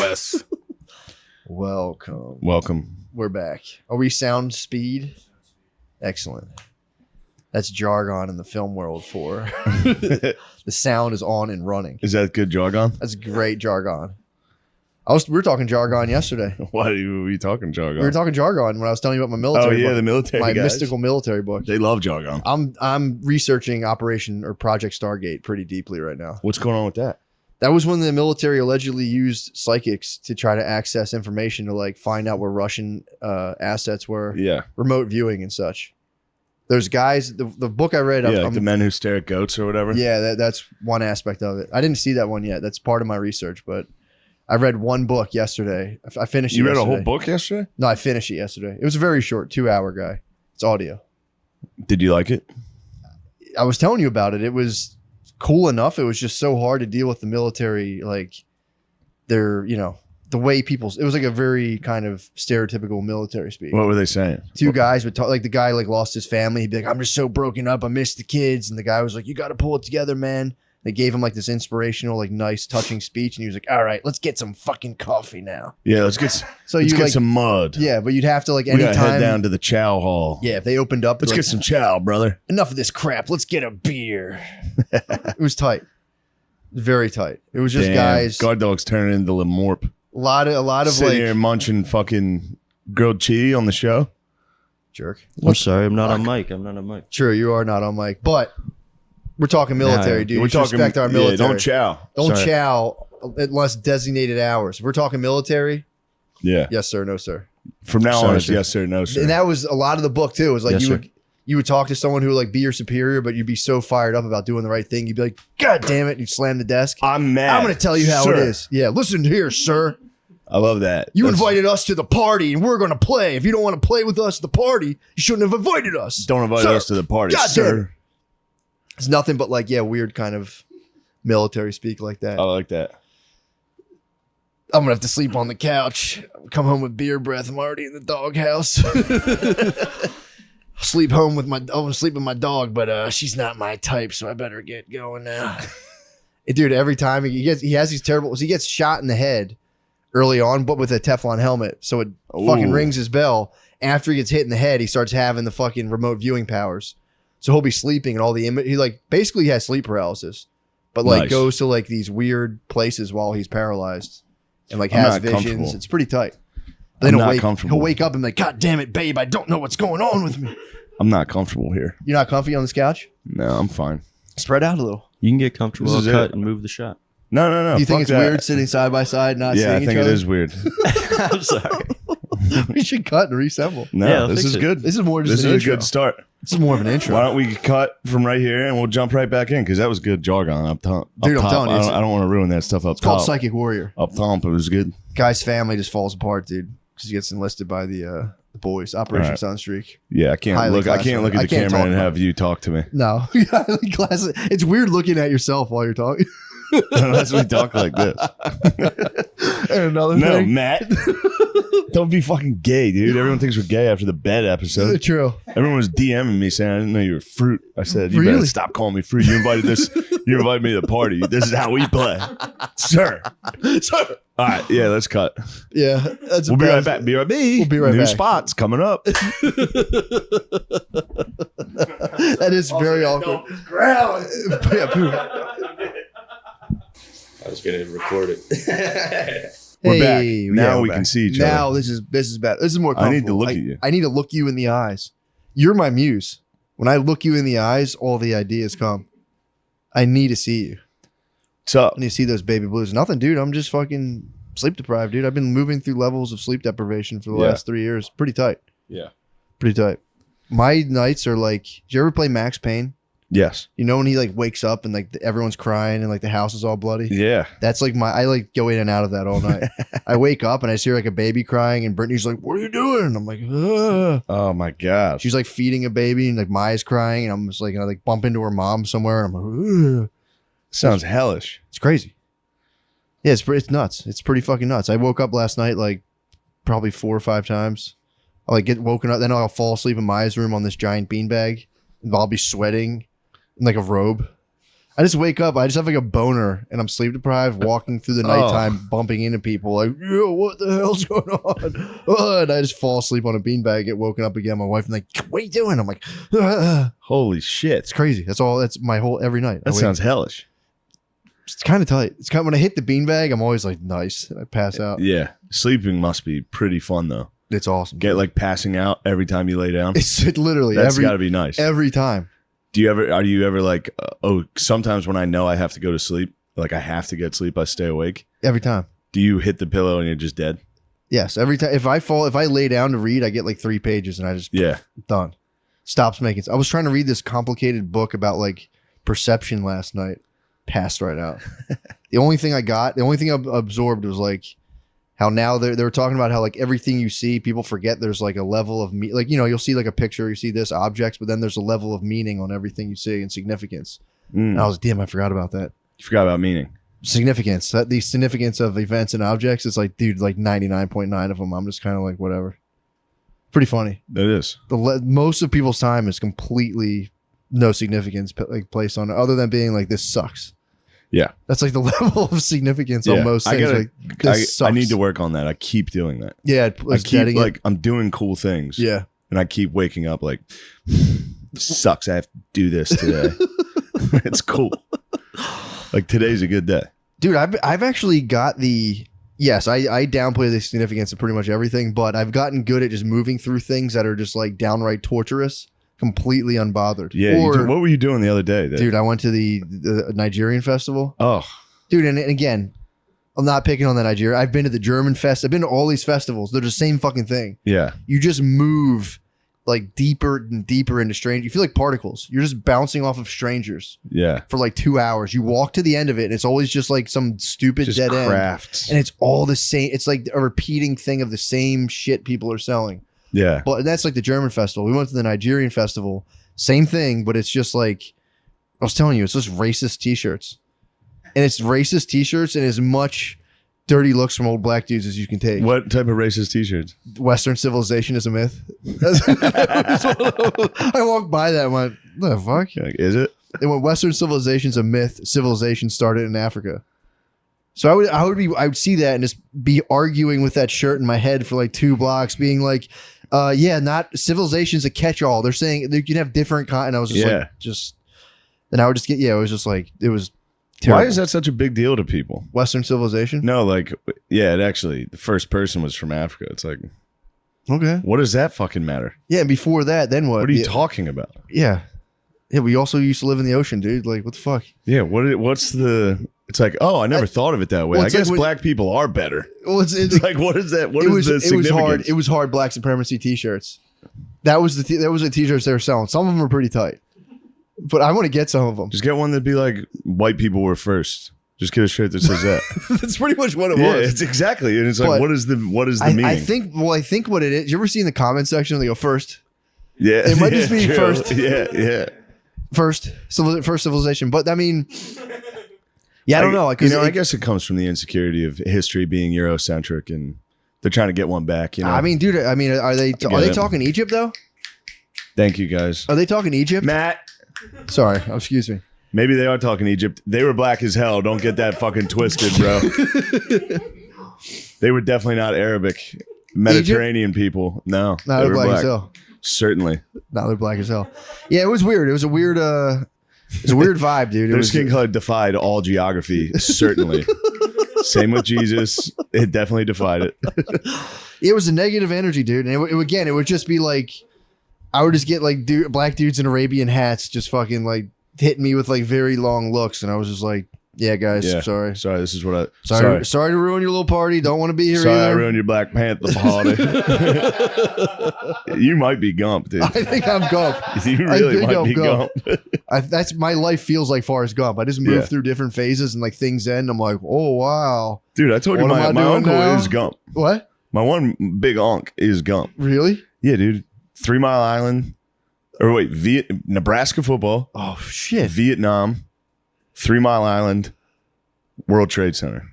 Yes. Welcome. We're back. Are we sound speed? Excellent. That's jargon in the film world for the sound is on and running. Is that good jargon? That's great jargon. We were talking jargon yesterday. Why are you talking jargon? We were talking jargon when I was telling you about my military book. The military my guys. mystical military book. They love jargon. I'm researching Operation or Project Stargate pretty deeply right now. What's going on with that? That was when the military allegedly used psychics to try to access information to like find out where Russian assets were. Yeah. Remote viewing and such. There's guys, the book I read. Like the men who stare at goats or whatever. Yeah, that's one aspect of it. I didn't see that one yet. That's part of my research, but I read one book yesterday. I finished it. You read yesterday. a whole book yesterday? No, I finished it yesterday. It was a very short 2-hour guy. It's audio. Did you like it? I was telling you about it. It was cool enough. It was just so hard to deal with the military, like their, the way it was like a very kind of stereotypical military speak. What were they saying? Two guys would talk, like the guy like lost his family. He'd be like, I'm just so broken up. I miss the kids. And the guy was like, you got to pull it together, man. They gave him like this inspirational, like nice, touching speech. And he was like, all right, let's get some fucking coffee now. Yeah, let's get some mud. Yeah, but you'd have to like we gotta anytime. head down to the chow hall. Yeah, if they opened up. Let's get some chow, brother. Enough of this crap. Let's get a beer. It was tight. Very tight. It was just guys. Guard dogs turning into Lemorp. A lot of sitting like here munching fucking grilled cheese on the show. Jerk. I'm sorry, I'm not on mic. True, you are not on mic, but we're talking military, dude. We're talking respect our military. Yeah, don't chow. Don't chow unless designated hours. If we're talking military, yeah. Yes, sir. No, sir. From now on, it's yes, sir. No, sir. And that was a lot of the book too. It was like Yes, you would talk to someone who would like be your superior, but you'd be so fired up about doing the right thing. You'd be like, God damn it. You'd slam the desk. I'm mad. I'm going to tell you how it is. Yeah. Listen here, sir. I love that. You invited us to the party and we're going to play. If you don't want to play with us at the party, you shouldn't have invited us. Don't invite us to the party, God sir. damn it. It's nothing but like, weird kind of military speak like that. I like that. I'm gonna have to sleep on the couch. Come home with beer breath. I'm already in the doghouse. Sleep home with I'm gonna sleep with my dog, but she's not my type, so I better get going now. Dude, every time he has these terrible. He gets shot in the head early on, but with a Teflon helmet, so it fucking rings his bell. After he gets hit in the head, he starts having the fucking remote viewing powers. So he'll be sleeping and all the he like basically has sleep paralysis, but like goes to like these weird places while he's paralyzed and like has visions. It's pretty tight. Then he'll wake up and be like, God damn it, babe, I don't know what's going on with me. I'm not comfortable here. You're not comfy on this couch? No, I'm fine. Spread out a little. You can get comfortable, cut and move the shot. No. You think it's weird sitting side by side, not seeing each other? Yeah, I think it is weird. I'm sorry. We should cut and reassemble. No, this is good. This is more just This an is intro. a good start. This is more of an intro. Why don't we cut from right here and we'll jump right back in? Because that was good jargon up top. Dude, I'm telling you, I don't want to ruin that stuff up It's called top. Psychic Warrior. Up top, it was good. Guy's family just falls apart, dude, because he gets enlisted by the boys. Operation Sunstreak. Yeah, I can't look at the camera and have you talk to me. No, it's weird looking at yourself while you're talking. Unless we talk like this. And another thing. Matt. Don't be fucking gay, dude. Everyone thinks we're gay after the bed episode. True. Everyone was DMing me saying I didn't know you were fruit. I said, you better stop calling me fruit. You invited me to the party. This is how we play. Sir. All right, yeah, let's cut. Yeah. We'll be right back. BRB. We'll be right New back. spots coming up. That is very awkward. I was going to record it. We're back. Now we can see each other. Now this is better. This is more comfortable. I need to look at you. I need to look you in the eyes. You're my muse. When I look you in the eyes, all the ideas come. I need to see you. What's up? I need to see those baby blues. Nothing, dude. I'm just fucking sleep deprived, dude. I've been moving through levels of sleep deprivation for the last 3 years. Pretty tight. Yeah. Pretty tight. My nights are like, did you ever play Max Payne? Yes. You know when he like wakes up and like everyone's crying and like the house is all bloody? Yeah. That's like I like go in and out of that all night. I wake up and I see like a baby crying and Brittany's like, what are you doing? And I'm like, ugh. Oh my God. She's like feeding a baby and like Maya's crying and I'm just like, I like bump into her mom somewhere and I'm like, ugh. Sounds hellish. It's crazy. Yeah, it's nuts. It's pretty fucking nuts. I woke up last night like probably 4 or 5 times. I'll like get woken up, then I'll fall asleep in Maya's room on this giant beanbag and I'll be sweating in like a robe. I just wake up. I just have like a boner, and I'm sleep deprived, walking through the nighttime, bumping into people like, yo, what the hell's going on? Oh, and I just fall asleep on a beanbag, get woken up again. My wife and like, what are you doing? I'm like, holy shit. It's crazy. That's all. That's my whole every night. That sounds hellish. It's kind of tight. It's kind of, when I hit the beanbag, I'm always like, nice. I pass out. Yeah. Sleeping must be pretty fun though. It's awesome. Get like passing out every time you lay down. It's literally that's got to be nice. Every time. Are you ever like, sometimes when I know I have to go to sleep, like I have to get sleep, I stay awake. Every time. Do you hit the pillow and you're just dead? Yes. Every time. If I lay down to read, I get like 3 pages and I just, done. Stops making sense. I was trying to read this complicated book about like perception last night. Passed right out. The only thing I absorbed was like how now they were talking about how like everything you see, people forget there's like a level of like, you know, you'll see like a picture, you see this objects, but then there's a level of meaning on everything you see and significance. And I was, damn, I forgot about that. You forgot about meaning. Significance. The significance of events and objects. It's like, dude, like 99.9 of them. I'm just kind of like, whatever. Pretty funny. It is. Most of people's time is completely no significance like placed on it, other than being like, this sucks. Yeah. That's like the level of significance on most things. I need to work on that. I keep doing that. Yeah. I'm doing cool things. Yeah. And I keep waking up like, sucks. I have to do this today. It's cool. Like today's a good day. Dude, I've actually got yes, I downplay the significance of pretty much everything, but I've gotten good at just moving through things that are just like downright torturous. Completely unbothered. Yeah. What were you doing the other day? Dude, I went to the Nigerian festival. Oh. Dude, and again, I'm not picking on the Nigeria. I've been to the German fest. I've been to all these festivals. They're the same fucking thing. Yeah. You just move like deeper and deeper into strangers. You feel like particles. You're just bouncing off of strangers. Yeah. For like 2 hours. You walk to the end of it and it's always just like some stupid just dead crafts. end. And it's all the same. It's like a repeating thing of the same shit people are selling. Yeah. But that's like the German festival. We went to the Nigerian festival. Same thing, but it's just like, I was telling you, it's just racist t-shirts. And it's racist t-shirts and as much dirty looks from old black dudes as you can take. What type of racist t-shirts? Western civilization is a myth. I walked by that and went, what the fuck? Is it? It went, Western civilization's a myth. Civilization started in Africa. So I would see that and just be arguing with that shirt in my head for like 2 blocks, being like, not civilization's a catch-all. They're saying you can have different and I was just like, and I would just get, it was just like, it was terrible. Why is that such a big deal to people? Western civilization? No, like, it actually, the first person was from Africa. It's like, okay. What does that fucking matter? Yeah. And before that, then what? What are you talking about? Yeah. Yeah. We also used to live in the ocean, dude. Like, what the fuck? Yeah. What's the... It's like, I never thought of it that way. Well, I guess black people are better. Well, it's like, what is that? What is the significance? It was hard. It was hard black supremacy t-shirts. That was the t-shirts they were selling. Some of them were pretty tight, but I want to get some of them. Just get one that'd be like, white people were first. Just get a shirt that says that. That's pretty much what it was. Yeah, it's exactly. And it's like, but what is the meaning? I think what it is. You ever see in the comment section they go first? Yeah, it might just be true. first. Yeah. First civilization, but I mean. Yeah, I don't know. Like, I guess it comes from the insecurity of history being Eurocentric, and they're trying to get one back. You know, I mean, dude. I mean, are they talking Egypt though? Thank you, guys. Are they talking Egypt? Matt, sorry, excuse me. Maybe they are talking Egypt. They were black as hell. Don't get that fucking twisted, bro. They were definitely not Arabic, Mediterranean people. No, they were black as hell. Certainly. No, they're black as hell. Yeah, it was weird. It was a weird. It's a weird vibe, dude. Their skin color defied all geography, certainly. Same with Jesus. It definitely defied it. It was a negative energy, dude. And it would just be like, I would just get like black dudes in Arabian hats just fucking like hitting me with like very long looks. And I was just like, yeah, guys, sorry. Sorry, this is what I... Sorry to ruin your little party. Don't want to be here Sorry either. I ruined your Black Panther party. You might be Gump, dude. I think I'm Gump. You really might be Gump. That's my life feels like Forrest Gump. I just move through different phases and like things end. I'm like, oh, wow. Dude, I told you my uncle is Gump. What? My one big onk is Gump. Really? Yeah, dude. 3 Mile Island. Or wait, Nebraska football. Oh, shit. Vietnam. 3 Mile Island. World Trade Center.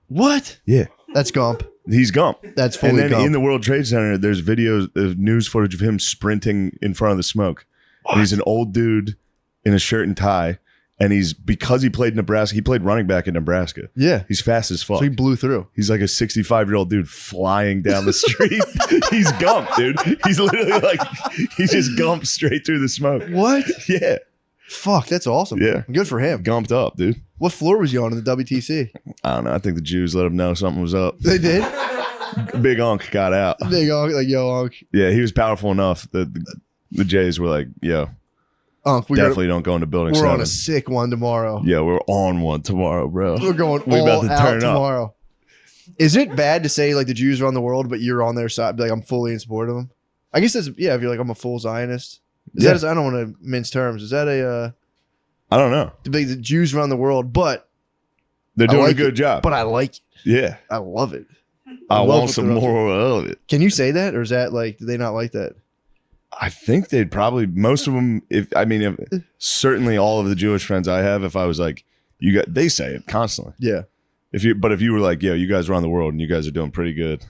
What? Yeah. That's Gump. He's Gump. That's fully Gump. And then Gump. in the World Trade Center, there's videos of news footage of him sprinting in front of the smoke. And he's an old dude in a shirt and tie. And because he played Nebraska, he played running back in Nebraska. Yeah. He's fast as fuck. So he blew through. He's like a 65-year-old dude flying down the street. He's gumped, dude. He's literally like, he just gumped straight through the smoke. What? Yeah. Fuck, that's awesome. Yeah. Good for him. Gumped up, dude. What floor was you on in the WTC? I don't know. I think the Jews let him know something was up. They did? Big Unk got out. Big Unk, like, yo, Unk. Yeah, he was powerful enough that the Jays were like, yo, Unk, definitely don't go into building we're 7. on a sick one tomorrow. Yeah, we're on one tomorrow, bro. We're going We're all about to out turn up. tomorrow. Is it bad to say like the Jews run the world, but you're on their side? Be like, I'm fully in support of them. I guess that's, yeah. If you're like, I'm a full Zionist. Is Yeah. that? I don't want to mince terms. Is that a? I don't know. The Jews run the world, but They're doing like a good job. but I like it. Yeah. I love it. I love want what some they're up to. more of it. Can you say that, or is that like, do they not like that? I think they'd probably, most of them, if certainly all of the Jewish friends I have, if I was like, they say it constantly. Yeah, If you were like, yo, you guys run the world and you guys are doing pretty good.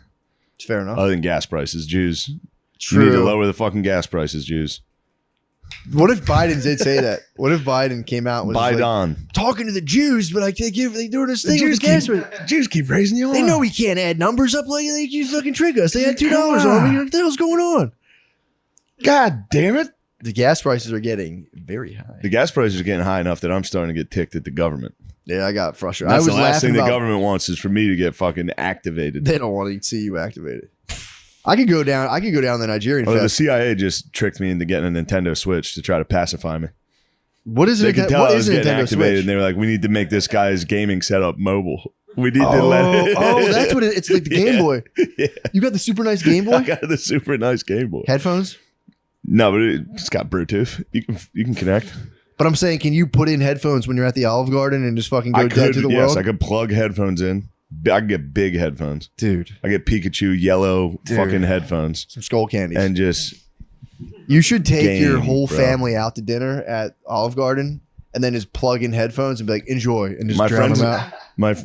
it's fair enough. Other than gas prices, Jews. True. You need to lower the fucking gas prices, Jews. What if Biden did say that? What if Biden came out and was like, Biden. talking to the Jews, but like they doing this thing with the gas price. Jews keep raising you. They know we can't add numbers up like they keep fucking trick us. They had $2 on me. What the hell's going on? God damn it. The gas prices are getting very high. The gas prices are getting high enough that I'm starting to get ticked at the government. Yeah, I got frustrated. That's I was the last laughing thing the about, government wants is for me to get fucking activated. they don't want to see you activated. I could go down the Nigerian The fest. CIA just tricked me into getting a Nintendo Switch to try to pacify me. What is They it? could tell What I is was a getting Nintendo activated, Switch? and they were like, "We need to make this guy's gaming setup mobile. We need to let it." Oh, that's what it's like. The Game Boy. Yeah, You got the super nice Game I Boy got the super nice Game Boy. headphones. No, but it's got Bluetooth. You can connect. But I'm saying, can you put in headphones when you're at the Olive Garden and just fucking go dead to the world? Yes, I could plug headphones in. I can get big headphones. Dude, I get Pikachu yellow Dude. fucking headphones some skull candies. and just You should take Game, your whole bro. family out to dinner at Olive Garden and then just plug in headphones and be like, enjoy, and just my drown friends. them out.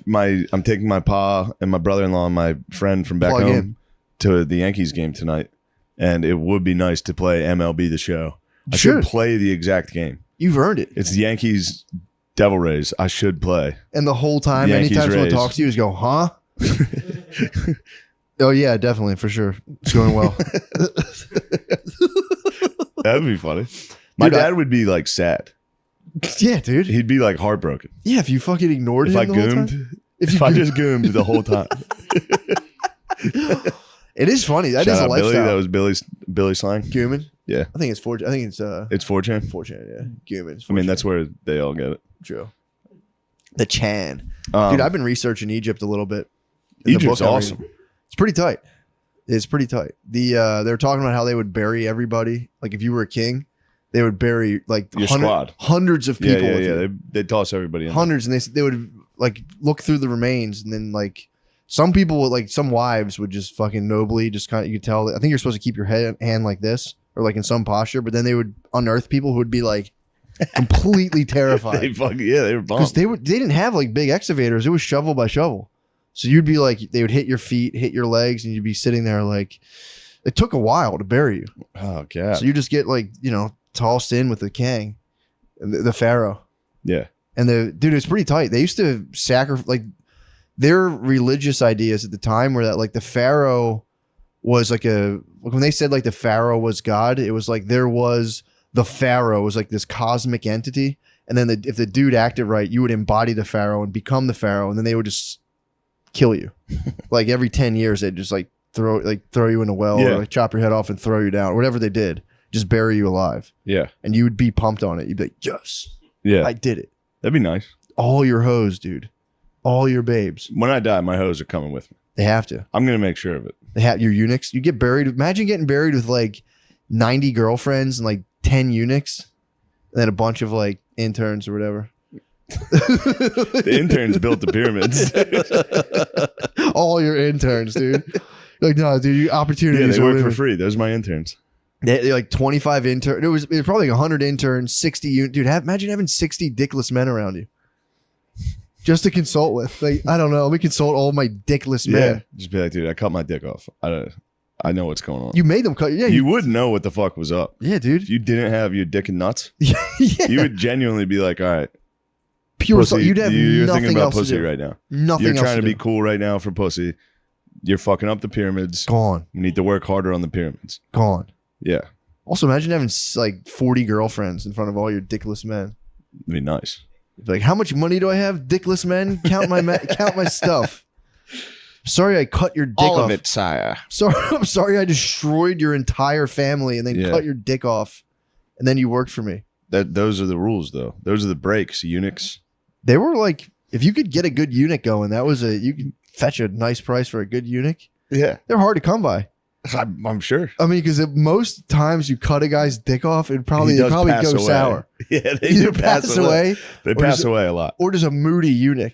My I'm taking my pa and my brother-in-law and my friend from back Plug home in. to the Yankees game tonight, and it would be nice to play MLB The Show. I Should. should play the exact game. You've earned it. It's the Yankees Devil Rays. I should play. And the whole time, Yankees, anytime someone Rays. talks to you, is go, huh? Oh, yeah, definitely, for sure. It's going well. That'd be funny. My Dude, dad would be like sad. Yeah, dude. He'd be like heartbroken Yeah, if you fucking ignored if him I the whole time. goomed. If If you I goomed. just goomed the whole time. It is funny. That Shout is a out Billy. lifestyle. That was Billy slang. Gooman. Yeah, I think it's it's 4chan. 4chan, yeah. Gooman. It's I mean, 4chan. that's where they all get it. True. The Chan. Um, Dude, I've been researching Egypt a little bit. In the Egypt's book I'm awesome. reading. It's pretty tight. It's pretty tight. They were talking about how they would bury everybody. Like if you were a king, they would bury like Your squad. hundreds of Yeah, people. yeah, with yeah. you. They toss everybody in. Hundreds, and they would like look through the remains, and then like some people would, like some wives would just fucking nobly just kind of, you could tell. I think you're supposed to keep your hand like this or like in some posture, but then they would unearth people who would be like completely terrified. They were Because bombed. they didn't have like big excavators. It was shovel by shovel. So you'd be like, they would hit your feet, hit your legs, and you'd be sitting there like, it took a while to bury you. Oh god. So you just get like, tossed in with the king, the pharaoh. Yeah. And dude, it's pretty tight. They used to sacrifice, like their religious ideas at the time were that like the pharaoh was like when they said like the pharaoh was God, it was like the pharaoh was like this cosmic entity. And then if the dude acted right, you would embody the pharaoh and become the pharaoh. And then they would just kill you. Like every 10 years, they'd just like throw you in a well Yeah. or like chop your head off and throw you down. Whatever they did, just bury you alive. Yeah. And you would be pumped on it. You'd be like, yes, Yeah. I did it. That'd be nice. All your hoes, dude. All your babes. When I die, my hoes are coming with me. They have to. I'm gonna make sure of it. They have your eunuchs. You get buried. Imagine getting buried with like 90 girlfriends and like 10 eunuchs, and then a bunch of like interns or whatever. The interns built the pyramids. All your interns, dude. You're like, no, dude, your Yeah, opportunities they are work for limited. free. Those are my interns. They're like 25 interns. It was probably like 100 interns, 60 dude. Imagine having 60 dickless men around you just to consult with. Like, I don't know. Let me consult all my dickless Yeah. men. Just be like, dude, I cut my dick off. I know what's going on. You made them cut. Yeah, You would know what the fuck was up. yeah, dude. If you didn't have your dick and nuts, yeah. you would genuinely be like, all right, Pure. Pussy, You'd have you're nothing thinking about else to pussy do. right now. Nothing You're else trying to be do. cool right now for pussy. You're fucking up the pyramids. Gone. We need to work harder on the pyramids. Gone. Yeah. Also, imagine having like 40 girlfriends in front of all your dickless men. It'd be nice. Like, how much money do I have? Dickless men, count my count my stuff. Sorry, I cut your dick off. All of it, sire. Sorry, I'm sorry, I destroyed your entire family and then cut your dick off, and then you worked for me. Those are the rules, though. Those are the breaks. Eunuchs. They were like, if you could get a good eunuch going, you could fetch a nice price for a good eunuch. Yeah, they're hard to come by. I'm sure. I mean, because most times you cut a guy's dick off, it'd probably go sour. Yeah, they either pass away. They pass away a lot. Or there's a moody eunuch.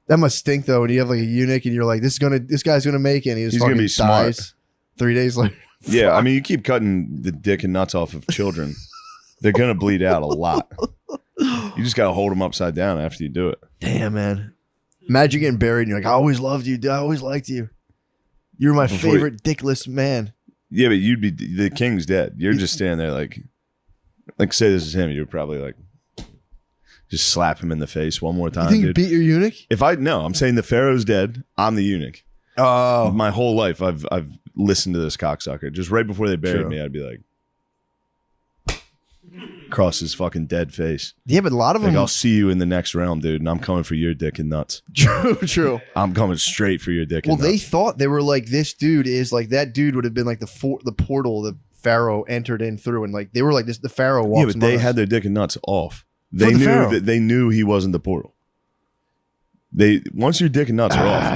That must stink though. When you have like a eunuch and you're like, this guy's gonna make it. And he's gonna be smart. dies 3 days later. Yeah, I mean, you keep cutting the dick and nuts off of children, they're gonna bleed out a lot. You just gotta hold them upside down after you do it. Damn, man. Imagine getting buried and you're like, I always loved you. I always liked you. You were my favorite dickless man. Yeah, but you'd be the king's dead. You're just standing there like say this is him. You're probably like, just slap him in the face one more time. You think dude. you beat your eunuch? I'm saying the pharaoh's dead. I'm the eunuch. Oh, my whole life I've listened to this cocksucker. Just right before they buried me, I'd be like, across his fucking dead face. Yeah, but a lot of them. I'll see you in the next realm, dude, and I'm coming for your dick and nuts. True. I'm coming straight for your dick. Well, and nuts. they thought they were like, this dude is like, that dude would have been like the portal the pharaoh entered in through, and like they were like this. The pharaoh walks. Yeah, but they had their dick and nuts off. For the pharaoh. They knew he wasn't the portal. Once your dick and nuts are off,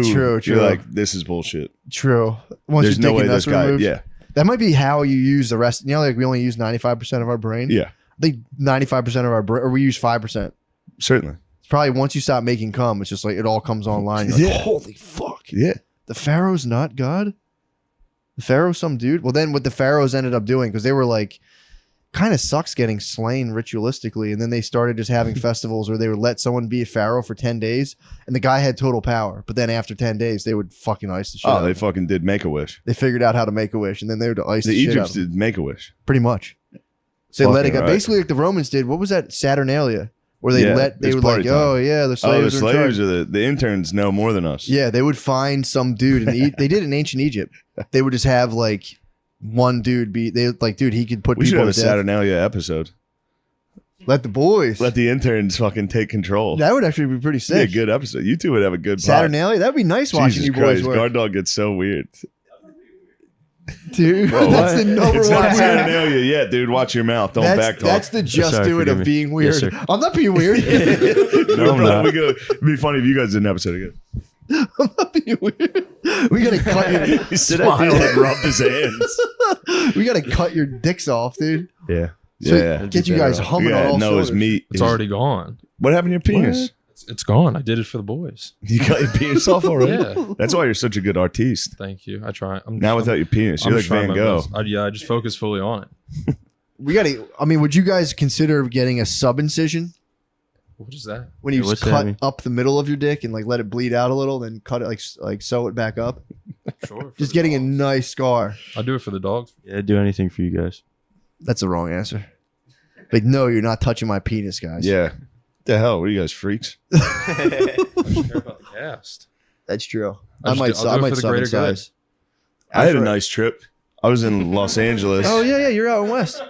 True. You're like, this is bullshit. True. Once There's no way this guy. Yeah. That might be how you use the rest. You know, like we only use 95% of our brain. Yeah. I think 95% of our brain, or we use 5%. Certainly. It's probably once you stop making cum, it's just like it all comes online. You're like, holy fuck. Yeah. The pharaoh's not God. The pharaoh's some dude. Well, then what the pharaohs ended up doing, because they were like, kind of sucks getting slain ritualistically, and then they started just having festivals where they would let someone be a pharaoh for 10 days, and the guy had total power. But then after 10 days, they would fucking ice the shit out they of him. fucking did Make-A-Wish. They figured out how to make a wish, and then they would ice the shit out Egypts of him. did Make-A-Wish. Pretty much. So they let it go. Right. Basically like the Romans did. What was that? Saturnalia. Where they it's were like, party time. oh yeah, the slaves the slaves are the interns know more than us. Yeah, they would find some dude, and they did in ancient Egypt. They would just have like one dude be, dude, he could put We should people have to a death. Saturnalia episode. Let the boys. Let the interns fucking take control. That would actually be pretty sick. Be a good episode. You two would have a good pod. Saturnalia, that'd be nice watching Jesus you boys Christ, work. Guard Dog gets so weird. Dude, Whoa, that's what? the number It's one. not weird. Saturnalia yet, dude. Watch your mouth. Don't backtalk. That's the just Sorry, do it forgive of me. being weird. Yes, sir. I'm not being weird. No, I'm not. it'd be funny if you guys did an episode again. I'm not being weird. We gotta cut your. He smiled and rubbed his hands. We gotta cut your dicks off, dude. Yeah. So Yeah. get you guys humming on all no, his cylinders. meat. It's already gone. What happened to your penis? It's gone. I did it for the boys. You got your penis off already? Yeah. That's why you're such a good artiste. Thank you. I try. Now without your penis, you're like Van Gogh. I just focus fully on it. We gotta. I mean, would you guys consider getting a sub incision What is that? when you what's just that cut mean? up the middle of your dick and like let it bleed out a little, then cut it like sew it back up? Sure. Just getting a nice scar. I do it for the dogs. Yeah, I'd do anything for you guys. That's the wrong answer. Like, no, you're not touching my penis, guys. Yeah. The hell? What are you guys, freaks? I just care about the cast. That's true. I'll do it for the sub greater in size. I had a nice trip. I was in Los Angeles. Oh yeah, you're out west.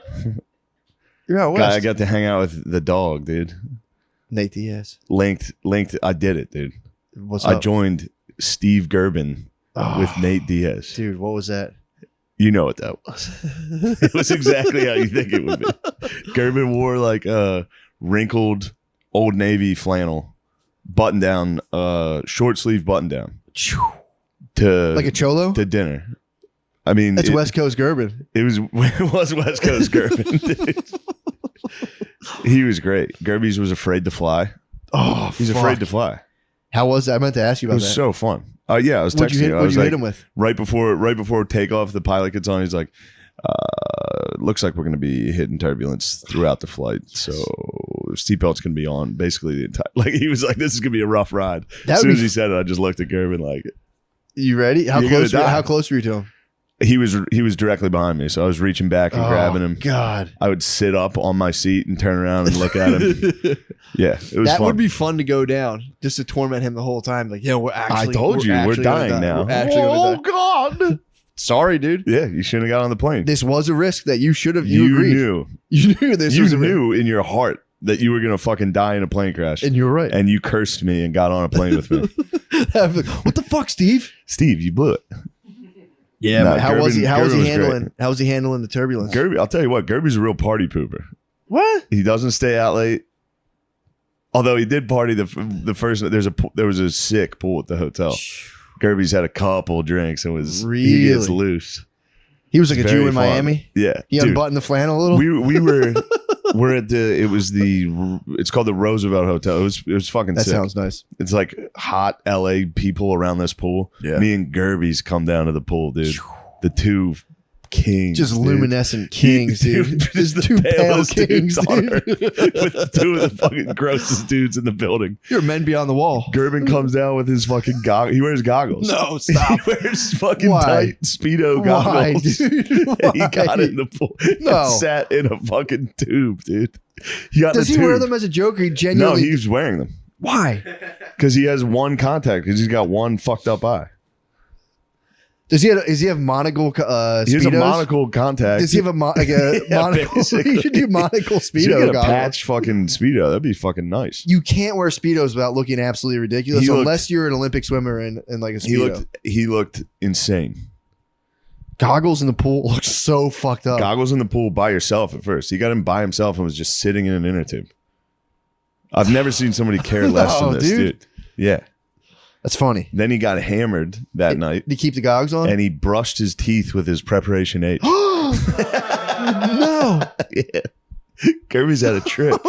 You're out God, west. I got to hang out with the dog, dude. Nate Diaz. Linked. I did it, dude. What's I up, joined Steve Gerben with Nate Diaz. dude? What was that? You know what that was. It was exactly how you think it would be. Gerben wore like a wrinkled Old Navy flannel button down, short sleeve button down to Like a cholo? to dinner. I mean, That's West Coast Gerben. It was West Coast Gerben. Dude. He was great. Gerbies was afraid to fly. Oh, He's afraid to fly. How was that? I meant to ask you It about was that. so fun. Yeah, I was What'd texting you you. I hit was like, him with? right before takeoff, the pilot gets on. He's like, looks like we're going to be hitting turbulence throughout the flight. So seatbelt's going to be on basically the entire. Like he was like, this is going to be a rough ride. That As would soon be as he said it, I just looked at Gerben like, You ready? How You're close? gonna die. How close were you to him? He was directly behind me, so I was reaching back and grabbing him. God, I would sit up on my seat and turn around and look at him. Yeah, it was that fun. would be fun to go down, just to torment him the whole time. Like, we're actually. I told you, we're actually gonna dying die. now. We're actually gonna die. God! Sorry, dude. Yeah, you shouldn't have got on the plane. This was a risk that you should have. You agreed. Knew. You knew this You was a risk. knew in your heart that you were gonna fucking die in a plane crash, And you were right. and you cursed me and got on a plane with me. What the fuck, Steve? Steve, you blew it. Yeah, No, but how was he? How was Gerben he was handling? great. How was he handling the turbulence? Gerby, I'll tell you what, Gerby's a real party pooper. What? He doesn't stay out late. Although he did party the first. There was a sick pool at the hotel. Gerby's had a couple drinks and he gets Really? loose. He was like a Very Jew in fun. Miami. Yeah, He dude. unbuttoned the flannel a little. We're at it's called the Roosevelt Hotel. It was fucking That sick. sounds nice. It's like hot LA people around this pool. Yeah. Me and Gerby's come down to the pool, dude. The two kings. Just dude. luminescent kings, dude. Just the two pale palest kings, dudes on dude. earth. With two of the fucking grossest dudes in the building. You're men beyond the wall. Gerben comes down with his fucking goggles. He wears goggles. No, stop. He wears fucking Why? tight Speedo Why, goggles. dude? And he got Why? in the pool No. and sat in a fucking tube, dude. He got in Does a he wear tube. them as a joke or he No, genuinely? he's wearing them Why? because he has one contact. Because he's got one fucked up eye. Does he have monocle speedos? He has a monocle contact. Does he have a monocle? basically. You should do monocle So you speedo get a goggles. patch fucking Speedo. That'd be fucking nice. You can't wear speedos without looking absolutely ridiculous He looked- unless you're an Olympic swimmer in like a speedo. He looked insane. Goggles in the pool look so fucked up. Goggles in the pool by yourself at first. He got him by himself and was just sitting in an inner tube. I've never seen somebody care less No, than this, dude. dude. Yeah. That's funny. Then he got hammered that night Did he keep the goggles on? and he brushed his teeth with his preparation H. No. Yeah. Kirby's had a trip.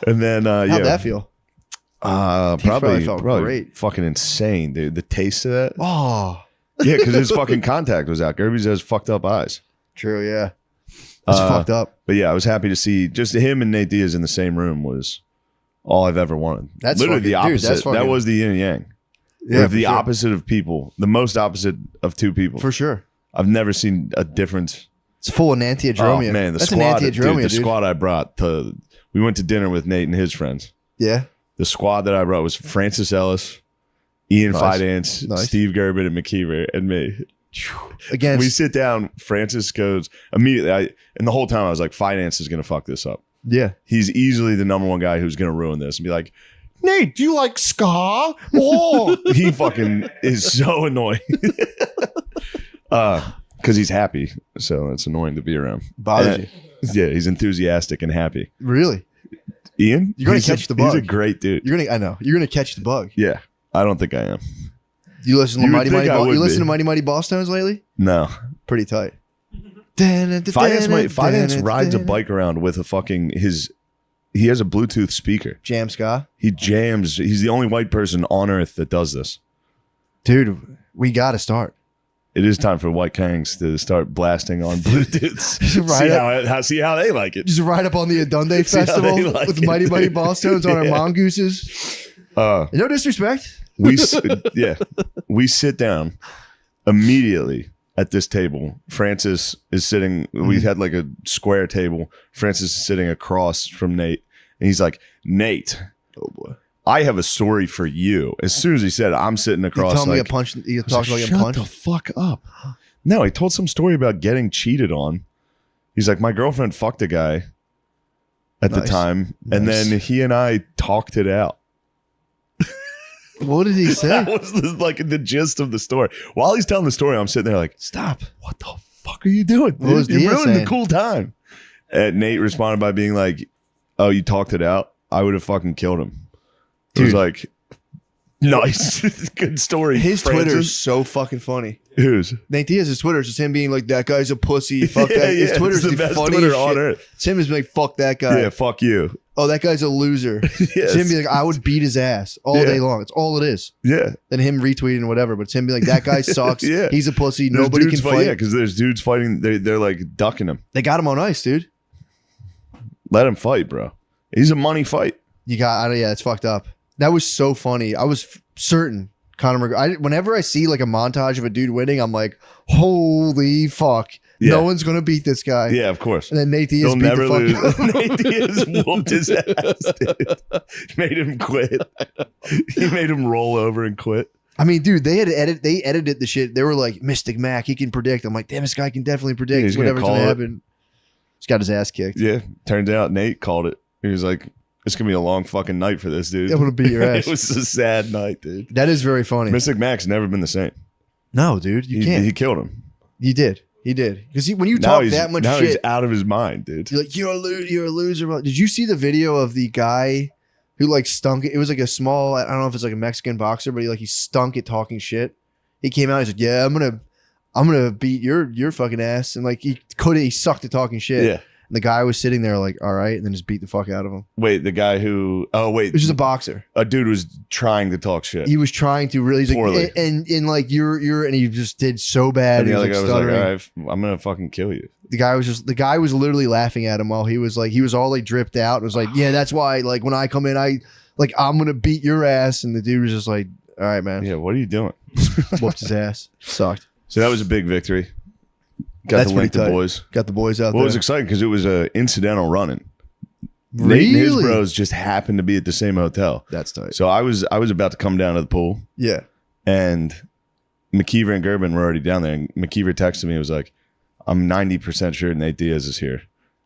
And then How'd that feel? probably felt probably great. fucking insane, dude. The taste of that. Oh, Yeah, because his fucking contact was out. Kirby's has fucked up eyes. true. Yeah. That's fucked up. But yeah, I was happy to see just him and Nate Diaz in the same room was all I've ever wanted. That's literally the fucking- dude, opposite. that's fucking- That was the yin and yang. Yeah, Or for the sure. opposite of people. The most opposite of two people. For sure. I've never seen a difference. It's full of enantiodromia. Oh man, the That's squad, an enantiodromia, dude, the dude. squad I brought to. We went to dinner with Nate and his friends. Yeah. The squad that I brought was Francis Ellis, Ian Nice. Fidance, Nice. Steve Gerben, and McKeever, and me. Again, We sit down. Francis goes immediately. And the whole time I was like, Finance is going to fuck this up. yeah. He's easily the number one guy who's going to ruin this and be like, Nate, do you like ska? Oh, he fucking is so annoying. Because he's happy. So it's annoying to be around. Bothers you. Yeah, he's enthusiastic and happy. Really? Ian? You're gonna He's catch the He's a bug. great dude. I know. You're gonna catch the bug. Yeah, I don't think I am. You listen to You would Mighty think Mighty I Ball, would you listen be. to Mighty Mighty Ball Stones lately? No. Pretty tight. Finance rides a bike around with a fucking he has a Bluetooth speaker. Jam ska. He jams. He's the only white person on earth that does this. Dude, we gotta start. It is time for White Kangs to start blasting on Bluetooths. Right see how they like it. Just ride up on the Adunde See how Festival they like with it. Mighty Mighty Ball Stones on our Yeah. mongooses. No disrespect. We sit down immediately at this table. Francis is sitting. We had like a square table. Francis is sitting across from Nate, and he's like, "Nate, Oh boy. I have a story for you." As soon as he said, it, I'm sitting You across. tell me a like, punch. You I was talk like, like a shut punch. the fuck up. No, he told some story about getting cheated on. He's like, my girlfriend fucked a guy at the Nice. time, and Nice. then he and I talked it out. What did he say? That was like the gist of the story. While he's telling the story, I'm sitting there like, Stop. what the fuck are you doing? What was You Diaz ruined the saying? cool time. And Nate responded by being like, oh, you talked it out? I would have fucking killed him. It was Dude. like, nice. Good story. His Francis. Twitter's so fucking funny. Whose? Nate Diaz's Twitter is just him being like, that guy's a pussy. Fuck that. His Twitter's it's the, the best funniest Twitter shit. on earth. It's him just being like, fuck that guy. Yeah, fuck you. Oh, that guy's a loser. Yes. It's him being like, I would beat his ass all Yeah. day long. It's all it is. Yeah. Then him retweeting whatever, but it's him being like, that guy sucks. Yeah. He's a pussy. There's Nobody can dudes fight. Yeah, because there's dudes fighting. They're like ducking him. They got him on ice, dude. Let him fight, bro. He's a money fight. Yeah, it's fucked up. That was so funny. I was certain Whenever I see like a montage of a dude winning, I'm like, holy fuck. Yeah. No one's going to beat this guy. Yeah, of course. And then Nate Diaz He'll beat never the lose. fuck out. Nate Diaz whooped his ass, dude. Made him quit. He made him roll over and quit. I mean, dude, they edited the shit. They were like, Mystic Mac, he can predict. I'm like, damn, this guy can definitely predict Yeah, he's gonna whatever's going to call it. happen. He's got his ass kicked. Yeah. Turns out Nate called it. He was like, it's going to be a long fucking night for this dude. I'm going to beat your ass. It was a sad night, dude. That is very funny. Mystic Mac's never been the same. No, dude, you He can't. killed him. You did. He did. Because when you Now talk he's that much now he's shit, out of his mind, dude. you're like, you're a loser. Bro. Did you see the video of the guy who like stunk? It was like a small, I don't know if it's like a Mexican boxer, but he stunk at talking shit. He came out, he said, yeah, I'm gonna beat your fucking ass. And like he sucked at talking shit. Yeah. And the guy was sitting there like, all right, and then just beat the fuck out of him. Wait, the guy who? Oh wait, It was just a boxer. a dude was trying to talk shit. He was trying to really, he's like, Poorly. and like you're, and he just did so bad. And He the was other like guy was like, stuttering. all right, I'm gonna fucking kill you. The guy was literally laughing at him while he was all like dripped out and was like, yeah, that's why like when I come in, I'm gonna beat your ass. And the dude was just like, all right, man. Yeah, what are you doing? Whooped his ass. Sucked. So that was a big victory. Got That's to link pretty the tight. boys. Got the boys out Well, it was there. exciting because it was a incidental running. Nate and his Really? bros just happened to be at the same hotel. That's tight. So I was about to come down to the pool, Yeah. and McKeever and Gerben were already down there. And McKeever texted me. It was like, I'm 90% sure Nate Diaz is here.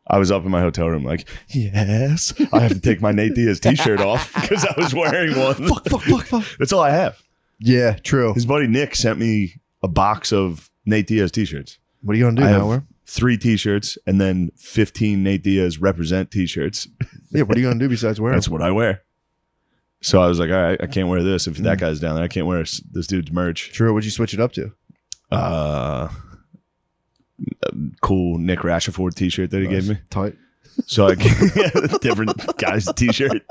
I was up in my hotel room like, yes, I have to take my Nate Diaz t-shirt off because I was wearing one. Fuck. That's all I have. Yeah, true. His buddy Nick sent me a box of Nate Diaz t-shirts. What are you gonna do I now? have Where? 3 t-shirts and then 15 Nate Diaz represent t-shirts. Yeah, what are you gonna do besides wear? That's what I wear. So I was like, all right, I can't wear this. If that guy's down there, I can't wear this dude's merch. True. What'd you switch it up to? A cool Nick Rashford t-shirt that he gave me. Tight. So I a different guy's t-shirt.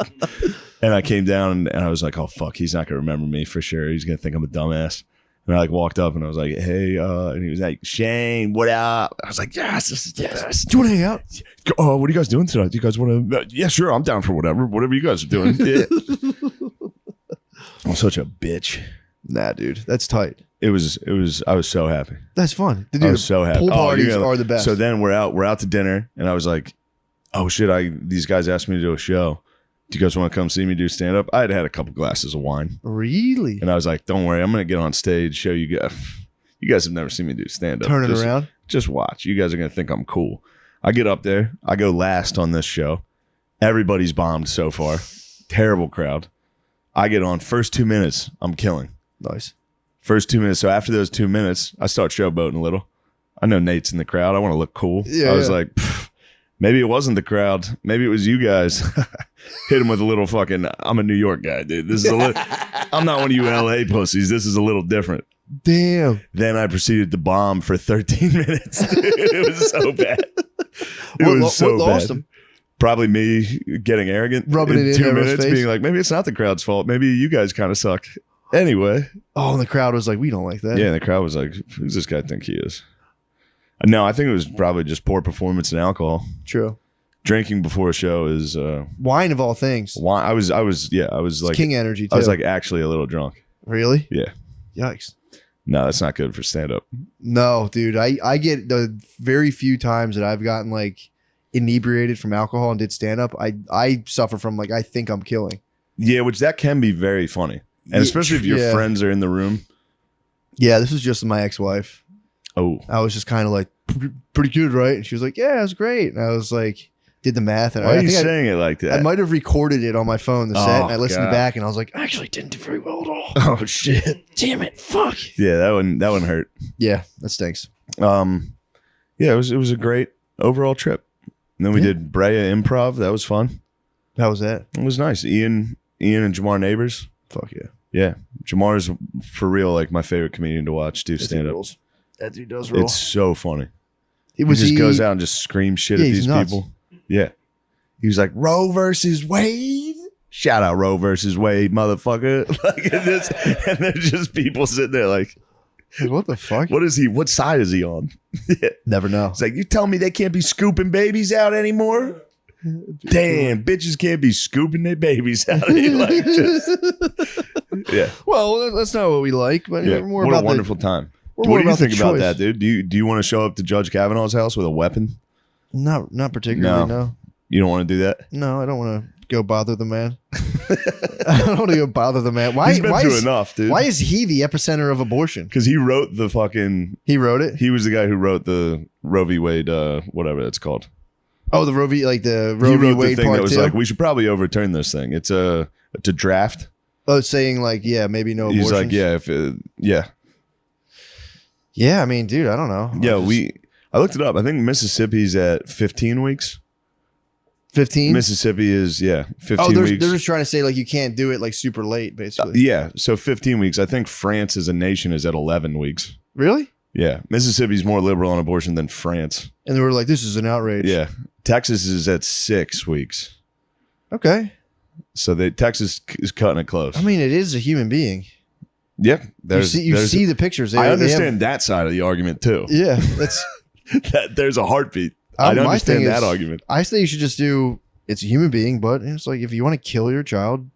And I came down and I was like, oh, fuck, he's not going to remember me for sure. He's going to think I'm a dumbass. And I like walked up and I was like, hey, and he was like, Shane, what up? I was like, yes, this is the best. Do you want to hang out? Oh, what are you guys doing tonight? Do you guys want to? Yeah, sure. I'm down for whatever you guys are doing. Yeah. I'm such a bitch. Nah, dude, that's tight. I was so happy. That's fun. Dude, I was so happy. Pool parties you're gonna- are the best. So then we're out to dinner and I was like, oh shit, these guys asked me to do a show. Do you guys want to come see me do stand up? I had a couple glasses of wine. Really? And I was like, don't worry, I'm going to get on stage, show you guys. You guys have never seen me do stand up. Turn it around. Just watch. You guys are going to think I'm cool. I get up there. I go last on this show. Everybody's bombed so far. Terrible crowd. I get on. First 2 minutes, I'm killing. Nice. First 2 minutes. So after those 2 minutes, I start showboating a little. I know Nate's in the crowd. I want to look cool. Yeah, I was yeah. like, maybe it wasn't the crowd. Maybe it was you guys. Hit him with a little fucking, I'm a New York guy, dude. This is a little, I'm not one of you LA pussies. This is a little different. Damn. Then I proceeded to bomb for 13 minutes. It was so bad. It was so what lost bad. him? Probably me getting arrogant. Rubbing it in 2 everyone's minutes, face. being like, maybe it's not the crowd's fault. Maybe you guys kind of suck. Anyway. Oh, and the crowd was like, we don't like that. Yeah, and the crowd was like, who's this guy think he is? No, I think it was probably just poor performance and alcohol. True. Drinking before a show is Wine of all things. wine. I was like King energy, too. I was like actually a little drunk. Really? Yeah. Yikes. No, that's not good for stand up. No, dude. I get the very few times that I've gotten like inebriated from alcohol and did stand up. I suffer from like, I think I'm killing. Yeah, which that can be very funny. And especially if your Yeah. friends are in the room. Yeah, this was just my ex-wife. Oh. I was just kind of like, pretty good, right? And she was like, yeah, it was great. And I was like, did the math. And Why are I you think saying it like I that? might have recorded it on my phone, the set. Oh, And I listened God. back and I was like, I actually didn't do very well at all. Oh shit. Damn it. Fuck. Yeah, that one hurt. Yeah, that stinks. Yeah, it was a great overall trip. And then we Yeah. did Brea Improv. That was fun. How was that? It was nice. Ian and Jamar Neighbors. Fuck yeah. Yeah. Jamar's for real like my favorite comedian to watch do stand up. That dude does roll. It's so funny. He He just goes out and just screams shit Yeah, at he's these nuts. people. Yeah. He was like, Roe versus Wade. Shout out Roe versus Wade, motherfucker. Like, and there's just people sitting there like, What the fuck? what is he? What side is he on? Yeah. Never know. It's like, you tell me they can't be scooping babies out anymore? Damn, bitches can't be scooping their babies out. Like, just, Yeah. Well, that's not what we like, but Yeah. we're more What about a wonderful time. we're What more do you about the think about choice. that, dude? Do you want to show up to Judge Kavanaugh's house with a weapon? Not particularly. No. You don't want to do that? No, I don't want to go bother the man. I don't want to go bother the man. Why? He's been why through is, enough, dude. Why is he the epicenter of abortion? Because he wrote the fucking. He wrote it. He was the guy who wrote the Roe v. Wade, whatever it's called. Oh, the Roe v. Like the Roe He v. wrote the Wade thing part that was two. like, we should probably overturn this thing. It's a draft. Oh, it's saying like, yeah, maybe no abortions. He's like, yeah, if yeah. Yeah, I mean, dude, I don't know. Yeah, I looked it up. I think Mississippi's at 15 weeks. 15. Mississippi is 15 Oh, they're weeks. just trying to say like you can't do it like super late, basically. Yeah, so 15 weeks. I think France as a nation is at 11 weeks. Really? Yeah, Mississippi's more liberal on abortion than France. And they were like, this is an outrage. Yeah, Texas is at 6 weeks. Okay. So Texas is cutting it close. I mean, it is a human being. Yeah, You see the pictures. I understand that side of the argument too. Yeah, that's. That there's a heartbeat. My I thing understand that is- argument. I think you should just do. It's a human being, but it's like if you want to kill your child,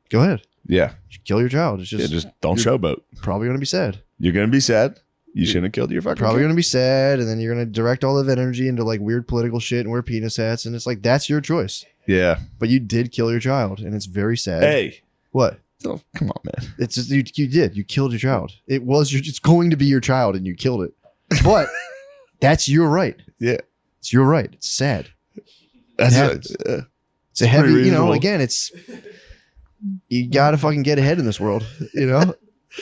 go ahead. Yeah, Kill your child. It's just just don't you're showboat. probably going to be sad. You're gonna be sad. You shouldn't have killed your fucking. Probably kid. going to be sad, and then you're going to direct all of that energy into like weird political shit and wear penis hats, and it's like that's your choice. Yeah. But you did kill your child, and it's very sad. Hey. What? Oh, come on, man. It's just, you did. You killed your child. It was your. It's going to be your child, and you killed it. But that's your right. Yeah. It's your right. It's sad. That's happens. it. It's a heavy. pretty You know. reasonable. Again, it's you gotta fucking get ahead in this world. You know.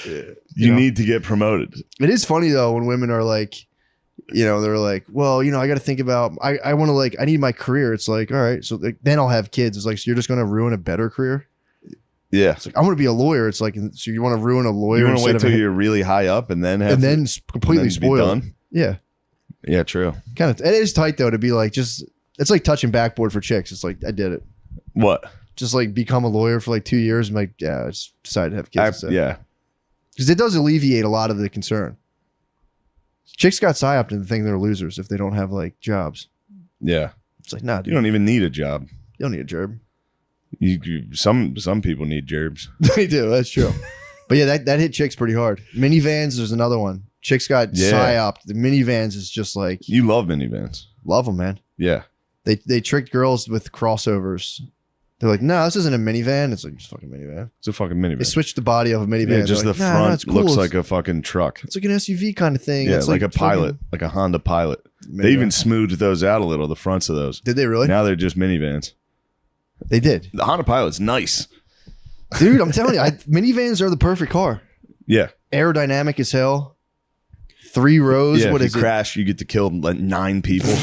You know. need to get promoted. It is funny though when women are like, you know, they're like, well, you know, I got to think about. I want to like. I need my career. It's like, all right, so like, then I'll have kids. It's like, so you're just going to ruin a better career. Yeah. It's like I want to be a lawyer. It's like, so you want to ruin a lawyer? You want to wait instead till of you're really high up and then have and then completely and then be spoiled. done? Yeah. Yeah, true. Kind of. It is tight though to be like just. It's like touching backboard for chicks. It's like I did it. What? Just like become a lawyer for like 2 years and like I just decided to have kids. instead. Yeah. Because it does alleviate a lot of the concern. Chicks got psyoped into thinking they're losers if they don't have like jobs. Yeah. It's like, nah, dude, You don't even need a job. you don't need a job. Some people need gerbs. They do. That's true. But yeah, that hit chicks pretty hard. Minivans, there's another one. Chicks got Yeah. psyoped. The minivans is just like You love minivans. love them, man. Yeah. They tricked girls with crossovers. They're like, no, this isn't a minivan. It's like it's a fucking minivan. It's a fucking They minivan. switched the body of a minivan. Yeah, just They're the like, nah, front it's cool. looks It's- like a fucking truck. it's like an SUV kind of thing. Yeah, It's like a fucking pilot, like a Honda Pilot. They minivan. even smoothed those out a little, the fronts of those. Did they really? Now they're just minivans. They did. The Honda Pilot's nice. Dude, I'm telling you, minivans are the perfect car. Yeah. Aerodynamic as hell. 3 rows. Yeah, What if is you it? crash, you get to kill like 9 people.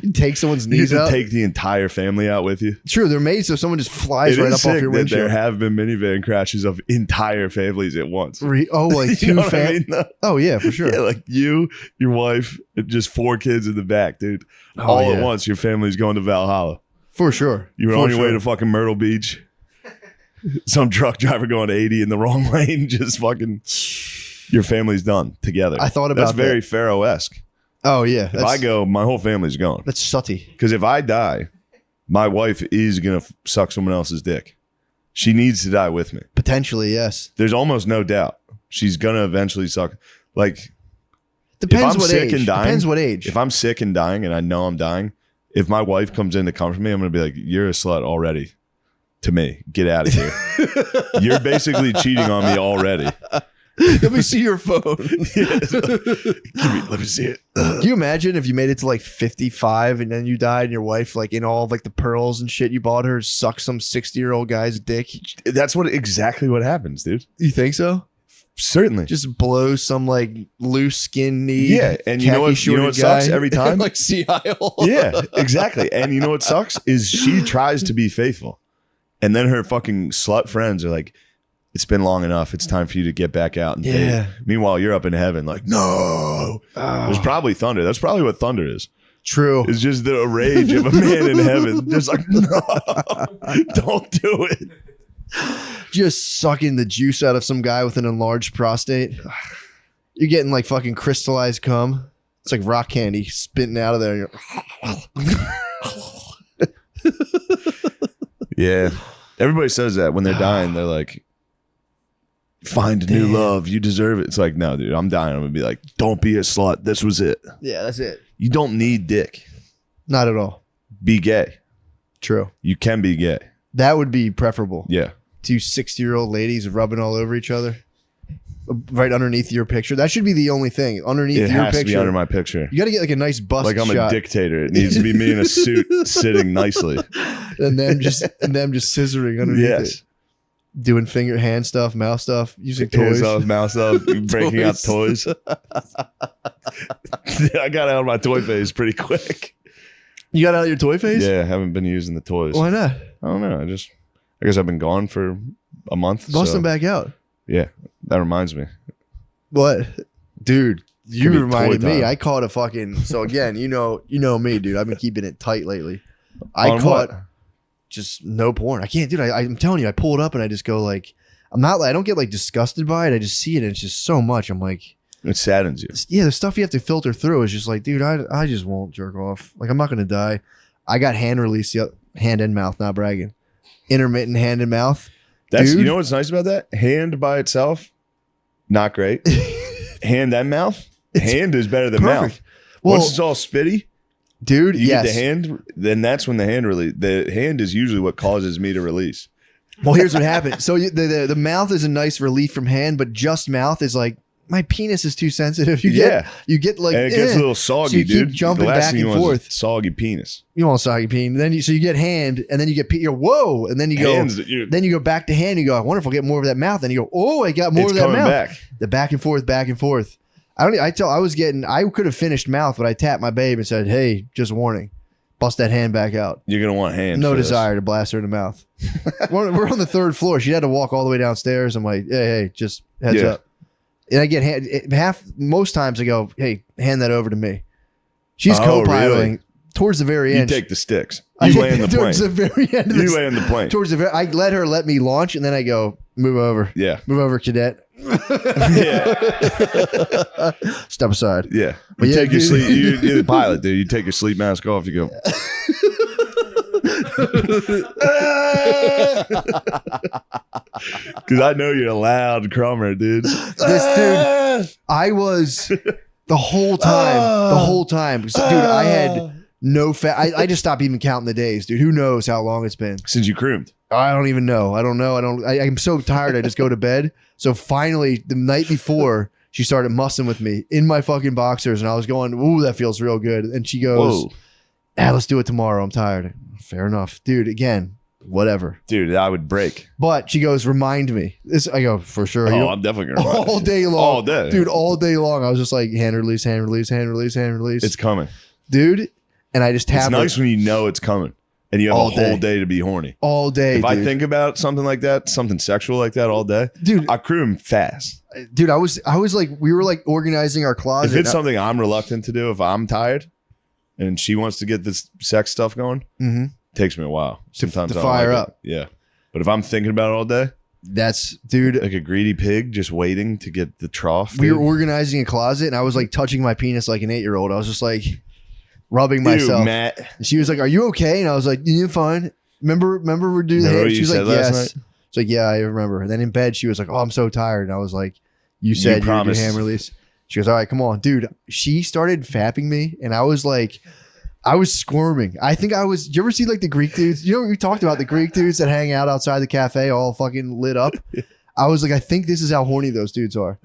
You take someone's You knees get to out. take the entire family out with you. True, they're made so someone just flies It right is up sick off your that windshield. there have been minivan crashes of entire families at once. Oh, like You two know what I families. mean, though? Oh yeah, for sure. Yeah, like you, your wife, and just 4 kids in the back, dude. Oh, All yeah. at once, your family's going to Valhalla. For sure. You were For on your way sure. to fucking Myrtle Beach. Some truck driver going 80 in the wrong lane, just fucking. Your family's done together. I thought That's about very Pharaoh-esque. Oh yeah. If I go, my whole family's gone. That's sutty. Because if I die, my wife is gonna suck someone else's dick. She needs to die with me. Potentially, yes. There's almost no doubt she's gonna eventually suck. Like Depends I'm what sick age. and dying- Depends what age. if I'm sick and dying and I know I'm dying, if my wife comes in to comfort me, I'm gonna be like, "You're a slut already." To me, get out of here. You're basically cheating on me already. Let me see your phone. Let me see it. Can you imagine if you made it to like 55 and then you died and your wife, like in all of like the pearls and shit you bought her, sucked some 60-year-old guy's dick? That's exactly what happens, dude. You think so? Certainly. Just blow some like loose skin knee. Yeah, and you know what khaki-shorted sucks guy. every time? like sea isle. Yeah, exactly. And you know what sucks is she tries to be faithful. And then her fucking slut friends are like, it's been long enough. It's time for you to get back out and date. Yeah. Meanwhile, you're up in heaven like, no. There's probably thunder. That's probably what thunder is. True. It's just the rage of a man in heaven. Just like, no, don't do it. Just sucking the juice out of some guy with an enlarged prostate. You're getting like fucking crystallized cum. It's like rock candy spitting out of there. You're- Yeah. Everybody says that when they're dying. They're like, find a new love. You deserve it. It's like, no, dude, I'm dying. I'm going to be like, don't be a slut. This was it. Yeah, that's it. You don't need dick. Not at all. Be gay. True. You can be gay. That would be preferable. Yeah. 2 60-year-old ladies rubbing all over each other. Right underneath your picture. That should be the only thing. Underneath It your has picture. to be under my picture. You got to get like a nice bust Like I'm shot. a dictator. It needs to be me in a suit sitting nicely. and them just scissoring underneath Yes. it. Doing finger, hand stuff, mouth stuff, using Hands toys. off, mouth off, breaking out toys. I got out of my toy phase pretty quick. You got out of your toy phase? Yeah, I haven't been using the toys. Why not? I don't know. I guess I've been gone for a month. Bust so, them back out. Yeah, that reminds me. What? Dude, you Could be reminded toy me. time. I caught a fucking. So again, you know me, dude. I've been keeping it tight lately. I On caught what? just no porn. I can't, dude. I'm telling you, I pull it up and I just go like, I don't get like disgusted by it. I just see it and it's just so much. I'm like, It saddens you. yeah, the stuff you have to filter through is just like, dude, I just won't jerk off. Like, I'm not gonna die. I got hand release, hand and mouth, not bragging. Intermittent hand and mouth. That's Dude. You know what's nice about that? Hand by itself, not great. Hand and mouth. Hand is better than perfect. mouth. Well, Once it's all spitty, dude, you yes. get the hand. Then that's when the hand release. The hand is usually what causes me to release. Well, here's what happened. So the mouth is a nice relief from hand, but just mouth is like, my penis is too sensitive. You get like, and it gets a little soggy, so you dude. keep jumping The last back thing you and want is forth. a soggy penis. You want soggy peen. Then you get hand, and then you get you're whoa, and then you go, Hands, you- then you go back to hand. You go, I wonder if I'll get more of that mouth. Then you go, oh, I got more It's of that coming mouth. back. The back and forth, back and forth. I could have finished mouth, but I tapped my babe and said, hey, just warning, bust that hand back out. You're gonna want hands. No for this. desire to blast her in the mouth. We're on the 3rd floor. She had to walk all the way downstairs. I'm like, hey, just heads Yeah. up. And I get most times I go, hey, hand that over to me. She's Oh, co-piloting really? towards the very You end. take the sticks. I You take land the towards plane. the very end of You the land the plane. towards the very. I let me launch, and then I go move over, Yeah. move over, cadet. Yeah. Step aside. Yeah. But You yeah, take your dude. sleep. You're the pilot, dude. You take your sleep mask off. You go. Because I know you're a loud crummer, dude. This dude, I was the whole time. Dude, I had no fat. I just stopped even counting the days, dude. Who knows how long it's been? Since you croomed. I don't even know. I don't know. I'm so tired. I just go to bed. So finally, the night before, she started mussing with me in my fucking boxers, and I was going, "Ooh, that feels real good." And she goes, Whoa. let's do it tomorrow. I'm tired. Fair enough, dude. Again, whatever. Dude, I would break. But she goes, remind me. I go, for sure. Oh, You- I'm definitely going to all day long. All day. Dude, all day long. I was just like, hand release, hand release, hand release, hand release. It's coming. Dude. And I just It's tap nice it when you know it's coming and you have All a whole day. day to be horny. all day. If I dude. think about something like that, something sexual like that all day, Dude, I croom fast. I was like, we were like organizing our closet. If it's something I'm reluctant to do, if I'm tired and she wants to get this sex stuff going, Mhm. it takes me a while. Sometimes to I don't fire like it. up. Yeah. But if I'm thinking about it all day, That's, dude. like a greedy pig just waiting to get the trough. We dude. were organizing a closet, and I was like touching my penis like an 8-year-old. I was just like rubbing Ew, myself. Matt. And she was like, "Are you okay?" And I was like, "Yeah, fine." Remember we're doing the Remember hair. what She you was like, said last "Yes." night? It's like, "Yeah, I remember." And then in bed, she was like, "Oh, I'm so tired." And I was like, "You said you would do promised. hand release." She goes, "All right, come on, dude." She started fapping me, and I was like, I was squirming. I think I was. You ever see like the Greek dudes? You know, we talked about the Greek dudes that hang out outside the cafe, all fucking lit up. I was like, I think this is how horny those dudes are.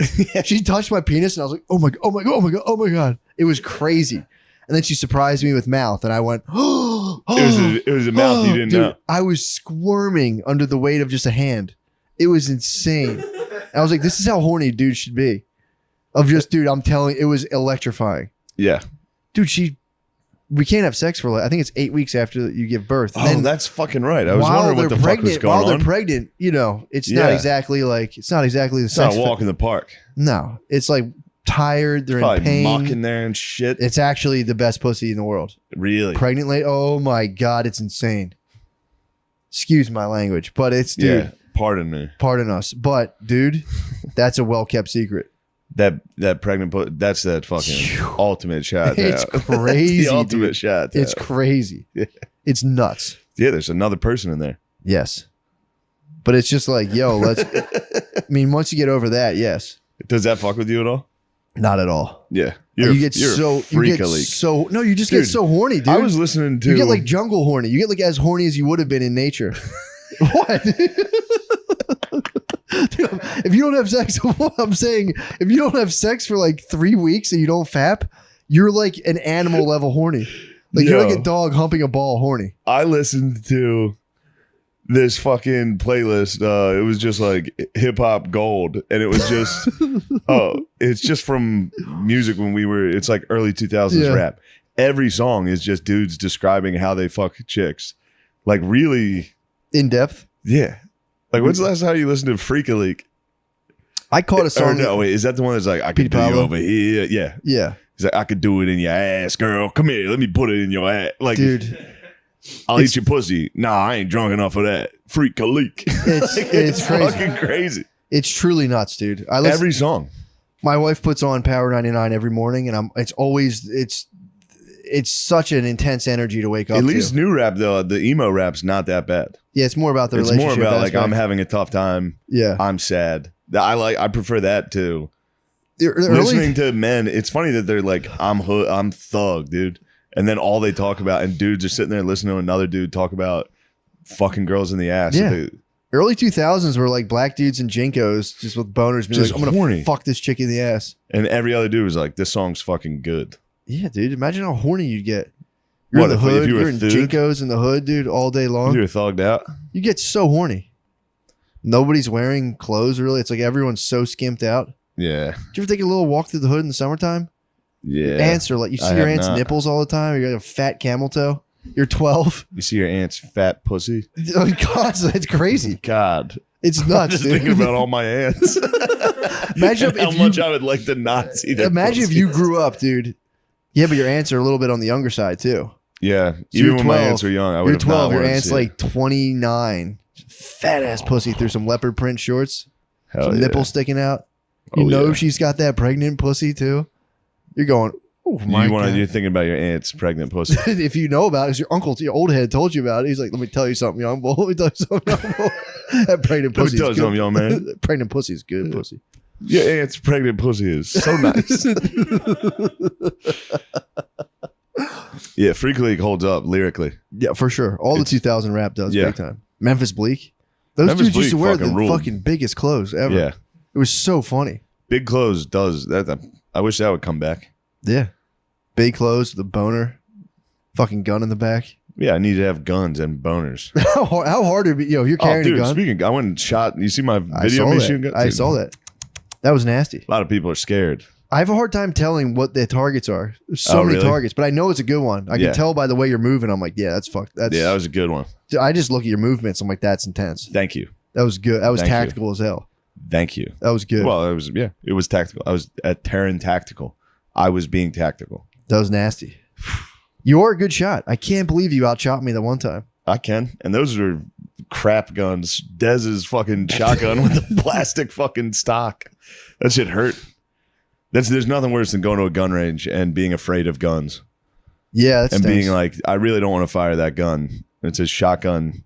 She touched my penis, and I was like, oh my god, oh my god, oh my god, oh my god. It was crazy. And then she surprised me with mouth, and I went, oh, It was a mouth you didn't dude, know. I was squirming under the weight of just a hand. It was insane. And I was like, this is how horny dudes should be. Of just, dude, I'm telling you, it was electrifying. Yeah. Dude, we can't have sex for like, I think it's 8 weeks after you give birth. And Oh, then that's fucking right. I was while wondering what they're the fuck was pregnant, going while they're on. pregnant, you know, it's not Yeah. exactly the It's not sex. a walk in the park. No, it's like tired. They're in Probably pain. mucking there and shit. It's actually the best pussy in the world. Really? Pregnant lady. Oh my god, it's insane. Excuse my language, but it's dude. Yeah. Pardon me. Pardon us, but dude, that's a well kept secret. That pregnant that's that fucking ultimate shot. It's down. crazy, the ultimate dude. shot. It's down. crazy. Yeah. It's nuts. Yeah, there's another person in there. Yes, But it's just like, yo, let's. I mean, once you get over that, yes. Does that fuck with you at all? Not at all. Yeah. You You're get a so freak you get leak. so no, you just Dude, get so horny, dude. I was listening to you get like jungle horny. You get like as horny as you would have been in nature. What? Dude, if you don't have sex, I'm saying if you don't have sex for like 3 weeks and you don't fap, you're like an animal level horny. Like you're like a dog humping a ball horny. I listened to this fucking playlist. It was just like hip hop gold, and it was just it's just from music when it's like early 2000s rap. Every song is just dudes describing how they fuck chicks, like really in depth. Yeah. Like when's the last time you listened to Freak a Leak? I caught a song. No, wait, is that the one that's like I could do you over here? Yeah. Yeah. He's like, I could do it in your ass, girl. Come here, let me put it in your ass. Like, dude, I'll eat your pussy. Nah, I ain't drunk enough for that. Freak a leak. It's crazy. Fucking crazy. It's truly nuts, dude. Every song. My wife puts on Power 99 every morning, and it's such an intense energy to wake up. At least new rap though, the emo rap's not that bad. Yeah, it's more about the It's relationship. more about like aspect. I'm having a tough time. Yeah, I'm sad. I prefer that too. The Listening to men, it's funny that they're like, I'm thug, dude. And then all they talk about, and dudes are sitting there listening to another dude talk about fucking girls in the ass. Yeah. Early 2000s were like black dudes and jinkos just with boners being Just like, I'm horny. gonna fuck this chick in the ass. And every other dude was like, this song's fucking good. Yeah, dude. Imagine how horny you'd get. You're What, in the if hood, you were you're in thug? jinkos in the hood, dude, all day long. You're thugged out. You get so horny. Nobody's wearing clothes really. It's like everyone's so skimped out. Yeah. Did you ever take a little walk through the hood in the summertime? Yeah. Ants are like, you see I your have aunt's not. nipples all the time. You got a fat camel toe. You're 12. You see your aunt's fat pussy? Oh, God, it's crazy. God. It's I'm nuts, just dude. thinking about all my aunts. Imagine how if much you, I would like to not see their imagine if pussy. you grew up, dude. Yeah, but your aunts are a little bit on the younger side too. Yeah. So Even you're when my 12. aunts were young, I would You're have 12. not Your wanted to aunt's see like it. 29. Fat ass pussy through some leopard print shorts. Hell Some yeah. nipples sticking out. You Oh, know yeah. she's got that pregnant pussy too. You're going, oh my God. You're thinking about your aunt's pregnant pussy. If you know about it, 'cause your uncle, your old head told you about it. He's like, let me tell you something, young boy. Let me tell you something, young boy. That pregnant Let me pussy tell you is something, good. young man. Pregnant pussy is good pussy. Your aunt's pregnant pussy is so nice. Yeah, Freak League holds up lyrically. Yeah, for sure. All the It's- 2000 rap does yeah. big time. Memphis Bleak. Those Memphis dudes used to Bleak wear the fucking ruled. fucking biggest clothes ever. Yeah. It was so funny. Big Clothes does that. I wish that would come back. Yeah. Big clothes, the boner, fucking gun in the back. Yeah, I need to have guns and boners. How hard would it be? Yo, you're carrying dude, a gun. speaking, I went and shot. You see my I video saw of me that. shooting guns? I Dude, saw that. That was nasty. A lot of people are scared. I have a hard time telling what the targets are. There's so Oh, many really? targets, but I know it's a good one. I Yeah. can tell by the way you're moving. I'm like, yeah, that's fucked. That's Yeah, that was a good one. I just look at your movements. I'm like, that's intense. Thank you. That was good. That was Thank you. tactical as hell. Thank you. That was good. Well, it was tactical. I was at Terran Tactical. I was being tactical. That was nasty. You are a good shot. I can't believe you outshot me that one time. I can. And those are crap guns. Dez's fucking shotgun with the plastic fucking stock. That shit hurt. There's nothing worse than going to a gun range and being afraid of guns. Yeah, that's And being like, I really don't want to fire that gun. It's a shotgun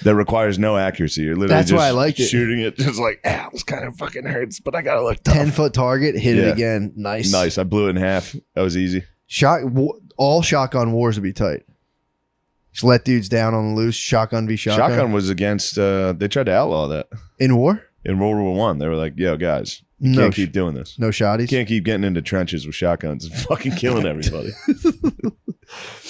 that requires no accuracy. You're literally That's just why I liked it. shooting it. Just like, this kind of fucking hurts, but I gotta look tough. 10-foot target, hit it Yeah. again. Nice. Nice. I blew it in half. That was easy. All shotgun wars would be tight. Just let dudes down on the loose. Shotgun v shotgun. Shotgun was against. They tried to outlaw that In war? in World War One. They were like, "Yo, guys, you No can't sh- keep doing this. No You shotties. can't keep getting into trenches with shotguns and fucking killing everybody."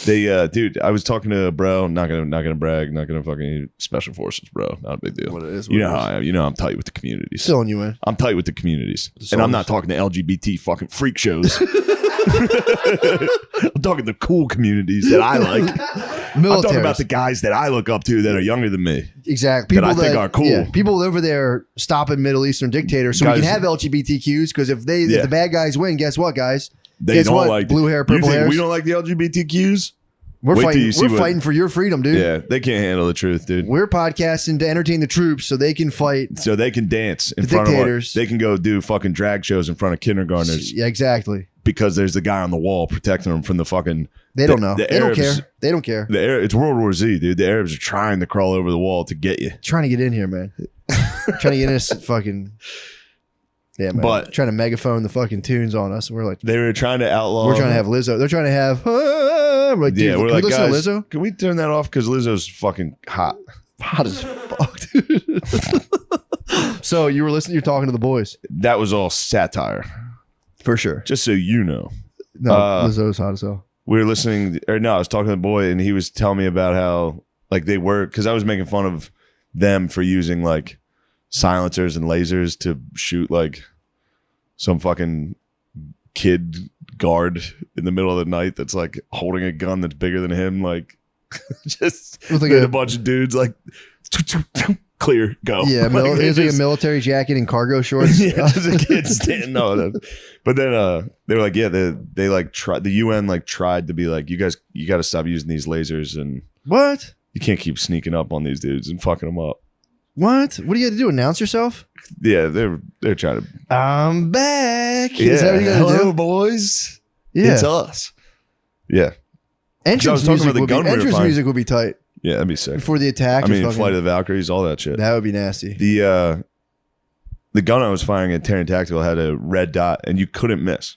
Dude, I was talking to a bro. Not gonna brag. Not gonna fucking special forces, bro. Not a big deal. What it is, You what know it how is. I am. You know I'm tight with the communities. Filling you in. I'm tight with the communities, The and I'm not soldiers. talking to LGBT fucking freak shows. I'm talking to cool communities that I like. I'm Militaries. talking about the guys that I look up to that are younger than me. Exactly. that I think are cool. People over there stopping Middle Eastern dictators so we Guys- can have LGBTQs because if Yeah. the bad guys win, guess what, guys? They Guess don't what? like Blue hair, You purple think hairs. we don't like the LGBTQs? We're Wait till fighting. you see We're what- fighting for your freedom, dude. Yeah, they can't handle the truth, dude. We're podcasting to entertain the troops so they can fight. So they can dance in The front dictators. of. They can go do fucking drag shows in front of kindergartners. Yeah, exactly. because there's the guy on the wall protecting them from the fucking. They don't know. The They don't Arabs- care. They don't care. It's World War Z, dude. The Arabs are trying to crawl over the wall to get you. Trying to get in here, man. Trying to get in this fucking. Yeah, man. But- trying to megaphone the fucking tunes on us. And we're like, They were trying to outlaw. we're trying to have Lizzo. They're trying to have. We're like, dude, Yeah, we're can like, we listen guys, to Lizzo? can we turn that off? Because Lizzo's fucking hot. Hot as fuck, dude. So you were listening. You're talking to the boys That was all satire. for sure. Just so you know. No, Lizzo's hot as hell. We were listening, or no, I was talking to the boy, and he was telling me about how, like, they were, because I was making fun of them for using, like, silencers and lasers to shoot, like, some fucking kid guard in the middle of the night that's, like, holding a gun that's bigger than him, like, just With like with a- a bunch of dudes, like, clear, go. Yeah, Like, it they was like a just- military jacket and cargo shorts. yeah, just a kid standing. No, but then they were like, yeah, they like tried. The UN like tried to be like, you guys, you got to stop using these lasers, and What? you can't keep sneaking up on these dudes and fucking them up. What? What do you got to do? Announce yourself? Yeah, they're trying to. I'm back. Yeah, Is that what you got to hello, do? boys. Yeah. It's us. Yeah, Entrance I was talking music about the would be gun we were entrance finding. music would be tight yeah, that'd be sick. before the attack. I just mean, fucking- Flight of the Valkyries, all that shit. that would be nasty. The gun I was firing at Terran Tactical had a red dot, and you couldn't miss.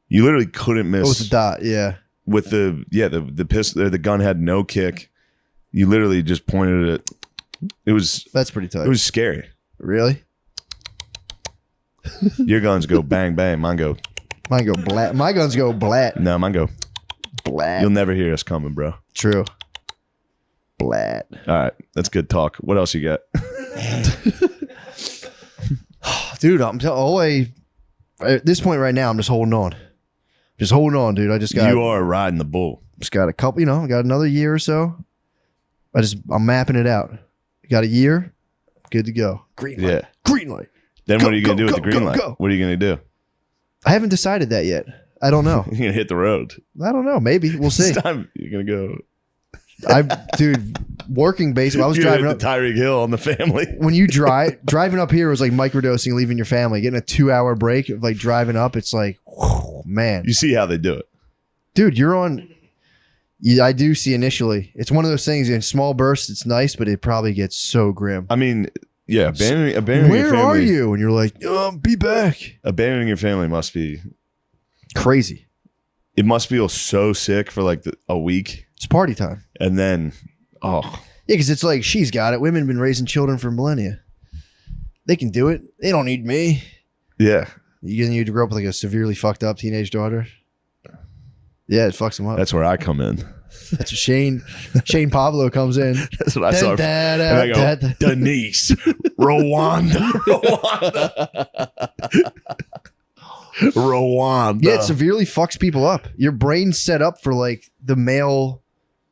You literally couldn't miss. Oh, it's a dot. Yeah. With the pistol, the gun had no kick. You literally just pointed it. It was That's pretty tight. it was scary. Really? Your guns go bang bang. Mine go Mine go blat. My guns go blat. no. Mine go. Blat. You'll never hear us coming, bro. True. Blat. All right, that's good talk. What else you got? Dude, I'm always at this point right now. I'm just holding on. Just holding on, dude. I just got You are riding the bull. just got a couple. You know, I got another year or so. I'm mapping it out. Got a year. Good to go. Green light. Yeah. Green light. Then Go, what are you gonna go, do with go, the green go, light? go. What are you gonna do? I haven't decided that yet. I don't know. You're gonna hit the road. I don't know. Maybe we'll see. It's time. You're gonna go. Dude, working basically. I was You're driving gonna up. hit the Tyreek Hill on the family. When you driving up here was like microdosing, leaving your family, getting a 2-hour break of like driving up. It's like, whew, man, You see how they do it. dude, you're on. Yeah, I do see initially. It's one of those things in small bursts. It's nice, but it probably gets so grim. I mean, yeah, abandoning your Where family. are you? And you're like, be back. Abandoning your family must be. Crazy. It must feel so sick for like a week, It's party time. and then oh, Yeah, because it's like she's got it. Women have been raising children for millennia. They can do it. They don't need me. yeah, You grow up with like a severely fucked up teenage daughter. Yeah, it fucks them up. that's where I come in. That's what Shane Pablo comes in. That's what I saw. Da, da, And I da, go, da. Denise, Rwanda, Rwanda. Yeah, it severely fucks people up. Your brain's set up for like the male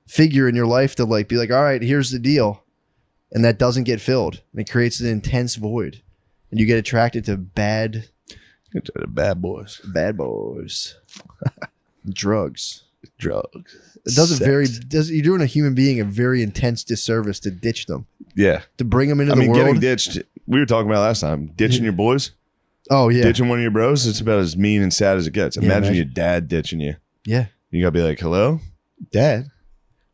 figure in your life to like be like, all right, here's the deal. And that doesn't get filled. And it creates an intense void. And you get attracted to bad Bad boys, boys. Drugs. drugs. It does Sex. you're doing a human being a very intense disservice to ditch them. Yeah, To bring them into I the mean, world. getting ditched. We were talking about last time. Ditching your boys, Oh yeah. ditching one of your bros. It's about as mean and sad as it gets. Yeah, Imagine imagine. your dad ditching you. Yeah. You gotta be like, "Hello, Dad,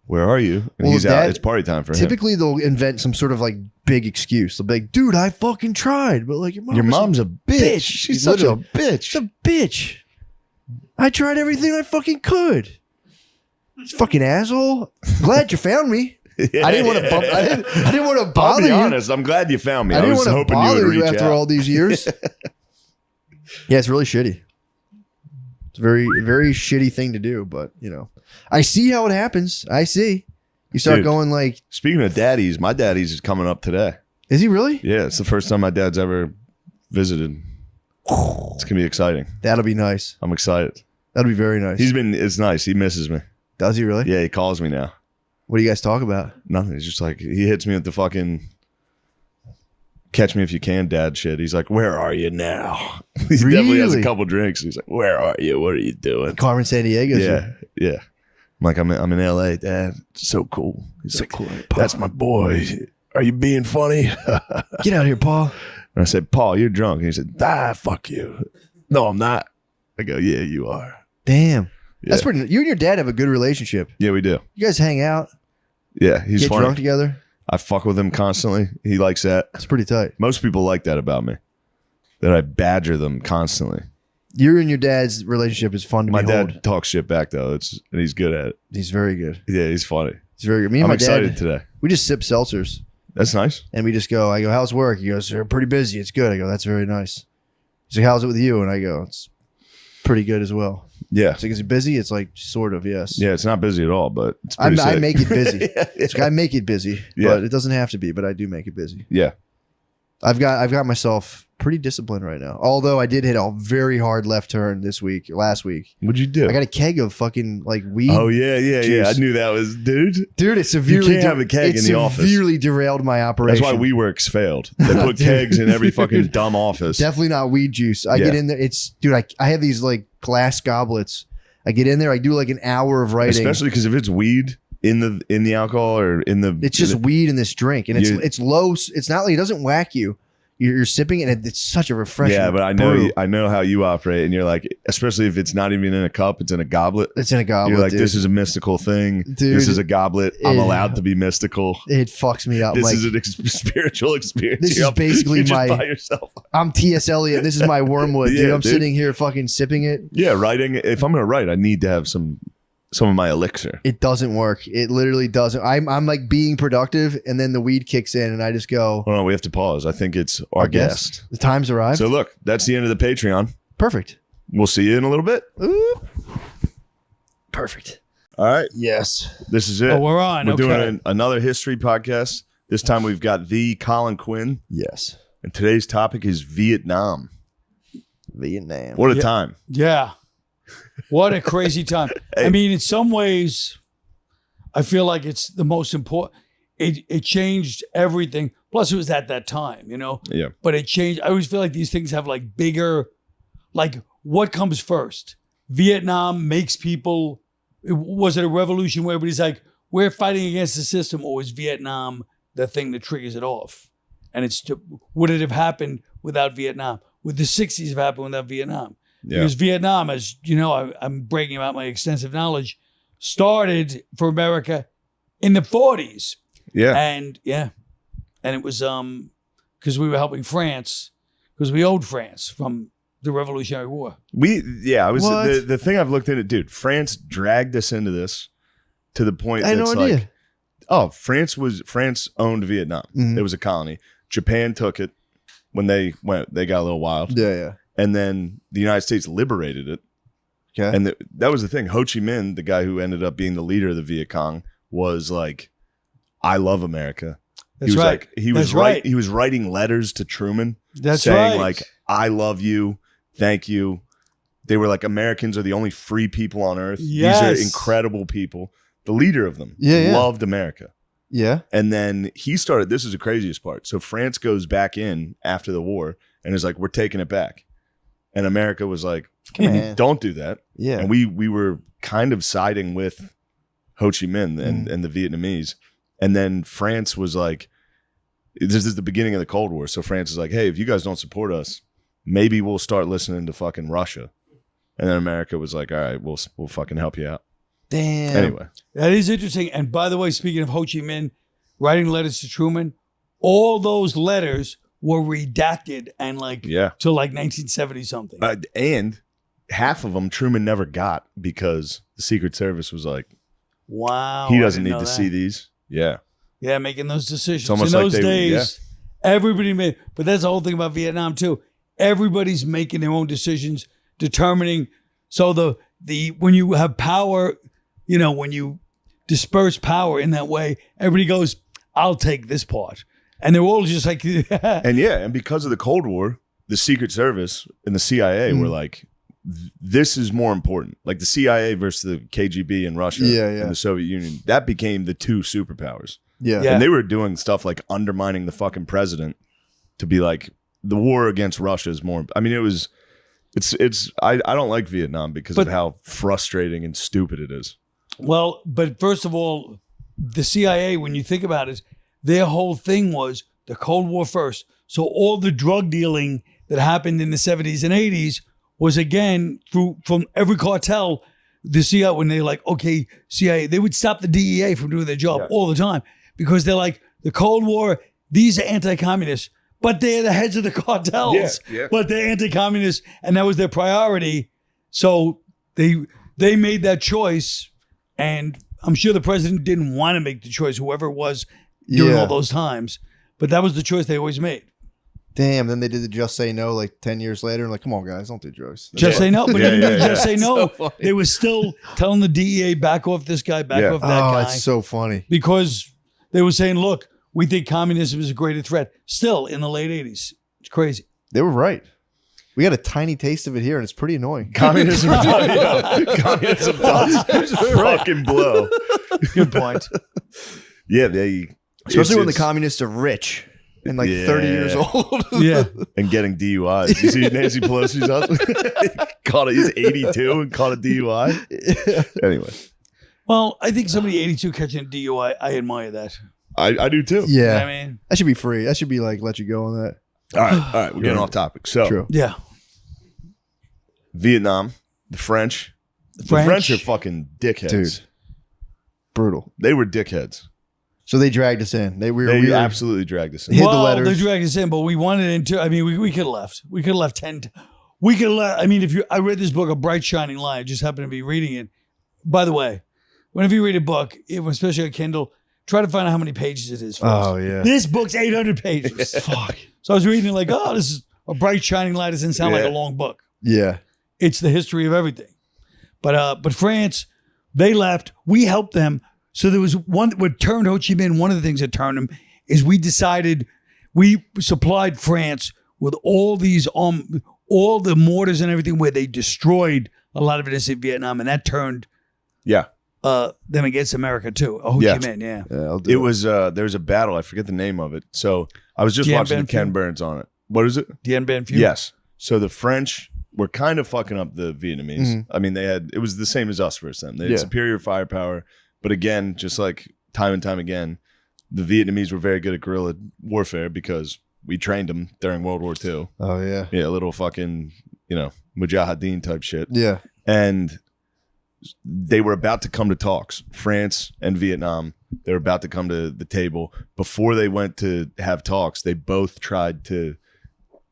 where are you?" And Well, he's out. Dad- It's party time for him. Typically they'll invent some sort of like big excuse. They'll be like, dude, I fucking tried. But like Your mom's a bitch. bitch. She's such a Literally. bitch. She's a bitch. I tried everything I fucking could. This fucking asshole. Glad you found me. I didn't want to bump. I didn't want to I'll bother be you. honest. I'm glad you found me. I didn't was want to hoping you would bother you reach after out. all these years. Yeah, it's really shitty. It's a very, very shitty thing to do, but you know, I see how it happens. I see. You start Dude. going like, Speaking of daddies, my daddy's is coming up today. is he really? Yeah, it's the first time my dad's ever visited. It's gonna be exciting. That'll be nice. I'm excited. That'll be very nice. It's nice. He misses me. Does he really? Yeah, he calls me now. What do you guys talk about? Nothing. He's just like, he hits me with the fucking catch me if you can dad shit. He's like, where are you now? He definitely has a Really? couple drinks. He's like, where are you? What are you doing? Carmen San Diego. Yeah. I'm like, I'm in LA, Dad. It's so cool. He's So like, cool. that's my boy. Are you being funny? Get out of here, Paul. And I said, Paul, you're drunk. And he said, fuck you. No, I'm not. I go, yeah, you are. Damn. Yeah. That's pretty. You and your dad have a good relationship. Yeah, we do. You guys hang out, Yeah, he's get funny. drunk together. I fuck with him constantly. He likes that. It's pretty tight. Most people like that about me, that I badger them constantly. You and your dad's relationship is fun to My behold. dad talks shit back though. And he's good at it. He's very good. Yeah, he's funny. He's very good. Me and I'm my excited dad, today. we just sip seltzers That's nice. and we just go. I go, how's work? He goes, they're pretty busy. It's good. I go, that's very nice. He's like, how's it with you? And I go, it's pretty good as well. Yeah. It's like, is it busy? It's like, sort of, yes. Yeah, it's not busy at all, but it's pretty I sick. make it busy. Yeah, It's like, I make it busy, Yeah. but it doesn't have to be. But I do make it busy. yeah. I've got myself pretty disciplined right now. Although I did hit a very hard left turn last week. What'd you do? I got a keg of fucking like weed. Oh yeah. juice. I knew that was, dude. Dude, it severely You can't have a keg in the office. severely derailed my operation. That's why WeWorks failed. They put kegs in every fucking dumb office. Definitely not weed juice. I get in there. It's dude. I have these like glass goblets. I get in there. I do like an hour of writing. Especially because if it's weed in the alcohol or in the, It's just weed in this drink, and You- it's low. It's not like it doesn't whack you. You're sipping it, and it's such a refreshing. yeah, but I know how you operate, and you're like, especially if it's not even in a cup, it's in a goblet. It's in a goblet. You're like, dude. this is a mystical thing. Dude, this is a goblet. I'm yeah. allowed to be mystical. It fucks me up. This Like, is an spiritual experience. This You're is up- basically you're just my- by yourself. I'm T.S. Eliot. This is my wormwood, dude. Yeah, I'm dude. sitting here fucking sipping it. Yeah, writing. If I'm gonna write, I need to have some of my elixir. It doesn't work. It literally doesn't. I'm like being productive, and then the weed kicks in, and I just go. Hold on, we have to pause. I think it's our guest. The time's arrived. So look, that's the end of the Patreon. Perfect. We'll see you in a little bit. Ooh. Perfect. All right, Yes. this is it. Oh, we're on. We're Okay. doing another history podcast. This time we've got the Colin Quinn, Yes. and today's topic is Vietnam. Vietnam. What a Yeah. time! Yeah. What a crazy time. Hey. I mean, in some ways, I feel like it's the most important. It changed everything. Plus, it was at that time, you know? Yeah, But it changed. I always feel like these things have like bigger, like what comes first? Vietnam makes people, was it a revolution where everybody's like, we're fighting against the system, or is Vietnam the thing that triggers it off? And would it have happened without Vietnam? Would the 60s have happened without Vietnam? yeah, Because Vietnam, as you know, I'm breaking about my extensive knowledge, started for America in the 40s. yeah. And it was because we were helping France, because we owed France from the Revolutionary War. I was What? the thing I've looked into, dude. France dragged us into this to the point I had that's no idea. like, France owned Vietnam. Mhm. It was a colony. Japan took it when they got a little wild, Yeah. and then the United States liberated it. Okay. And that was the thing. Ho Chi Minh, the guy who ended up being the leader of the Viet Cong, was like, "I love America." That's he was right. like, he was That's right. He was writing letters to Truman, That's saying right. like, "I love you, thank you." They were like, Americans are the only free people on earth. Yes. These are incredible people. The leader of them Yeah. loved America. Yeah. And then he started, this is the craziest part. So France goes back in after the war and is like, we're taking it back. And America was like, Come on. don't do that. Yeah. And we were kind of siding with Ho Chi Minh and the Vietnamese. And then France was like, this is the beginning of the Cold War. So France is like, hey, if you guys don't support us, maybe we'll start listening to fucking Russia. And then America was like, all right, we'll fucking help you out. Damn. Anyway. That is interesting. And by the way, speaking of Ho Chi Minh writing letters to Truman, all those letters were redacted and like Yeah. till like 1970 something. And half of them Truman never got because the Secret Service was like, Wow. he I doesn't didn't need know to that. see these. Yeah. Yeah, making those decisions. It's almost In like those they- days, everybody made, but that's the whole thing about Vietnam too. Everybody's making their own decisions, determining. So the when you have power, you know, when you disperse power in that way, everybody goes, I'll take this part. And they're all just like, And because of the Cold War, the Secret Service and the CIA were like, this is more important. Like the CIA versus the KGB in Russia and the Soviet Union, that became the two superpowers. Yeah. Yeah. And they were doing stuff like undermining the fucking president to be like, the war against Russia is more. I mean, I don't like Vietnam because of how frustrating and stupid it is. well, but first of all, the CIA, when you think about it, their whole thing was the Cold War first. So all the drug dealing that happened in the 70s and 80s was again from every cartel. The CIA, when they're like, okay, CIA, they would stop the DEA from doing their job all the time because they're like, the Cold War, these are anti-communists, but they're the heads of the cartels, but they're anti-communists, and that was their priority. So they made that choice, and I'm sure the president didn't want to make the choice, whoever it was during all those times, but that was the choice they always made. Damn, then they did the Just Say No like 10 years later. And like, come on, guys, don't do drugs. Just say no. But even just say no, So they were still telling the DEA, back off this guy, back off that guy. It's so funny. Because they were saying, look, we think communism is a greater threat. Still in the late 80s. It's crazy. They were right. We got a tiny taste of it here, and it's pretty annoying. Communism does fucking blow. Good point. Yeah, Especially when the communists are rich and like 30 years old. Yeah. And getting DUIs. You see Nancy Pelosi's husband? He's 82 and caught a DUI. Anyway. Well, I think somebody 82 catching a DUI, I admire that. I do too. Yeah. You know what I mean? That should be free. That should be like, let you go on that. All right. We're getting off topic. So, True. Yeah. Vietnam, the French. The French are fucking dickheads. Dude. Brutal. They were dickheads. So they dragged us in. They absolutely dragged us in. Hid the Well, letters. they dragged us in, but we wanted into. I mean, we could have left. We could have left 10. We could have left. I mean, I read this book, A Bright Shining Light. I just happened to be reading it. By the way, whenever you read a book, especially on Kindle, try to find out how many pages it is. First. Oh, yeah. This book's 800 pages. Fuck. So I was reading it like, oh, this is A Bright Shining Light. It doesn't sound like a long book. Yeah. It's the history of everything. But France, they left. We helped them. So there was what turned Ho Chi Minh. One of the things that turned him is we supplied France with all these all the mortars and everything where they destroyed a lot of innocent Vietnam, and that turned them against America too. Ho Chi Minh, It was there was a battle. I forget the name of it. So I was just watching the Ken Burns on it. What is it? Dien Bien Phu. Yes. So the French were kind of fucking up the Vietnamese. Mm-hmm. I mean, it was the same as us versus them. They had superior firepower. But again, just like time and time again, the Vietnamese were very good at guerrilla warfare because we trained them during World War II. Oh, yeah. Yeah, a little fucking, Mujahideen type shit. Yeah. And they were about to come to talks. France and Vietnam, they were about to come to the table. Before they went to have talks, they both tried to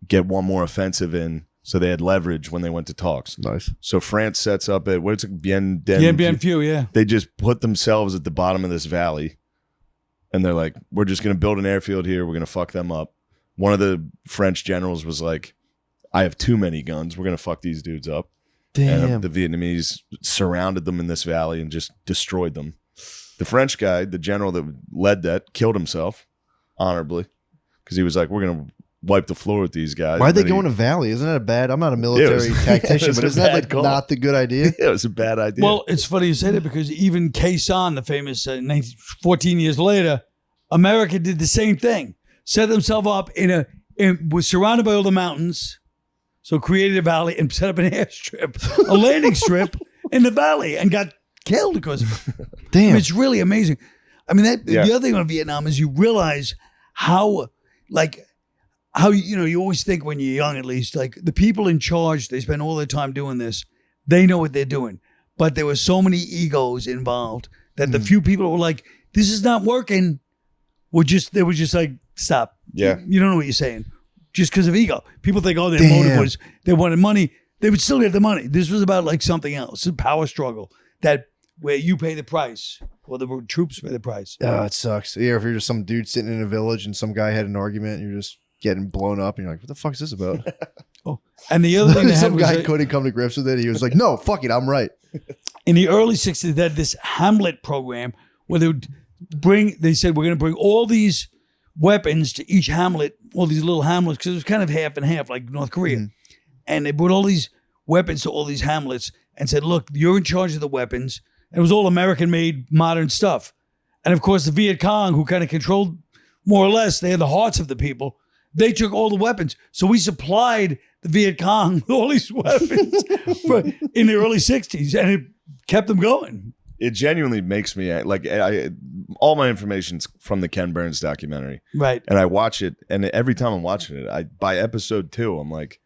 get one more offensive in. So they had leverage when they went to talks. Nice. So France sets up at, what's it, Dien Bien Phu, yeah. They just put themselves at the bottom of this valley. And they're like, we're just going to build an airfield here. We're going to fuck them up. One of the French generals was like, I have too many guns. We're going to fuck these dudes up. Damn. And the Vietnamese surrounded them in this valley and just destroyed them. The French guy, the general that led that, killed himself honorably. Because he was like, we're going to wipe the floor with these guys. Why'd they go in a valley? Isn't that a bad? I'm not a military tactician, but isn't that like not the good idea? Yeah, it was a bad idea. Well, it's funny you say that because even Khe Sanh, the famous 14 years later, America did the same thing. Set themselves up was surrounded by all the mountains, so created a valley and set up an airstrip, a landing strip in the valley, and got killed because of it. Damn. I mean, it's really amazing. I mean, the other thing on Vietnam is you realize how you always think when you're young, at least, like the people in charge, they spend all their time doing this. They know what they're doing. But there were so many egos involved that the few people who were like, this is not working, they were just like, stop. Yeah. You don't know what you're saying. Just because of ego. People think, oh, their motive was they wanted money. They would still get the money. This was about like something else, a power struggle where you pay the price or the troops pay the price. Oh, it sucks. Yeah, if you're just some dude sitting in a village and some guy had an argument and you're just getting blown up and you're like, what the fuck is this about? And the other thing some guy couldn't come to grips with it. He was like, no, fuck it, I'm right. In the early 60s, they had this Hamlet program where they said, we're going to bring all these weapons to each hamlet, all these little hamlets, because it was kind of half and half, like North Korea. Mm. And they brought all these weapons to all these hamlets and said, look, you're in charge of the weapons. And it was all American-made modern stuff. And of course, the Viet Cong, who kind of controlled more or less, they had the hearts of the people. They took all the weapons. So we supplied the Viet Cong with all these weapons in the early 60s, and it kept them going. It genuinely makes me like all my information's from the Ken Burns documentary, right? And I watch it, and every time I'm watching it, by episode 2, I'm like,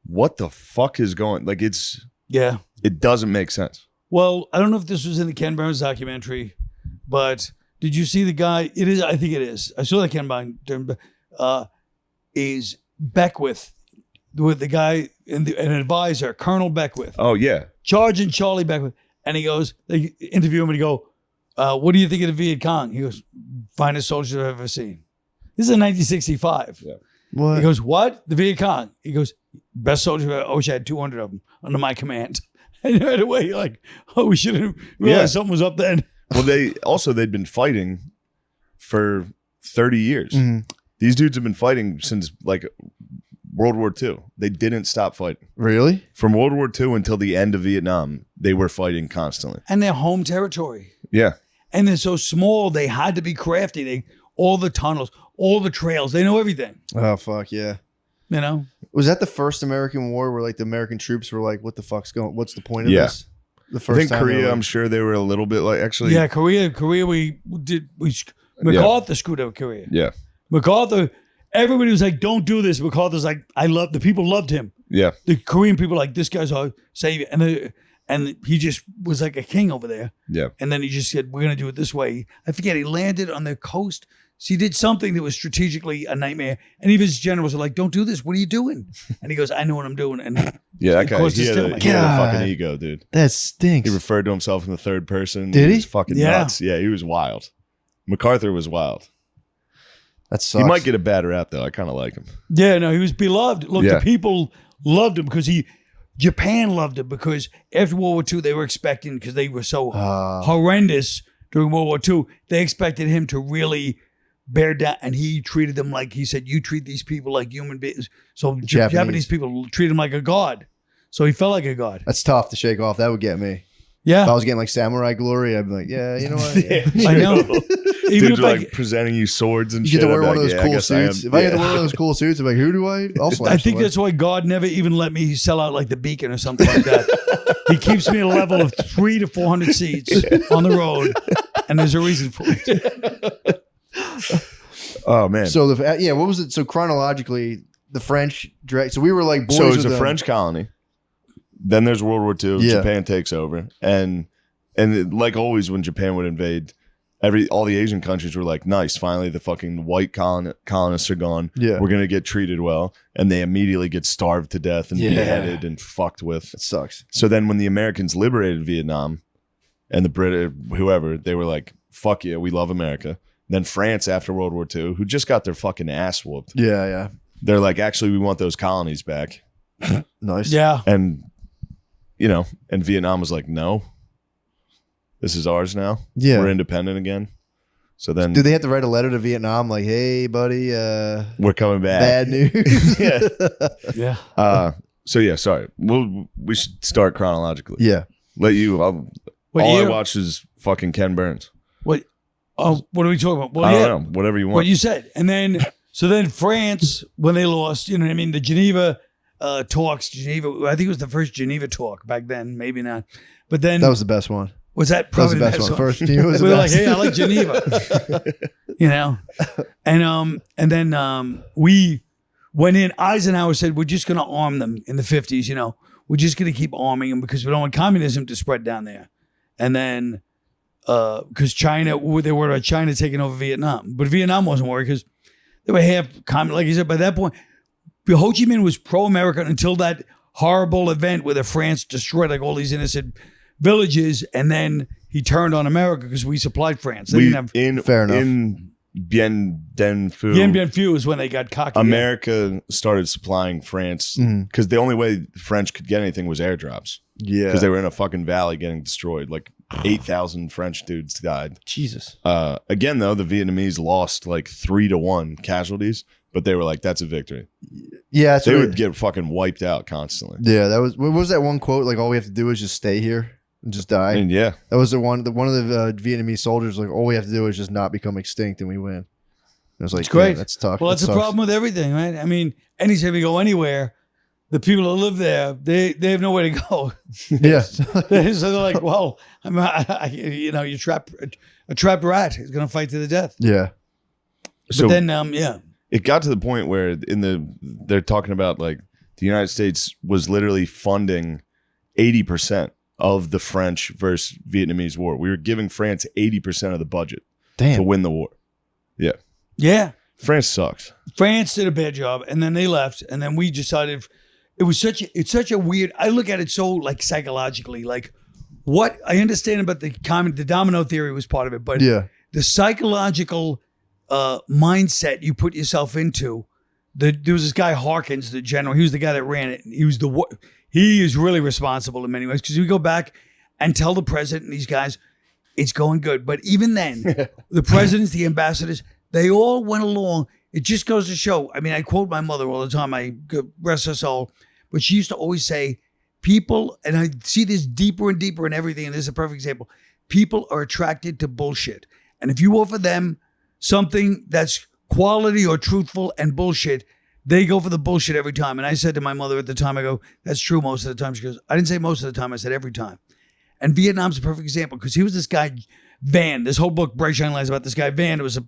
what the fuck is going? Like it doesn't make sense. Well, I don't know if this was in the Ken Burns documentary, but did you see the guy? It is. I think it is. I saw the Ken Burns. Is Beckwith with the guy an advisor, Colonel Beckwith? Oh yeah, Sergeant Charlie Beckwith, and he goes. They interview him and he go, "What do you think of the Viet Cong?" He goes, "Finest soldiers I've ever seen." This is in 1965. Yeah. What? He goes, "What? The Viet Cong?" He goes, "Best soldiers I've ever." I wish I had 200 of them under my command. And right away, you're like, "Oh, we should have realized something was up then." Well, they'd been fighting for 30 years. Mhm. These dudes have been fighting since like World War II. They didn't stop fighting. Really? From World War II until the end of Vietnam, they were fighting constantly. And their home territory. Yeah. And they're so small, they had to be crafty. All the tunnels, all the trails, they know everything. Oh fuck yeah! You know? Was that the first American war where like the American troops were like, "What the fuck's going? What's the point of Yeah. this?" The I first think time they Korea, were I'm sure they were a little bit like actually. Yeah, Korea, MacArthur screwed up Korea. Yeah. MacArthur, everybody was like, "Don't do this." MacArthur's like, the people loved him. Yeah. The Korean people like, "This guy's our savior." And he just was like a king over there. Yeah. And then he just said, "We're going to do it this way." I forget, he landed on the coast. So he did something that was strategically a nightmare. And even his generals were like, "Don't do this. What are you doing?" And he goes, "I know what I'm doing." And Yeah, that it guy, caused he a had a stalemate. fucking God. ego, dude. That stinks. He referred to himself in the third person. Did he? was fucking Yeah. nuts. Yeah, he was wild. MacArthur was wild. That sucks. He might get a bad rap, though. I kind of like him. Yeah, no, he was beloved. Look, Yeah. the people loved him because Japan loved him because after World War II, they were expecting, because they were so horrendous during World War II, they expected him to really bear down, and he treated them like, he said, "You treat these people like human beings." So Japanese people treat him like a god. So he felt like a god. That's tough to shake off. That would get me. Yeah. If I was getting like samurai glory, I'd be like, yeah, you know what? I know. Even Dudes if are I, like presenting you swords and You shit. get to I'd wear be one of like, those yeah, I cool guess I am. suits. If I get to Yeah. wear one of those cool suits, I'm like, who do I'll slash I think someone. that's why God never even let me sell out like the Beacon or something like that. He keeps me at a level of 300 to 400 seats on the road, and there's a reason for it. Oh, man. So what was it? So chronologically, the French direct. So we were like boys. So it's with a them. French colony. Then there's World War II. Yeah. Japan takes over, and like always when Japan would invade, all the Asian countries were like, "Nice, finally the fucking white colonists are gone. Yeah. We're gonna get treated well," and they immediately get starved to death and Yeah. beheaded and fucked with. It sucks. So then when the Americans liberated Vietnam, and the British, whoever, they were like, "Fuck yeah, we love America." Then France after World War II, who just got their fucking ass whooped, Yeah. they're like, "Actually, we want those colonies back." Nice. Yeah. And and Vietnam was like, "No, this is ours now. Yeah. We're independent again." So then Do they have to write a letter to Vietnam like, "Hey, buddy, we're coming back. bad news"? Yeah. Yeah. So yeah, sorry. We should start chronologically. Yeah. Let you. What all year? I watched is fucking Ken Burns. What? Oh, what are we talking about? Well, I yeah. don't know. Whatever you want. What you said. And then, France, when they lost, you know what I mean? The Geneva talks, I think it was the first Geneva talk back then, maybe not. But then, That was the best one. was that That was probably the best one. First, Geneva was the we were best. like, "Hey, I like Geneva," you know. And then we went in. Eisenhower said, "We're just going to arm them in the 50s. You know, we're just going to keep arming them because we don't want communism to spread down there." And then, because they were worried about China taking over Vietnam, but Vietnam wasn't worried because they were half communist. Like you said, by that point, Ho Chi Minh was pro-American until that horrible event where the France destroyed like all these innocent villages, and then he turned on America because we supplied France. They didn't have Fair enough. In Bien Dien Phu, Bien Bien Phu is when they got cocky. America started supplying France because the only way the French could get anything was airdrops. Yeah. Because they were in a fucking valley getting destroyed. Like 8,000 French dudes died. Jesus. Again, though, the Vietnamese lost like 3-1 casualties, but they were like, "That's a victory." Yeah. That's They what would get fucking wiped out constantly. Yeah. That was. What was that one quote? Like, all we have to do is just stay here and just die. And yeah, That was one of the Vietnamese soldiers. Like, all we have to do is just not become extinct, and we win. It was like, It's great. yeah, that's tough. Well, That that's the sucks. problem with everything, right? I mean, anytime you go anywhere, the people that live there, they have nowhere to go. Yeah. So they're like, "Well, you're trapped. A trapped rat is going to fight to the death." Yeah. But so then, yeah. it got to the point where they're talking about like the United States was literally funding 80% of the French versus Vietnamese war. We were giving France 80% of the budget to win the war. Yeah. Yeah. France sucks. France did a bad job, and then they left, and then we decided it's such a weird. I look at it so like psychologically, like what I understand about the domino theory was part of it, but the psychological mindset you put yourself into. There was this guy Harkins, the general. He was the guy that ran it. He is really responsible in many ways because we go back and tell the president and these guys it's going good, but even then, the presidents, the ambassadors. They all went along. It just goes to show. I mean, I quote my mother all the time. I rest her soul, but she used to always say, "People," and I see this deeper and deeper in everything. And this is a perfect example. People are attracted to bullshit, and if you offer them something that's quality or truthful and bullshit, they go for the bullshit every time. And I said to my mother at the time, I go, "That's true most of the time." She goes, "I didn't say most of the time. I said every time." And Vietnam's a perfect example because he was this guy Van. This whole book, Bright Shine Lights, about this guy Van. It was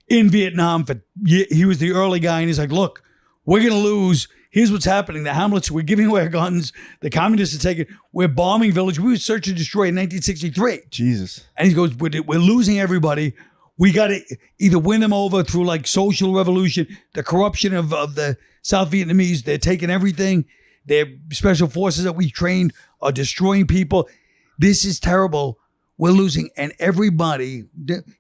in Vietnam he was the early guy, and he's like, look, we're gonna lose. Here's what's happening. The Hamlets, we're giving away our guns. The communists are taking. We're bombing village. We were search and destroy in 1963. Jesus. And he goes, we're losing everybody. We got to either win them over through like social revolution, the corruption of the South Vietnamese. They're taking everything. Their special forces that we trained are destroying people. This is terrible. We're losing. And everybody,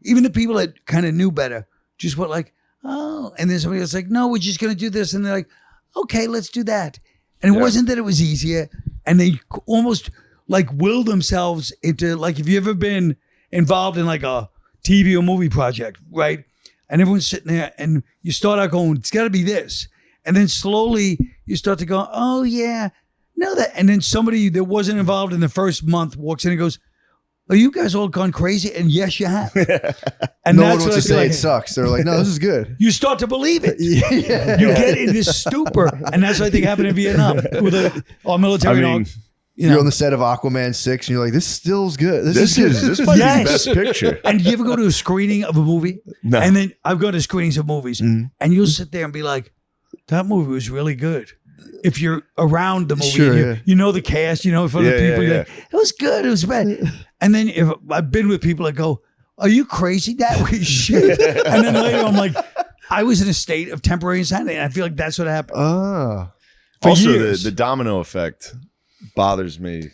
even the people that kind of knew better, just went like, oh. And then somebody else like, no, we're just going to do this. And they're like, okay, let's do that. And it wasn't that it was easier. And they almost like willed themselves into like, if you ever been involved in like a TV or movie project, right? And everyone's sitting there and you start out going, it's got to be this. And then slowly you start to go, oh yeah, no that. And then somebody that wasn't involved in the first month walks in and goes, are you guys all gone crazy? And yes, you have. And no one wants to say it sucks. They're like, no, this is good. You start to believe it. You get in this stupor. And that's what I think happened in Vietnam with our military. I mean, you're on the set of Aquaman 6 and you're like, this still's good. This might be the best picture. And you ever go to a screening of a movie? No. And then I've gone to screenings of movies and you'll sit there and be like, that movie was really good. If you're around the movie, Sure, you know the cast, you know for the people. You're like, it was good, it was bad. And then if I've been with people that go, are you crazy? That was shit. And then later I'm like, I was in a state of temporary insanity. And I feel like that's what happened. Also, years. the domino effect bothers me.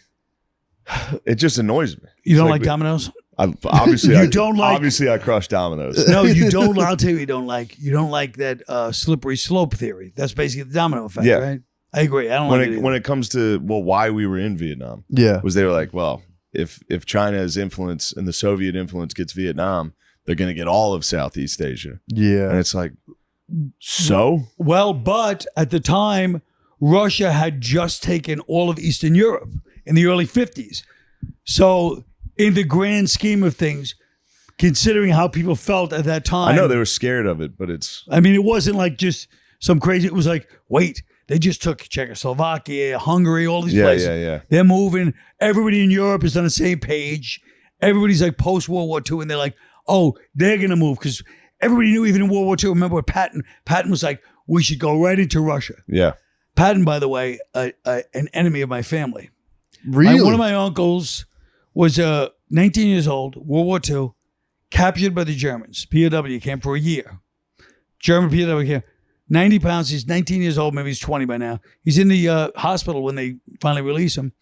It just annoys me. You don't like dominoes? Obviously, Obviously, I crush dominoes. No, you don't. I'll tell you, you don't like. You don't like that slippery slope theory. That's basically the domino effect, right? I agree. I don't like it when it comes to why we were in Vietnam. Was they were like, well, if China's influence and the Soviet influence gets Vietnam, they're going to get all of Southeast Asia. Yeah, and it's like, so well, but at the time, Russia had just taken all of Eastern Europe in the early 50s. So in the grand scheme of things, considering how people felt at that time. I know they were scared of it, but I mean, it wasn't like just some crazy, it was like, wait, they just took Czechoslovakia, Hungary, all these places. Yeah. They're moving. Everybody in Europe is on the same page. Everybody's like post-World War II, and they're like, oh, they're going to move. Because everybody knew even in World War II, remember what Patton was like, we should go right into Russia. Yeah. Patton, by the way, an enemy of my family. Really? One of my uncles was 19 years old, World War II, captured by the Germans. POW, came for a year. German POW came. 90 pounds. He's 19 years old. Maybe he's 20 by now. He's in the hospital when they finally release him.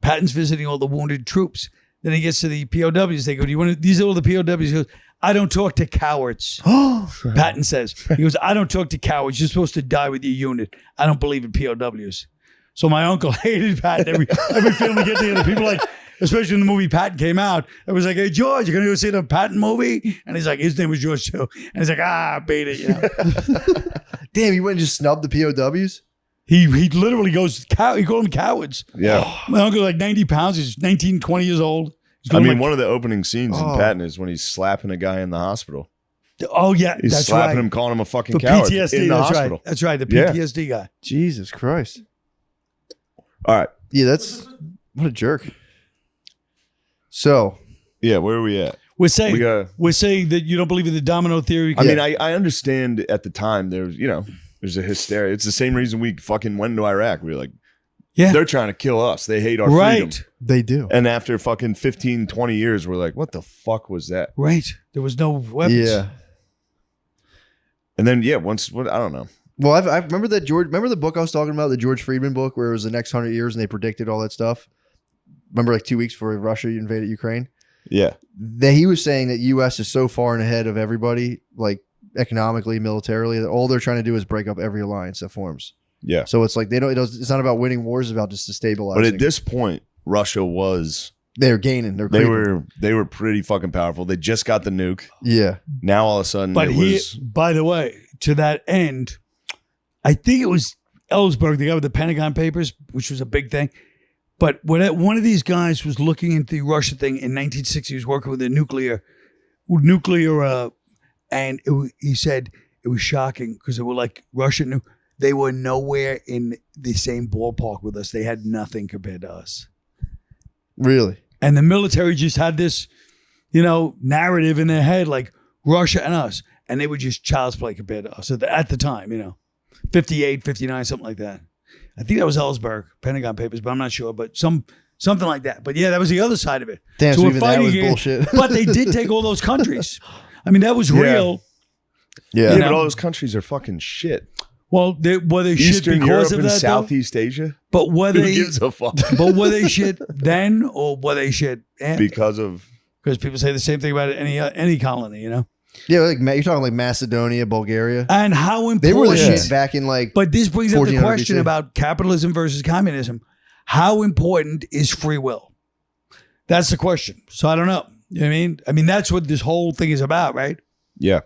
Patton's visiting all the wounded troops. Then he gets to the POWs. They go, do you want to, these are all the POWs. He goes, I don't talk to cowards. Patton says, he goes, I don't talk to cowards. You're supposed to die with your unit. I don't believe in POWs. So my uncle hated Patton. Every film we get together, people like, especially when the movie Patton came out, it was like, hey, George, you're going to go see the Patton movie? And he's like, his name was George too. And he's like, beat it, you know. Damn, he went and just snubbed the POWs? He literally goes, he called them cowards. Yeah. My uncle like 90 pounds. He's 19, 20 years old. I mean, one of the opening scenes in Patton is when he's slapping a guy in the hospital. Oh, yeah. He's that's slapping right. him, calling him a fucking For coward PTSD, in the that's hospital. right. That's right. The PTSD guy. Jesus Christ. All right. Yeah, that's what a jerk. So, yeah, where are we at? We're saying that you don't believe in the domino theory. I mean, I understand at the time there was, There's a hysteria. It's the same reason we fucking went into Iraq. We were like, Yeah. they're trying to kill us. They hate our Right. freedom. They do. And after fucking 15, 20 years, we're like, what the fuck was that? Right. There was no weapons. Yeah. And then, I don't know. Well, I remember that remember the book I was talking about, the George Friedman book, where it was the next 100 years and they predicted all that stuff. Remember, like 2 weeks before Russia invaded Ukraine. Yeah. He was saying that U.S. is so far and ahead of everybody, like economically, militarily, that all they're trying to do is break up every alliance that forms. Yeah. So it's like it's not about winning wars; it's about just destabilizing. But at this point, Russia was they're gaining. they were pretty fucking powerful. They just got the nuke. Yeah. Now all of a sudden, But was by the way, to that end, I think it was Ellsberg, the guy with the Pentagon Papers, which was a big thing. But when one of these guys was looking into the Russia thing in 1960, he was working with a nuclear, and he said it was shocking because they were like Russian. They were nowhere in the same ballpark with us. They had nothing compared to us. Really? And the military just had this, narrative in their head like Russia and us. And they were just child's play compared to us at the time, 58, 59, something like that. I think that was Ellsberg, Pentagon Papers, but I'm not sure. But something like that. But yeah, that was the other side of it. Damn, so we're even that fighting was here, bullshit. but they did take all those countries. I mean, that was real. Yeah. yeah, know? but all those countries are fucking shit. Well, were they shit Eastern because Europe of and that? though? Southeast Asia. But were Who they? gives a fuck? But were they shit then, or were they shit after? Because of Because people say the same thing about any colony, Yeah, like you're talking like Macedonia, Bulgaria. And how important They were the shit back in like. But this brings up the 1400 question BC. about capitalism versus communism. How important is free will? That's the question. So I don't know. You know what I mean? I mean, that's what this whole thing is about, right? yeah.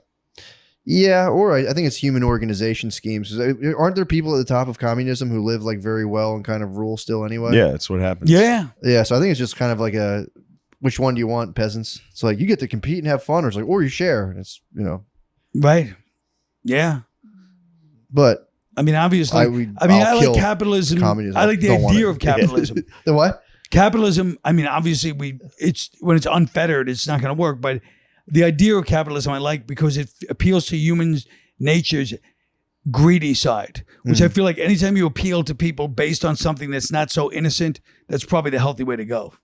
Yeah, or I think it's human organization schemes. Aren't there people at the top of communism who live like very well and kind of rule still anyway? Yeah, that's what happens. Yeah. Yeah, so I think it's just kind of like which one do you want, peasants? It's like you get to compete and have fun, or it's like, or you share. And it's, Right. Yeah. But I mean, obviously, I I'll like kill capitalism. communism. I like the Don't want idea it. of capitalism. the what? Capitalism, I mean, obviously, when it's unfettered, it's not going to work. But the idea of capitalism I like because it appeals to humans' nature's greedy side, which I feel like anytime you appeal to people based on something that's not so innocent, that's probably the healthy way to go,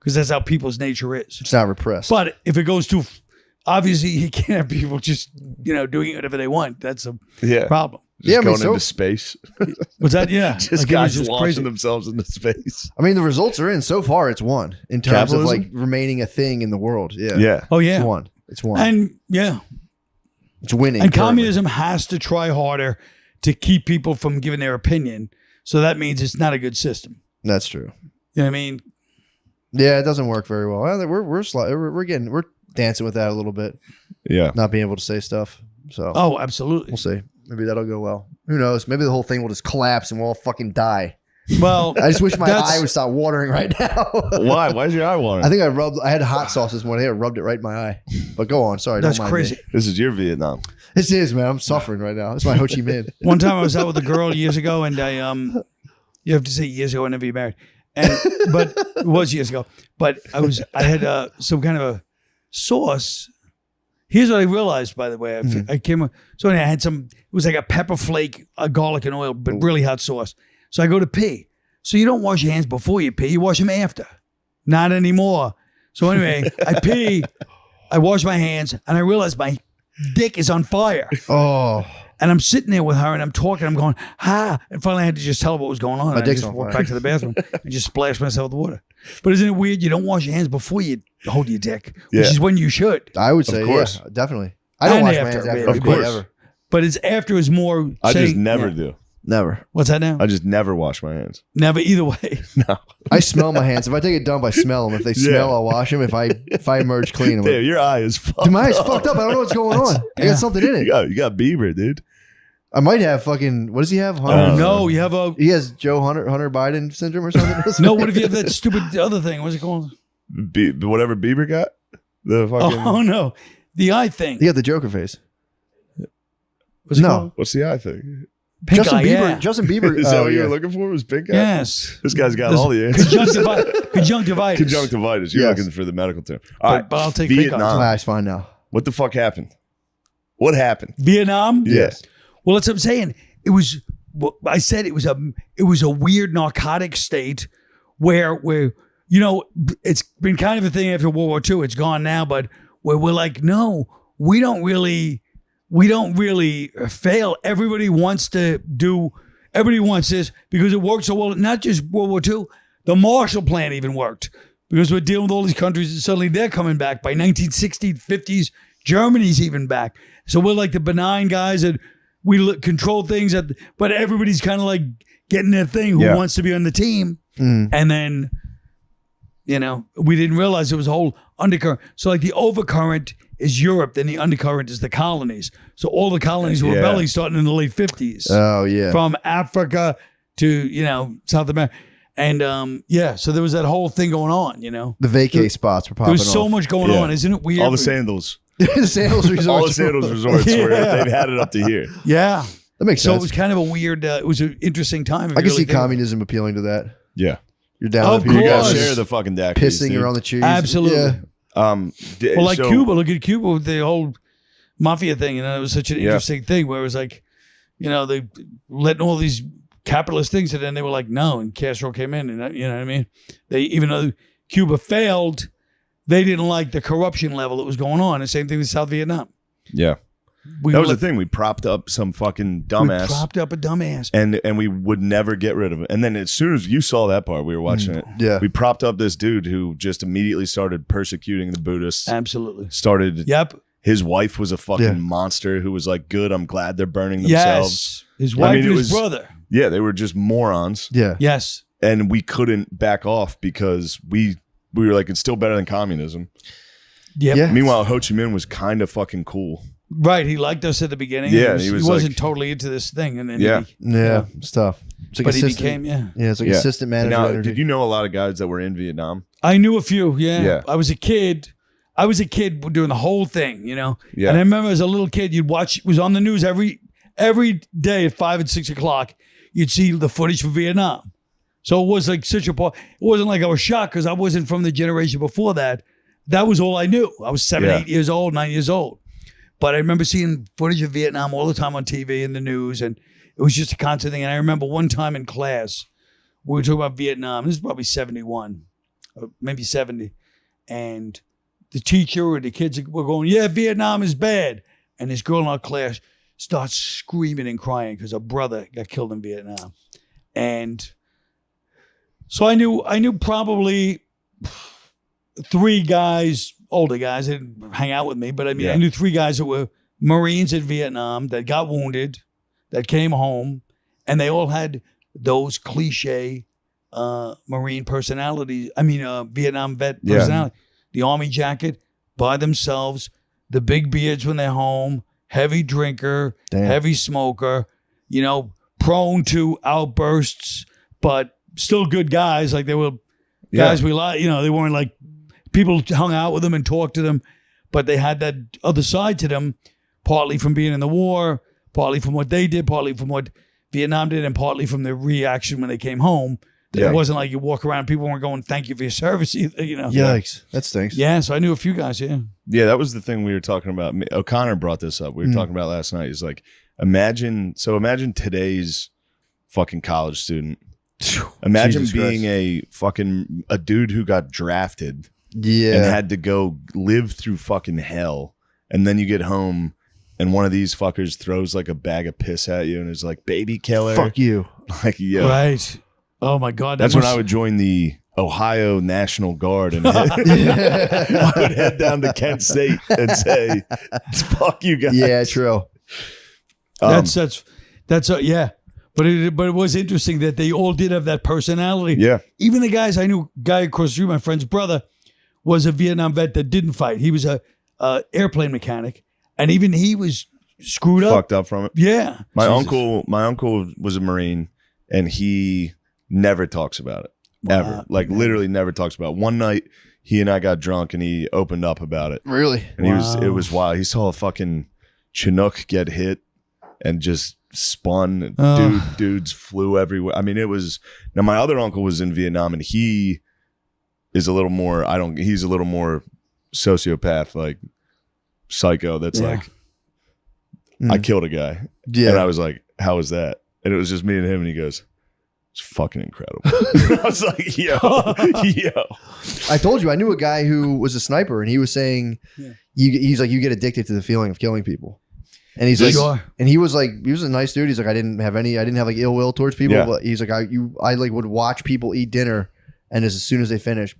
because that's how people's nature is. It's not repressed. But if it goes too, obviously, you can't have people just doing whatever they want. That's a Yeah. problem. Just Yeah, I mean, going so- into space. Was that Just Like, it was guys just launching crazy. themselves into space. I mean, the results are in. So far, it's one in terms of Capitalism? like remaining a thing in the world. Yeah. Yeah. Oh yeah, It's one. It's one. and yeah, it's winning. and currently. communism has to try harder to keep people from giving their opinion. So that means it's not a good system. That's true. You know what I mean? Yeah, it doesn't work very well. We're dancing with that a little bit, Yeah. not being able to say stuff. So Oh, absolutely. we'll see. Maybe that'll go well. Who knows? Maybe the whole thing will just collapse and we'll all fucking die. Well, I just wish my That's- eye would stop watering right now. Why? Why is your eye watering? I think I had hot sauce this morning. I rubbed it right in my eye. But go on. Sorry. that's don't mind crazy. Me. This is your Vietnam. This is, man. I'm suffering right now. It's my Ho Chi Minh. One time I was out with a girl years ago, and you have to say years ago, I never be married, but it was years ago. But I had some kind of a sauce. Here's what I realized, by the way. I came, so I had some. It was like a pepper flake, a garlic and oil, but really hot sauce. So I go to pee. So you don't wash your hands before you pee. You wash them after. Not anymore. So anyway, I pee. I wash my hands, and I realize my dick is on fire. Oh, And I'm sitting there with her and I'm talking. I'm going, and finally I had to just tell her what was going on. My And I dick's just on walked fire. back to the bathroom and just splashed myself with water. But isn't it weird? You don't wash your hands before you hold your dick, which Yeah. is when you should. I would say, course. yeah, definitely. I don't And wash my after, hands after maybe. every Of day course. ever. But it's after is more. I just saying- never yeah. do. Never. What's that now? I just never wash my hands. Never either way. No. I smell my hands. If I take a dump, I smell them. If they smell, I'll wash them. If I emerge clean, I'm Damn, like, your eye is fucked dude, my eyes up. fucked up. I don't know what's going on. I Yeah. got something in it. You got Bieber, dude. I might have fucking. What does he have? Oh, Hunter? no. You have a. He has Hunter Biden syndrome or something. No, what if you have that stupid other thing? What's it called? Whatever Bieber got? The fucking. Oh, no. The eye thing. He got the Joker face. What's it No. called? What's the eye thing? Pink Justin eye, Bieber. yeah. Justin Bieber. Is that what you yeah. were looking for? Was pink eye? Yes. This guy's got There's all the answers. Conjunctivitis. Conjunctivitis. You're Yes. looking for the medical term. All right. But I'll take pink eye. Vietnam. Ah, it's fine now. What the fuck happened? What happened? Vietnam? Yes. Well, that's what I'm saying. it was. I said it was a weird narcotic state where it's been kind of a thing after World War II. It's gone now, but where we're like, no, we don't really fail. Everybody wants this because it worked so well. Not just World War II, the Marshall Plan even worked because we're dealing with all these countries and suddenly they're coming back. By 1960s, 50s, Germany's even back. So we're like the benign guys that we control things, but everybody's kind of like getting their thing who wants to be on the team. And then, we didn't realize there was a whole undercurrent. So like the overcurrent is Europe, then the undercurrent is the colonies. So all the colonies were rebelling starting in the late 50s. Oh, yeah. From Africa to, South America. And so there was that whole thing going on, The vacay spots were popping There was so off. much going on. Isn't it weird? All the sandals. The Sandals Resorts. All the Sandals resorts where they've had it up to here. Yeah. That makes So sense. it was kind of a weird, it was an interesting time. I can see communism appealing to that. Yeah. You're down Of with people You gotta course. share the fucking daiquiris. pissing dude. around the cheese. Absolutely. Yeah. Well, like Cuba, look at Cuba with the whole mafia thing. It was such an interesting thing where it was like, they letting all these capitalist things, and then they were like, no, and Castro came in, and you know what I mean? They, even though Cuba failed, they didn't like the corruption level that was going on. The same thing with South Vietnam. Yeah. That was the thing. We propped up some fucking dumbass. We propped up a dumbass. And we would never get rid of it. And then as soon as you saw that part, we were watching it. Yeah. We propped up this dude who just immediately started persecuting the Buddhists. Absolutely. Started. Yep. His wife was a fucking monster who was like, good, I'm glad they're burning themselves. Yes. His wife and it his was- brother. Yeah, they were just morons. Yeah. Yes. And we couldn't back off because we were like, it's still better than communism. Yep. Yeah. Meanwhile, Ho Chi Minh was kind of fucking cool. Right. He liked us at the beginning. Yeah, He he was wasn't like- totally into this thing. And then Yeah. Yeah. It's tough. It's like but he assistant- became, Yeah, it's like Yeah. assistant manager. Now, energy. did you know a lot of guys that were in Vietnam? I knew a few. Yeah. Yeah. I was a kid doing the whole thing, Yeah. And I remember as a little kid, you'd watch, it was on the news every day at 5 and 6 o'clock, you'd see the footage from Vietnam. So it was like such a part. It wasn't like I was shocked because I wasn't from the generation before that. That was all I knew. I was 7, 8 years old, 9 years old. But I remember seeing footage of Vietnam all the time on TV and the news, and it was just a constant thing. And I remember one time in class, we were talking about Vietnam. This is probably 71, or maybe 70. And the teacher or the kids were going, yeah, Vietnam is bad. And this girl in our class starts screaming and crying because her brother got killed in Vietnam. And so I knew probably 3 guys, older guys, that didn't hang out with me, but I mean, I knew 3 guys that were Marines in Vietnam that got wounded, that came home, and they all had those cliche Marine personalities. I mean, Vietnam vet personality. The army jacket by themselves, the big beards when they're home, heavy drinker, heavy smoker, prone to outbursts, but still good guys. Like they were guys we like, they weren't like people hung out with them and talked to them, but they had that other side to them, partly from being in the war, partly from what they did, partly from what Vietnam did, and partly from their reaction when they came home. It wasn't like you walk around, people weren't going, thank you for your service either, Yikes. That stinks. Yeah, so I knew a few guys, yeah. Yeah, that was the thing we were talking about. O'Connor brought this up. We were talking about last night. He's like, imagine today's fucking college student. Imagine Jesus being Christ. a dude who got drafted Yeah. and had to go live through fucking hell. And then you get home and one of these fuckers throws like a bag of piss at you and is like, baby killer. Fuck you. Like, yeah. Right. Oh my God. That's when I would join the Ohio National Guard and I would head down to Kent State and say, fuck you guys. Yeah, true. That's yeah. But it was interesting that they all did have that personality. Yeah. Even the guys I knew, guy across the street, my friend's brother, was a Vietnam vet that didn't fight. He was a airplane mechanic, and even he was screwed up. Fucked up from it. Yeah. My uncle was a Marine and he never talks about it. Ever. Like literally never talks about it. One night he and I got drunk and he opened up about it. Really? And it was wild. He saw a fucking Chinook get hit and just spun. Dudes flew everywhere. I mean, it was. Now my other uncle was in Vietnam and he is a little more. He's a little more sociopath, like psycho. That's like, I killed a guy. Yeah. And I was like, how was that? And it was just me and him. And he goes, it's fucking incredible. I was like, yo. I told you I knew a guy who was a sniper, and he was saying, he's like, you get addicted to the feeling of killing people. And he's like, and he was a nice dude. He's like, I didn't have like ill will towards people, but he's like, I like would watch people eat dinner, and as soon as they finish,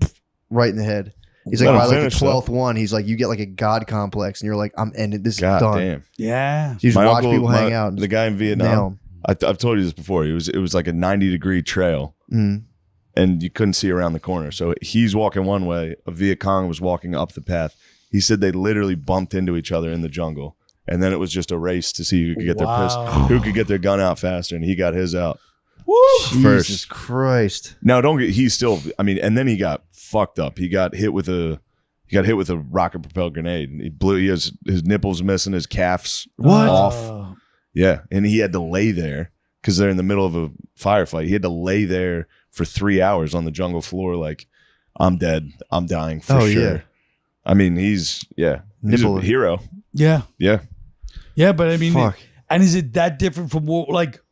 right in the head. He's like, by like the 12th one, he's like, you get like a god complex, and you're like, I'm ending this. God is done. damn. Yeah. So you just watch people hang out. And the guy in Vietnam. I've told you this before. It was like a 90-degree trail, and you couldn't see around the corner. So he's walking one way. A Viet Cong was walking up the path. He said they literally bumped into each other in the jungle, and then it was just a race to see who could get who could get their gun out faster, and he got his out. Woo! Jesus Christ! Now don't get. He's still. I mean, and then he got fucked up. He got hit with a rocket propelled grenade, and he blew. His nipples missing, his calves off. Yeah, and he had to lay there because they're in the middle of a firefight. He had to lay there for 3 hours on the jungle floor, like, I'm dead. I'm dying for sure. Yeah. I mean, he's a hero. Yeah. Yeah. Yeah, but I mean, and is it that different from war? Like,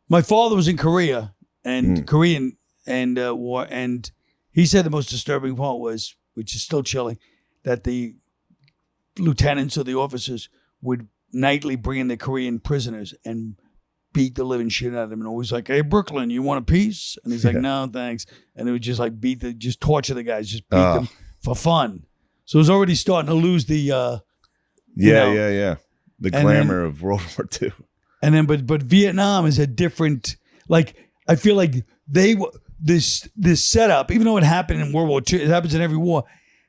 my father was in Korea and Korean and war, and he said the most disturbing part was, which is still chilling, that the lieutenants or the officers would nightly bring in the Korean prisoners and beat the living shit out of them, and always like, hey, Brooklyn, you want a piece? And he's like, no, thanks. And it would just like just torture the guys, just beat them for fun. So it was already starting to lose the the glamour of World War II. And then, but Vietnam is a different. Like, I feel like this setup, even though it happened in World War II, it happens in every war.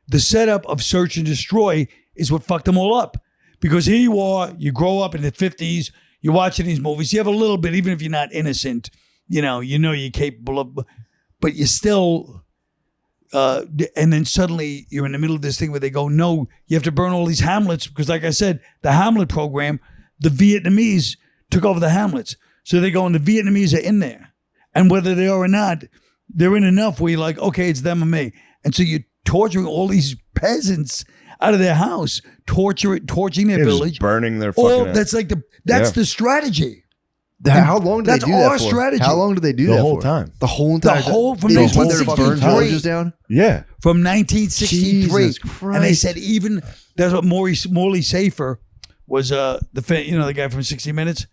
The setup of search and destroy is what fucked them all up. Because here you are, you grow up in the 50s, you're watching these movies, you have a little bit, even if you're not innocent, you know you're capable of, but you're still, and then suddenly you're in the middle of this thing where they go, no, you have to burn all these Hamlets, because like I said, the Hamlet program, the Vietnamese took over the Hamlets. So they go, and the Vietnamese are in there. And whether they are or not, they're in enough where you're like, okay, it's them or me. And so you're torturing all these peasants out of their house, torching their village, burning their fucking. That's like the strategy. How long did they do that for? That's our strategy. How long did they do that The whole for? time. The whole entire The whole from they just went there to burn 1963. villages down. Yeah. From 1963, Jesus Christ. and they said even that's what Morley Safer was. The guy from 60 Minutes.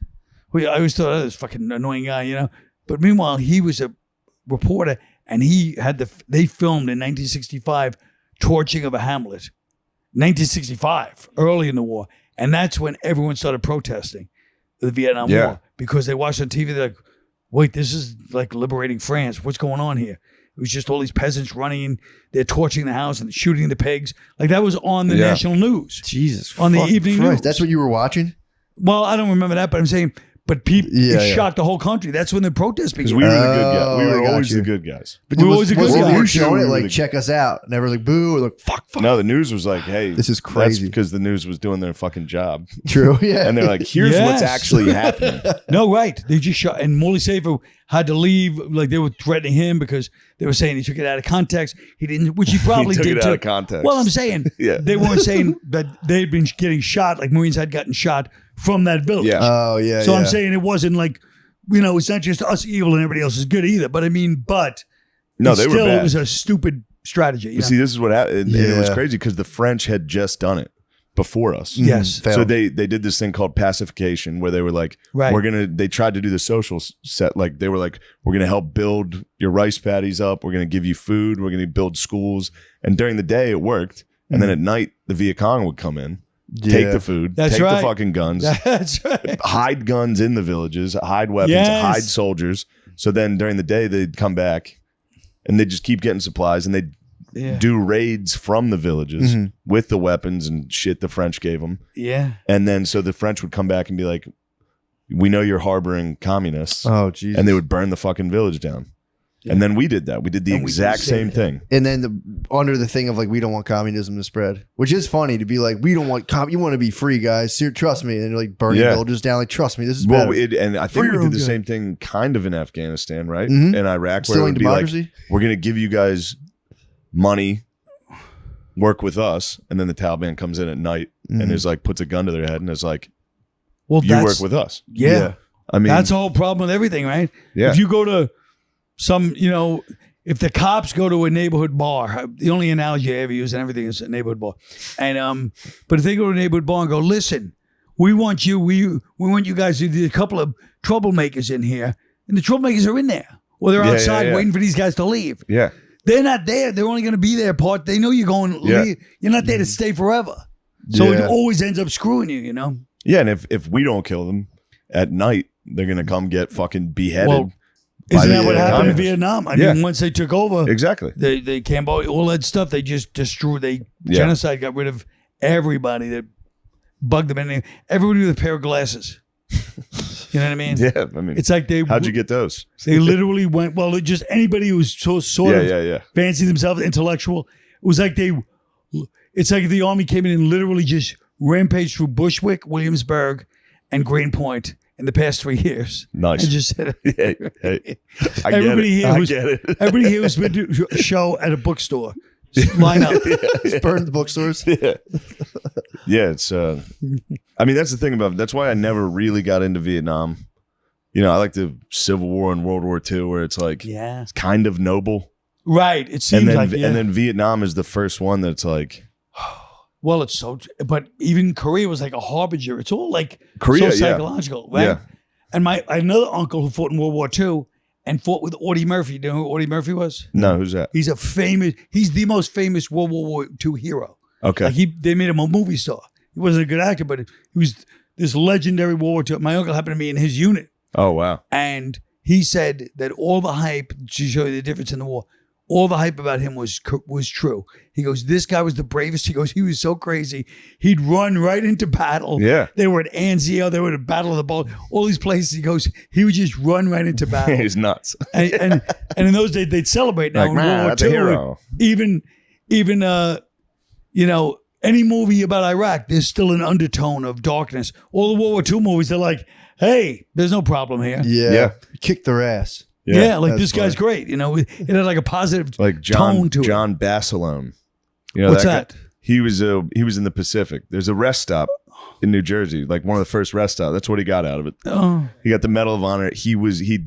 I always thought this fucking annoying guy, But meanwhile, he was a reporter, and he had they filmed in 1965 torching of a Hamlet. 1965, early in the war. And that's when everyone started protesting the Vietnam War, because they watched on TV. They're like, wait, this is like liberating France. What's going on here? It was just all these peasants running in. They're torching the house and shooting the pigs. Like, that was on the national news. Jesus. On the evening news. That's what you were watching? Well, I don't remember that, but I'm saying, but people shocked the whole country. That's when the protest began. Because we were the good guys. We were always the good guys. But we were always the good guys. guys. The news showing it like, check us out. Never like, boo, or like, fuck. No, the news was like, hey, this is crazy. That's because the news was doing their fucking job. True, yeah. And they're like, here's what's actually happening. No, right. They just shot. And Morley Safer had to leave. Like, they were threatening him because they were saying he took it out of context. He didn't, which he probably he took did it too. out of context. Well, I'm saying they weren't saying that they had been getting shot, like Marines had gotten shot from that village. Yeah. Oh, yeah. So I'm saying it wasn't like, it's not just us evil and everybody else is good either. But I mean, no, they were bad. It was a stupid strategy. But see, this is what happened. And it was crazy because the French had just done it before us. Yes. So they did this thing called pacification, where they were like, they tried to do the social set. Like, they were like, we're going to help build your rice paddies up. We're going to give you food. We're going to build schools. And during the day it worked. And then at night the Viet Cong would come in, take the food, take the fucking guns, That's right. hide guns in the villages, hide weapons, hide soldiers. So then during the day they'd come back and they'd just keep getting supplies, and they'd do raids from the villages with the weapons and shit the French gave them. Yeah. And then so the French would come back and be like, we know you're harboring communists. Oh, Jesus. And they would burn the fucking village down. Yeah. And then we did that. We did the exact same thing. And then under the thing of like, we don't want communism to spread, which is funny to be like, we don't want you want to be free, guys. Trust me. And like burning villages down. Like, trust me, this is better. And I think we did the same thing kind of in Afghanistan, right? In Iraq, where it would be like, we're going to give you guys money, work with us. And then the Taliban comes in at night and is like, puts a gun to their head and is like, Well, you work that's with us. yeah. I mean, That's the whole problem with everything, right? Yeah. If you go to some, if the cops go to a neighborhood bar, the only analogy I ever use and everything is a neighborhood bar. And but if they go to a neighborhood bar and go, listen, we want you guys to do a couple of troublemakers in here, and the troublemakers are in there, or they're outside waiting for these guys to leave. yeah. They're not there. They're only going to be there part. They know you're going. Yeah. You're not there to stay forever. So it Yeah. always ends up screwing you. Yeah, and if we don't kill them at night, they're gonna come get fucking beheaded. Well, by isn't the that what happened in communists. Vietnam? I Yeah. mean, once they took over, Exactly. they Cambodia, all that stuff, they just destroyed. Yeah. Genocide got rid of everybody that bugged them in. Everybody with a pair of glasses. You know what I mean? Yeah, I mean, It's like how'd you get those? They literally went. Well, just anybody who was sort of Yeah. fancy themselves intellectual. It was like It's like the army came in and literally just rampaged through Bushwick, Williamsburg, and Greenpoint in the past 3 years. Nice. And just said, Hey, I everybody get it. here who's I get it. everybody here who's been to a show at a bookstore, just line up. Just burned the bookstores. Yeah, it's. I mean, that's the thing about. That's why I never really got into Vietnam. I like the Civil War and World War II, where it's like Yeah, it's kind of noble, right. It seems and then like and then Vietnam is the first one that's like well, it's so. But even Korea was like a harbinger. It's all like Korea, so yeah. psychological, right? Yeah. And I had another uncle who fought in World War II and fought with Audie Murphy. Do you know who Audie Murphy was? No, who's that? He's the most famous World War II hero. Okay, Like they made him a movie star. He wasn't a good actor, but he was this legendary World War II. My uncle happened to be in his unit, oh wow, and he said that all the hype, to show you the difference in the war, all the hype about him was true. He goes, this guy was the bravest. He goes, he was so crazy. He'd run right into battle. Yeah. They were at Anzio. They were at Battle of the Bulge. All these places. He goes, he would just run right into battle. he's nuts. and in those days, they'd celebrate now Like, in man, World that's a War II. hero. Even any movie about Iraq, there's still an undertone of darkness. All the World War II movies, they're like, hey, there's no problem here. Yeah. Kick their ass. Yeah, like That's this guy's great. It had like a positive Like tone to it. John Basilone. What's guy? that? He was in the Pacific. There's a rest stop in New Jersey, like one of the first rest stops. That's what he got out of it. Oh, He got the Medal of Honor.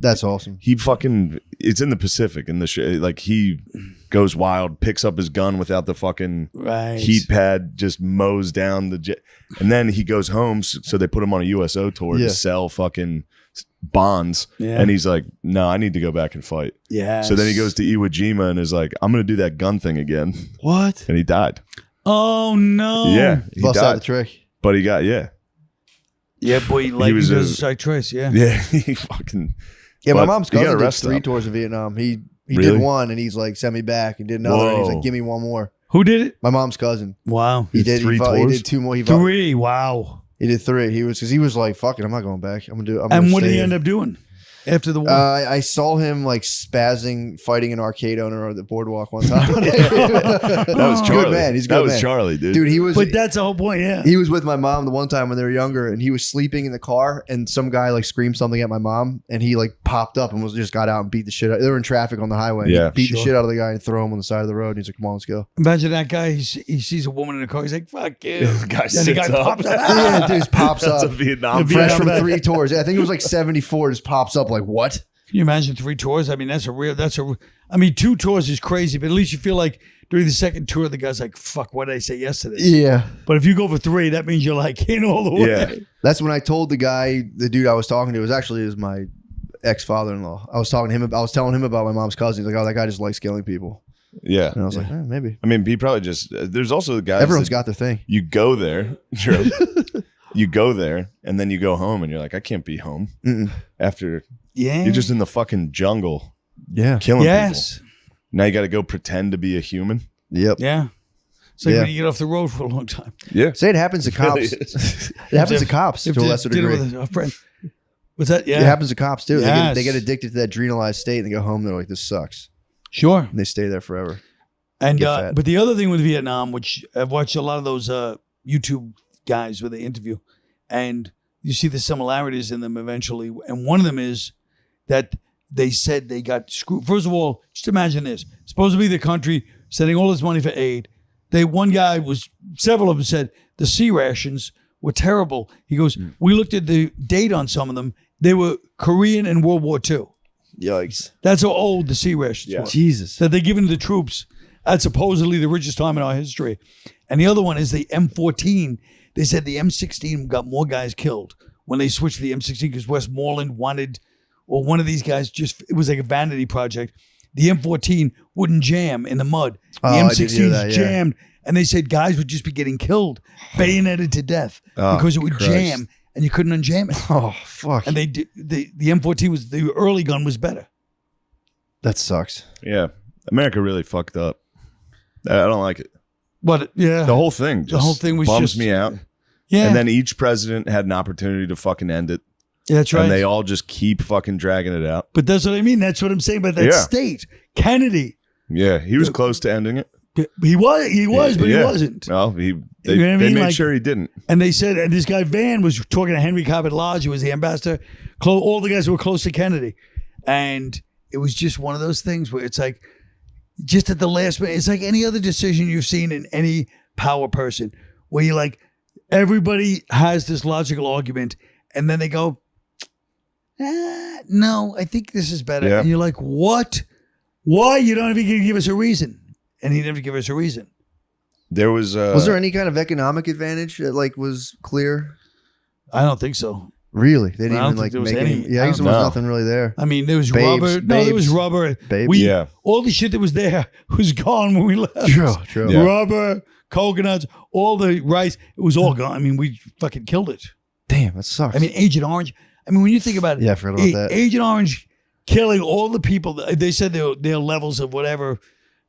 That's awesome. He fucking. It's in the Pacific, and like he goes wild, picks up his gun without the fucking right. heat pad, just mows down the jet, and then he goes home. So they put him on a USO tour Yeah. to sell fucking bonds, Yeah. and he's like, "No, I need to go back and fight." Yeah. So then he goes to Iwo Jima and is like, "I'm going to do that gun thing again," What? and he died. Oh no. Yeah, he Bust out the died, trick. but he got Yeah, boy. Like was he a- does a side choice. Yeah. yeah, he fucking Yeah, my But mom's you got cousin a did rest 3 stop. tours in Vietnam. He Really? did one, and he's like, send me back. He did another, and he's Whoa. like, give me one more. Who did it? My mom's cousin. Wow. He He did did 3 He tours? did 2 more. He 3. Wow. did 3. He was like, fuck it, I'm not going back. I'm gonna And what did stay he here. end up doing after the war? I saw him like spazzing, fighting an arcade owner on the boardwalk one time. that was Charlie. Good man. He's a that good was man. Charlie, dude. Dude, he was. but that's the whole point. Yeah. He was with my mom the one time when they were younger, and he was sleeping in the car, and some guy like screamed something at my mom, and he like popped up and just got out and beat the shit out. They were in traffic on the highway. Yeah. He beat the Sure. shit out of the guy and throw him on the side of the road. And he's like, "Come on, let's go." Imagine that guy. He sees a woman in a car. He's like, "Fuck you." The guy And the sits guy up. pops up. Yeah, dude, just pops That's up. a Vietnam. The Fresh Vietnam from vet. 3 tours. Yeah, I think it was like 74. Just pops up like what? Can you imagine 3 tours? I mean, I mean, 2 tours is crazy, but at least you feel like during the second tour, the guy's like, fuck, what did I say yesterday? Yeah, But if you go for 3, that means you're like in all the way. Yeah. that's when I told the guy, the dude I was talking to, was my ex-father-in-law. I was talking to him. I was telling him about my mom's cousin. He's like, "Oh, that guy just likes killing people." Yeah. And I was like, "Maybe." I mean, he probably just. There's also the guys. Everyone's that got their thing. You go there. True. You go there, and then you go home, and you're like, I can't be home Mm-mm. after. Yeah. You're just in the fucking jungle Yeah. killing Yes. people. Now you got to go pretend to be a human. Yep. Yeah. It's like Yeah. when you get off the road for a long time. Yeah. Say it happens to cops. It happens to cops to a lesser Dinner degree. with a friend. What's that? Yeah. It happens to cops too. Yes. They get addicted to that adrenalized state and they go home. They're like, "This sucks," Sure. and they stay there forever. And Get fat. but the other thing with Vietnam, which I've watched a lot of those YouTube guys where they interview, and you see the similarities in them eventually. And one of them is that they said they got screwed. First of all, just imagine this: supposed to be the country sending all this money for aid. Several of them said the C rations were terrible. He goes, we looked at the date on some of them. They were Korean and World War II. Yikes. That's how old the sea rations were. Jesus. That they're giving to the troops at supposedly the richest time in our history. And the other one is the M14. They said the M16 got more guys killed when they switched to the M16 because Westmoreland wanted, or one of these guys it was like a vanity project. The M14 wouldn't jam in the mud. The M16 jammed, and they said guys would just be getting killed, bayoneted to death because it would jam and you couldn't unjam it. Oh, fuck. And the M14 was, the early gun was better. That sucks. Yeah. America really fucked up. I don't like it. But yeah, The whole thing was bums just me out. Yeah, And then each president had an opportunity to fucking end it. yeah, that's right. And they all just keep fucking dragging it out. But that's what I mean. That's what I'm saying about that state. Kennedy, Yeah. He was close to ending it. he was, but he Yeah. wasn't. Well, they You know what I mean? made Like- sure he didn't. And they said, and this guy Van was talking to Henry Cabot Lodge, who was the ambassador, all the guys who were close to Kennedy. And it was just one of those things where it's like, just at the last minute, it's like any other decision you've seen in any power person, where you're like, everybody has this logical argument, and then they go, no, I think this is better. Yeah. And you're like, what? Why? You don't even give us a reason. And he never give us a reason. There was there any kind of economic advantage that like was clear? I don't think so. Really? They didn't I don't even think like there was make any- any. Yeah, I guess there was No. nothing really there. I mean, there was Babes, rubber. No, there was babes. rubber. Babes. Yeah. All the shit that was there was gone when we left. True. Yeah. Rubber, coconuts, all the rice. It was all gone. I mean, we fucking killed it. Damn, that sucks. I mean, Agent Orange. I mean, when you think about it, Yeah, I forgot about that. Agent Orange killing all the people. They said their levels of whatever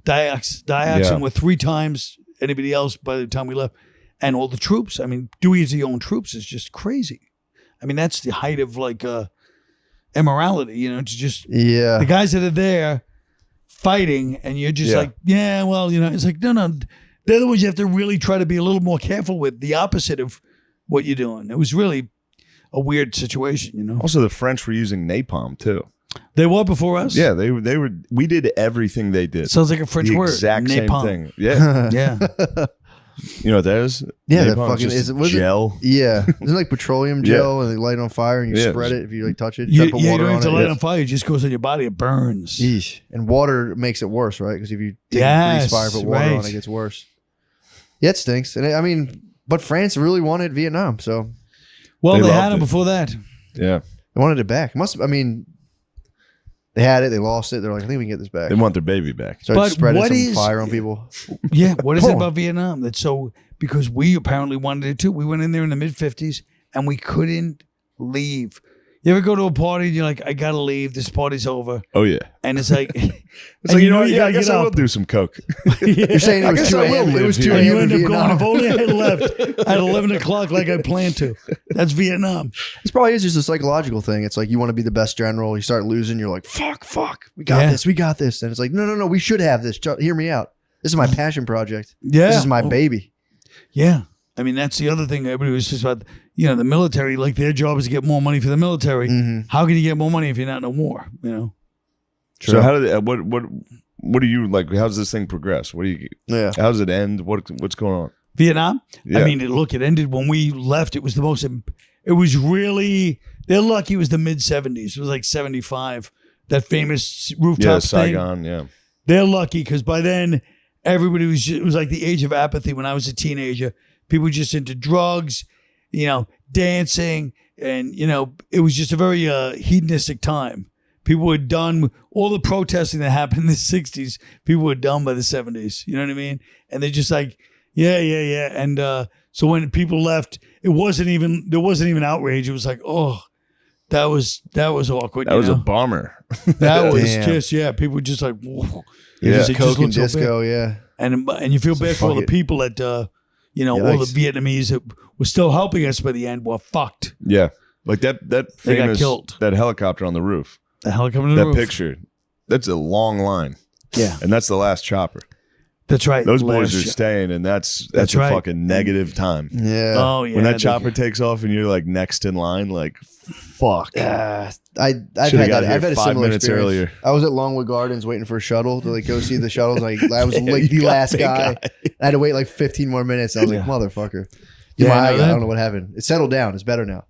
dioxin were 3 times anybody else by the time we left, and all the troops. I mean, doing it to your own troops is just crazy. I mean, that's the height of like immorality. You know, it's just yeah. the guys that are there fighting, and you're just like, yeah, well, you know, it's like, no, they're the ones you have to really try to be a little more careful with. The opposite of what you're doing. It was really a weird situation, you know. Also, the French were using napalm too. They were before us. Yeah, they were. We did everything they did. Sounds like a French the word. exact Napalm. same thing. Yeah, Yeah. you know what that is? Yeah, that Napalm fucking just was gel. Yeah, isn't it like petroleum gel and they light it on fire and you Yeah. spread it if you like touch it. You put don't water have on to it. light on fire. It just goes on your body. It burns. Yeesh. And water makes it worse, right? Because if you take a Yes, grease fire, put water on right. it, gets worse. Yeah, it stinks. And I mean, but France really wanted Vietnam, so Well, They they had loved them it. before that. Yeah, they wanted it back. I mean, they had it, they lost it. They're like, I think we can get this back. they want their baby back. Started But spreading what some is- fire on people. Yeah. What is it Cool. about Vietnam that's so? Because we apparently wanted it too. We went in there in the mid-50s and we couldn't leave. You ever go to a party and you're like, I gotta leave. This party's over. Oh yeah, And it's like, it's and like you know what? Yeah, gotta I guess get I will up. do some coke. You're saying I it was guess 2 I will a.m. It live was 2 here. And you a.m. in end up going, Vietnam. if only I had left at 11 o'clock like I planned to. That's Vietnam. This probably is just a psychological thing. It's like you want to be the best general. You start losing. You're like, fuck. We got Yeah. this. We got this. And it's like, no. We should have this. Hear me out. This is my passion project. Yeah. This is my baby. Yeah. I mean, that's the other thing. Everybody was just about, you know, the military, like their job is to get more money for the military. Mhm. How can you get more money if you're not in a war? You know? So how did what do you like? How's this thing progress? What do you? Yeah. How does it end? What's going on? Vietnam? Yeah. I mean, it ended when we left. It was the most, it was really, they're lucky it was the mid 70s. It was like 75. That famous rooftop Yeah, thing. Saigon. Yeah, They're lucky because by then everybody was it was like the age of apathy when I was a teenager. People were just into drugs, you know, dancing, and you know, it was just a very hedonistic time. People were done with all the protesting that happened in the 60s. People were done by the 70s. You know what I mean? And they're just like, yeah. And so when people left, there wasn't even outrage. It was like, oh, that was awkward. that was a bomber. That was Damn. just people were just like, whoa. Yeah. It just Coke and looked so bad. disco. Yeah. And you feel bad for all the Fuck it. people that you know, all the Yikes. Vietnamese that were still helping us by the end were fucked. Yeah, like that They got famous killed. that helicopter on the roof. The helicopter on the That roof. picture. That's a long line. Yeah. And that's the last chopper. That's right. Those boys Last are shot. staying, and that's That's a right. fucking negative time. Yeah. Oh yeah. When that they- chopper takes off and you're like next in line, like fuck. I've Should've had got that. here I've had a 5 similar minutes experience. earlier. I was at Longwood Gardens waiting for a shuttle to like go see the shuttles. Like I was like You the got last big guy. guy. I had to wait like 15 more minutes. I was like, Yeah. motherfucker. Yeah, Yeah, I my know eye, I that. don't know what happened. It settled down. It's better now.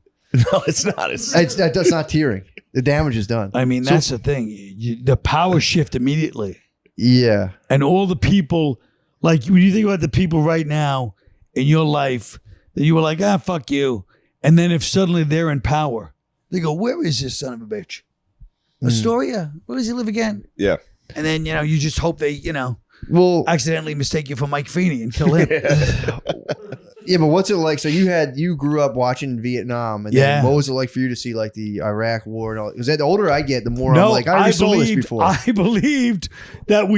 No, it's not. That's not tearing. The damage is done. I mean, that's the thing. The power shift immediately. Yeah. And all the people, like when you think about the people right now in your life that you were like, fuck you. And then if suddenly they're in power, they go, where is this son of a bitch? Astoria? Where does he live again? Yeah. And then, you just hope they, Well, accidentally mistake you for Mike Feeney and kill him. yeah, but what's it like? So you grew up watching Vietnam, and Yeah. then what was it like for you to see like the Iraq War and all? Because the older I get, the more I'm like, I already saw this before. I believed that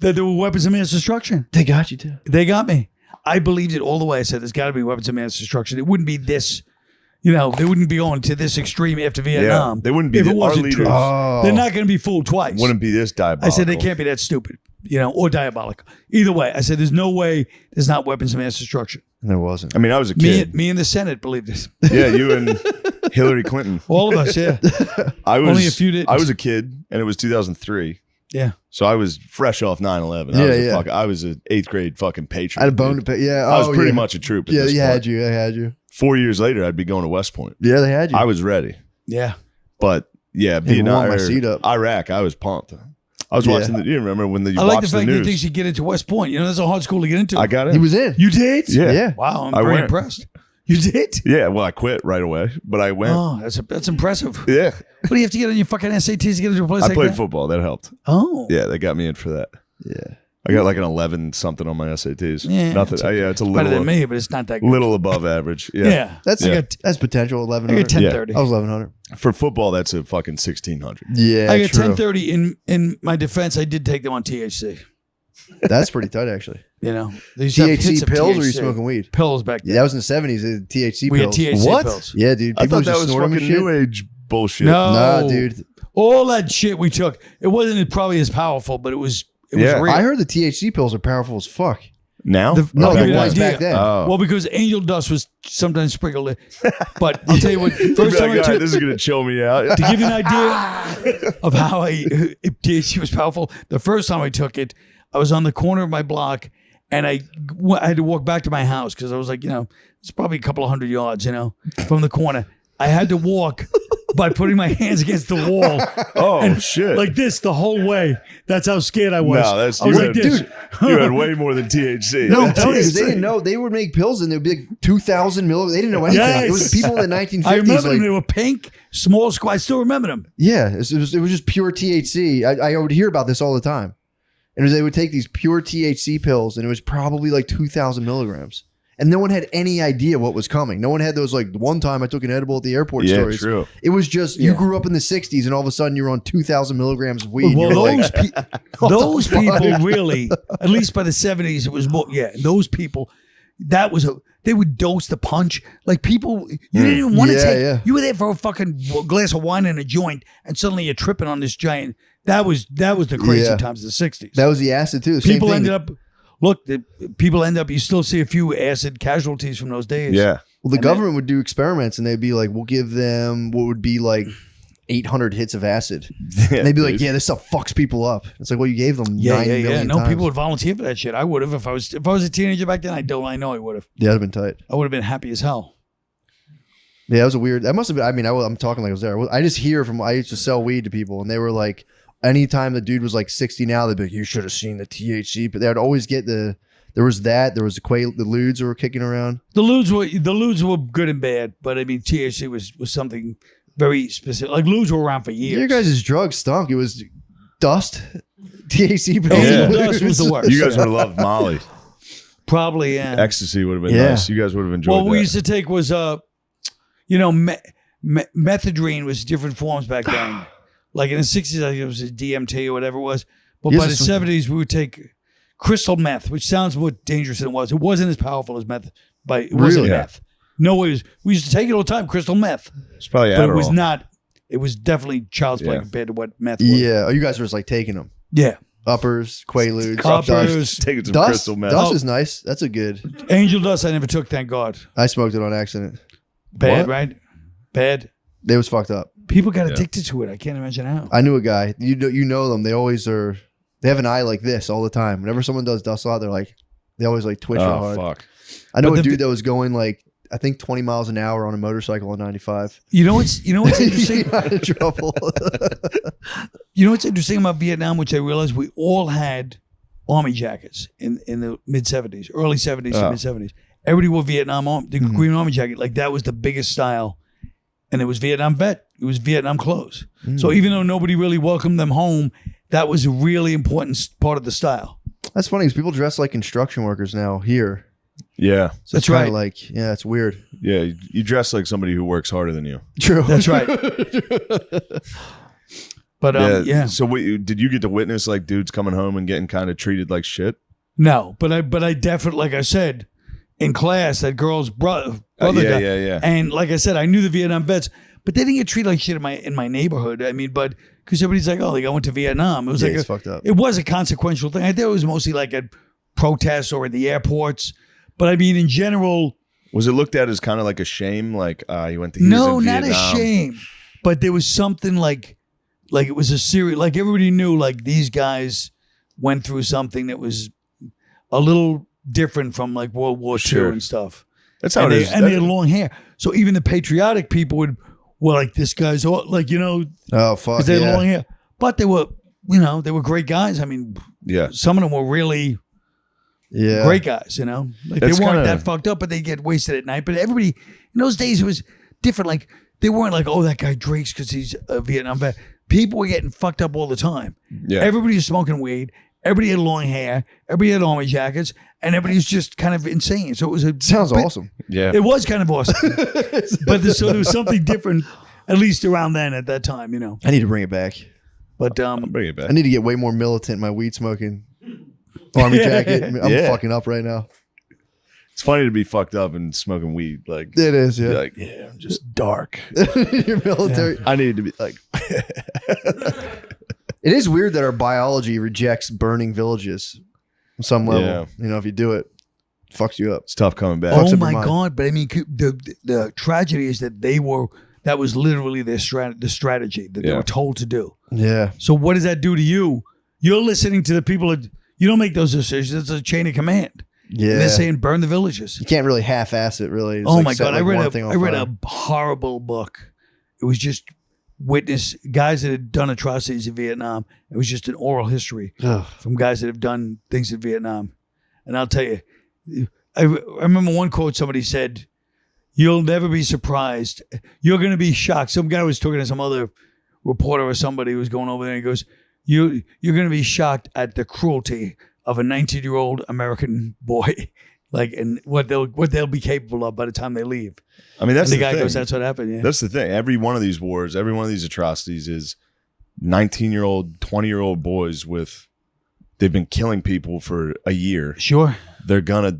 there were weapons of mass destruction. They got you too. They got me. I believed it all the way. I said, there's got to be weapons of mass destruction. It wouldn't be this, they wouldn't be going to this extreme after Vietnam. They wouldn't be if it our wasn't leaders. true. Oh. They're not going to be fooled twice. Wouldn't be this diabolical. I said they can't be that stupid, or diabolical. Either way, I said there's no way there's not weapons of mass destruction. And there wasn't. I mean, I was a kid. Me and the Senate believed this. Yeah, you and Hillary Clinton. All of us, yeah. I was Only a few didn't. I was a kid, and it was 2003. Yeah. So I was fresh off 9/11. I was an 8th grade fucking patriot. I had a bone dude. to pay. Yeah. I was pretty yeah. much a troop. At Yeah, this they point. had you. They had you. 4 years later, I'd be going to West Point. Yeah, they had you. I was ready, Yeah. but yeah, warmed Vietnam, my or seat up. Iraq, I was pumped. I was watching the. You remember when you I like the watched the fact that he news? thinks you get into West Point. That's a hard school to get into. I got in. He was in. You did? Yeah. Yeah. Wow, I'm I very went. impressed. You did? Yeah, well, I quit right away, but I went. Oh, that's impressive. Yeah, What do you have to get on your fucking SATs to get into a place I like played that? football. That helped. Oh. Yeah, they got me in for that. Yeah. I got like an 11 something on my SATs. Yeah, Nothing. it's It's a Better little than me, but it's not that good. little above average. Yeah. Yeah. That's Yeah. that's potential. I 1100. got 1030. I was 1100. For football, that's a fucking 1600. Yeah, I got true. 1030. In my defense, I did take them on THC. That's pretty tight, actually. They used to have hits THC of pills, or you THC. smoking weed? Pills back then. Yeah, that was in the 70s. THC we had pills. THC What? pills. Yeah, dude. I People thought that just was snort 'em and fucking shit. new age bullshit. No, Nah, dude. All that shit we took, it wasn't probably as powerful, but it was Yeah. real. I heard the THC pills are powerful as fuck. Now? No, I'll the give you an ones idea. back then. Oh. Well, because angel dust was sometimes sprinkled in. But I'll tell you what, You'd be first time like, I "All right, took, this is going to chill me out. to give you an idea of how if THC was powerful, the first time I took it, I was on the corner of my block and I had to walk back to my house because I was like, it's probably a couple of 100 yards, from the corner. I had to walk by putting my hands against the wall Oh, shit. like this the whole way. That's how scared I was. No, that's I was you like had, this. dude, you had way more than THC. No, I'm That's telling you, 'cause they THC. didn't know. They would make pills and they would be like 2,000 milligrams. They didn't know anything. Yes. It was people in the 1950s. I remember them. like, They were pink, small squad. I still remember them. yeah, it was just pure THC. I would hear about this all the time. And they would take these pure THC pills, and it was probably like 2,000 milligrams. And no one had any idea what was coming. No one had those like one time I took an edible at the airport Yeah, stories. true. It was just you grew up in the 60s, and all of a sudden you're on 2,000 milligrams of weed. Well, and you're like, those people really, at least by the 70s, it was more. Yeah, those people, they would dose the punch. Like people, you didn't even want to Yeah, take. yeah. You were there for a fucking glass of wine and a joint, and suddenly you're tripping on this giant. That was the crazy Yeah. times of the 60s. that was the acid too. Same People thing. ended up. Look, people end up. You still see a few acid casualties from those days. Yeah. Well, the government would do experiments, and they'd be like, "We'll give them what would be like 800 hits of acid." And they'd be like, "Yeah, this stuff fucks people up." It's like, well, you gave them Yeah, 9 million No, times. people would volunteer for that shit. I would have if I was a teenager back then. I know I would have. Yeah, that'd have been tight. I would have been happy as hell. Yeah, that was a weird. That must have been. I mean, I'm talking like I was there. I just hear from. I used to sell weed to people, and they were like, anytime the dude was like 60 now, they'd be like, "You should have seen the THC." But they would always get the. There was that. There was the ludes that were kicking around. The ludes were good and bad, but I mean THC was something very specific. Like ludes were around for years. Your guys' drugs stunk. It was dust, THC pills. Angel and dust was the ludes. worst. You guys would have loved Molly. Probably, yeah. Ecstasy would have been Yeah. nice. You guys would have enjoyed Well, that. we used to take was methadone was different forms back then. Like in the 60s, I think it was a DMT or whatever it was. But Yes, by the it's- 70s, we would take crystal meth, which sounds more dangerous than it was. It wasn't as powerful as meth, but it wasn't Really? meth. No, we used to take it all the time, crystal meth. It's probably But Adderall. it was not. It was definitely child's play Yeah. compared to what meth was. Yeah. Oh, you guys were just like taking them. Yeah. Uppers, Quaaludes, Uppers. dust. Taking some Dust, crystal meth. dust is nice. That's a good. Angel dust I never took, thank God. I smoked it on accident. Bad, What? right? Bad. They was fucked up. People got addicted to it. I can't imagine how. I knew a guy. You know them. They always are. They have an eye like this all the time. Whenever someone does dust a lot, they always like twitch real Oh, hard. fuck. I know But a the- dude that was going like I think 20 miles an hour on a motorcycle on 95. You know what's interesting? He got in trouble. You know what's interesting about Vietnam, which I realized we all had army jackets in the mid 70s, early 70s to mid 70s. Everybody wore the green army jacket. Like that was the biggest style. And it was Vietnam vet. It was Vietnam clothes. So even though nobody really welcomed them home, that was a really important part of the style. That's funny because people dress like construction workers now here. Yeah. So it's That's right. kinda like, yeah, it's weird. Yeah. You dress like somebody who works harder than you. True. That's right. But yeah. So did you get to witness like dudes coming home and getting kind of treated like shit? No, but I definitely, like I said, in class, that girl's brother guy. Yeah. And like I said, I knew the Vietnam vets, but they didn't get treated like shit in my neighborhood. I mean, but because everybody's like, oh, like I went to Vietnam. It was It's fucked up. It was a consequential thing. I think it was mostly like at protests or at the airports. But I mean, in general, Was it looked at as kind of like a shame? Like you went to no, in not a Vietnam. shame. But there was something like it was a serious, like everybody knew, like these guys went through something that was a little different from like World War Sure. II and stuff. That's how And it they, is. and they had long hair. So even the patriotic people were like, this guy's like, you know, Oh, fuck. because they had Yeah. long hair. But they were, you know, they were great guys. I mean, Yeah. some of them were really Yeah. great guys, you know. Like That's they weren't kinda- that fucked up, but they get wasted at night. But everybody, in those days, it was different. Like they weren't like, oh, that guy drinks because he's a Vietnam vet. People were getting fucked up all the time. Yeah. Everybody was smoking weed. Everybody had long hair. Everybody had army jackets. And everybody was just kind of insane. So it was a Sounds bit- awesome. Yeah. It was kind of awesome. So there was something different, at least around then at that time, you know. I need to bring it back. But Bring it back. I need to get way more militant in my weed smoking. Army jacket. I'm Yeah. fucking up right now. It's funny to be fucked up and smoking weed. Like, It is, yeah. be like, yeah, I'm just dark. You're military. I need to be like, It is weird that our biology rejects burning villages on some level. Yeah. You know, if you do it, it fucks you up. it's tough coming back. Fucks oh up your my mind. God. But I mean, the tragedy is that that was literally the strategy that they Yeah. were told to do. Yeah. So what does that do to you? You're listening to the people that, you don't make those decisions. It's a chain of command. Yeah. And they're saying burn the villages. You can't really half-ass it, really. It's Oh like my set, God. like, I one read thing on I read fire. a horrible book. It was just guys that had done atrocities in Vietnam. It was just an oral history Ugh. from guys that have done things in Vietnam. And I'll tell you, I remember one quote somebody said, you'll never be surprised. You're going to be shocked. Some guy was talking to some other reporter or somebody who was going over there and he goes, you're going to be shocked at the cruelty of a 19-year-old American boy. Like, and what they'll be capable of by the time they leave. I mean, that's And the the guy thing. goes, that's what happened. Yeah. That's the thing. Every one of these wars, every one of these atrocities is 19-year-old, 20-year-old boys they've been killing people for a year. Sure. They're gonna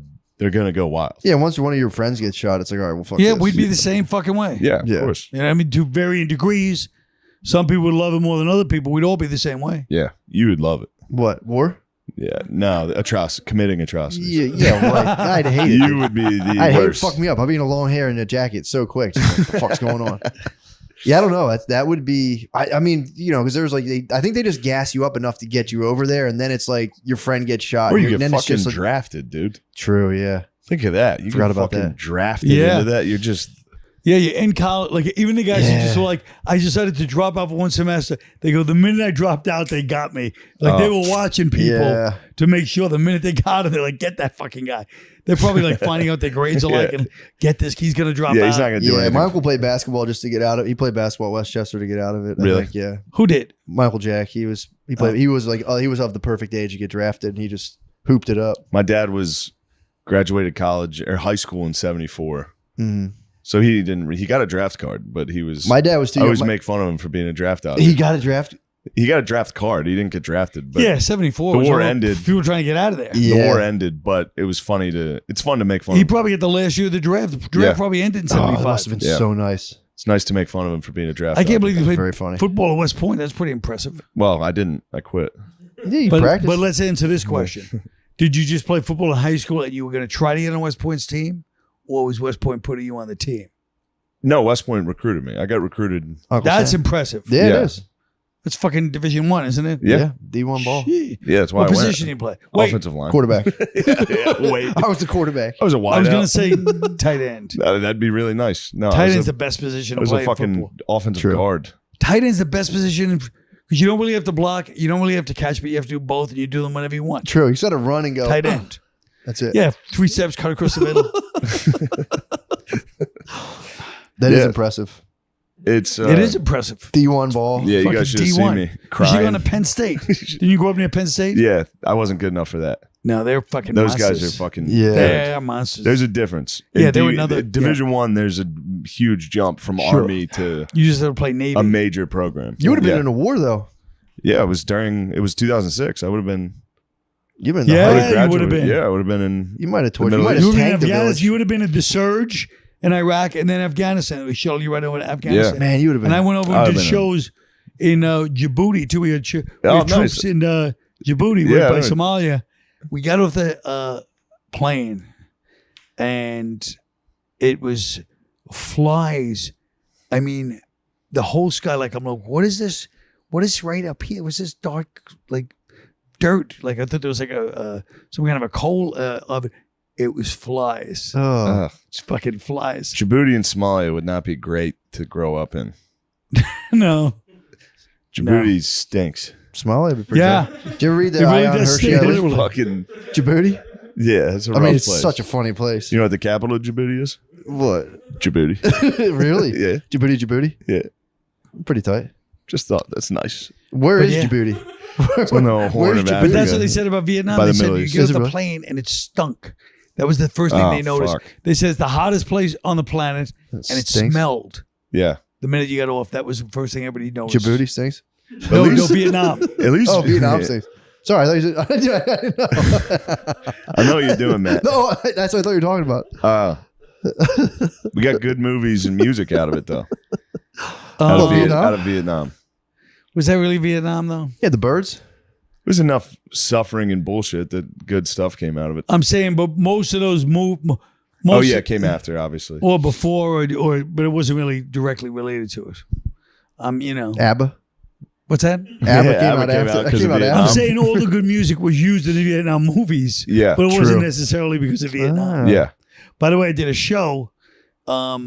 go wild. Yeah, once one of your friends gets shot, it's like, all right, well, fuck Yeah, this. we'd be the same fucking way. Yeah, Yeah. of course. You know, I mean, to varying degrees. Some people would love it more than other people. We'd all be the same way. Yeah, you would love it. What, war? Yeah, no, committing atrocities. Yeah, right. I'd hate it. You would be the I hate it. worst. Fuck me up. I'd be in a long hair and a jacket so quick. Just like, what the fuck's going on? Yeah, I don't know. That would be. I mean, you know, because there's like, I think they just gas you up enough to get you over there, and then it's like your friend gets shot. Or you and get then it's fucking just like, drafted, dude. true. Yeah. Think of that. You Forgot get about fucking that. drafted Yeah. into that. You're just Yeah, you're in college. Like, even the guys who Yeah. just were like, I decided to drop out for one semester. They go, the minute I dropped out, they got me. Like, they were watching people Yeah. to make sure the minute they got him, they're like, get that fucking guy. They're probably like finding out their grades are like, Yeah. and get this, he's going to drop yeah. out. He's not gonna do Yeah, anything. my uncle played basketball just to get out of. He played basketball at Westchester to get out of it. I Really? think, yeah. Who did? Michael Jack. He played. He was like, he was of the perfect age to get drafted, and he just hooped it up. My dad was graduated college or high school in '74, Mhm. so he got a draft card, but he was. My dad was too. I always my- make fun of him for being a draft out. He got a draft. He got a draft card. He didn't get drafted. But Yeah, 74. the was war all- ended. People trying to get out of there. the Yeah. war ended, but it was funny it's fun to make fun He of him. probably got the last year of the draft. The draft Yeah. probably ended in Oh, that 75. must have been Yeah. so nice. It's nice to make fun of him for being a draft. I can't out. believe he played Very funny. football at West Point. That's pretty impressive. Well, I didn't. I quit. Yeah, you But, practiced. but let's answer this question. Did you just play football in high school and you were going to try to get on West Point's team? Or was West Point putting you on the team? No, West Point recruited me. I got recruited. Uncle That's Sam. impressive. Yeah, Yeah. it is. It's fucking Division 1, isn't it? Yeah. D1 ball. Shit. Yeah, that's why What I went. position do you play? Wait, Offensive line. Quarterback. Wait. I was the quarterback. I was a wide I was out. going to say tight end. That'd be really nice. No, Tight I end's was the best position I to was play a in fucking football. offensive True. guard. Tight end's the best position because you don't really have to block. You don't really have to catch, but you have to do both, and you do them whenever you want. True. You just got to run and go. Tight end. That's it. Yeah, 3 steps, cut across the middle. That is Yeah. impressive. It's It is impressive. D1 ball. Yeah, you Fucking guys should have seen D1. me You should crying. have gone to Penn State. Didn't you grow up near Penn State? Yeah, I wasn't good enough for that. No, they're fucking Those monsters. guys are fucking. Yeah. They're monsters. There's a difference. Yeah, In they were another- Division 1. There's a huge jump from Sure. Army to You just have to play Navy. a major program. You would have been yeah. in a war, though. Yeah, it was 2006. I would have been. You've been in the Yeah, I Army. would've you would've graduated. been. Yeah, I would have been in. You might have tortured. Middle You might East. have you would have tanked been the in Afghanistan. village. You would have been at the surge in Iraq and then Afghanistan. We shuttled you right over to Afghanistan. Man, you would have been. And I went over I'd and did have been shows in Djibouti too. We had, we Oh, had troops nice. in Djibouti, Yeah, right by right. Somalia. We got off the plane, and it was flies. I mean, the whole sky. Like I'm like, what is this? What is right up here? Was this dark like dirt? Like I thought there was like a some kind of a coal oven. It was flies. Oh. Ugh. It's fucking flies. Djibouti and Somalia would not be great to grow up in. No. Djibouti stinks. Somalia would be pretty Yeah. good. Did you ever read the It really Ion does Hershey? stink. Island? Literally. Fucking Djibouti? yeah, it's a I rough mean, it's place. such a funny place. You know what the capital of Djibouti is? What? Djibouti. Really? Yeah. Djibouti? Yeah. Pretty tight. Just thought that's nice. Where But is yeah. Djibouti? It's on the Horn Where's of Djibouti? Africa. But that's what they said about Vietnam. By They the said Middle you East. get Is off it the really? plane and it stunk. That was the first thing Oh, they noticed. fuck. They said it's the hottest place on the planet and it stinks. smelled. Yeah. The minute you got off, that was the first thing everybody noticed. Djibouti stinks. No, At no, least- Vietnam. At least Oh, Vietnam stinks. Sorry, I thought you said. I didn't know. I know what you're doing, Matt. No, that's what I thought you were talking about. We got good movies and music out of it though. Oh, Vietnam? Out of Vietnam. was that really Vietnam, though? Yeah, the birds. There's enough suffering and bullshit that good stuff came out of it. I'm saying, but most of those most Oh yeah, it came after, obviously. or before, or but it wasn't really directly related to it. You know, ABBA. what's that? ABBA Yeah, came ABBA out came after. out 'cause Came of out Vietnam. I'm after. saying all the good music was used in the Vietnam movies, Yeah. but it wasn't True. necessarily because of Vietnam. Ah. Yeah. By the way, I did a show, a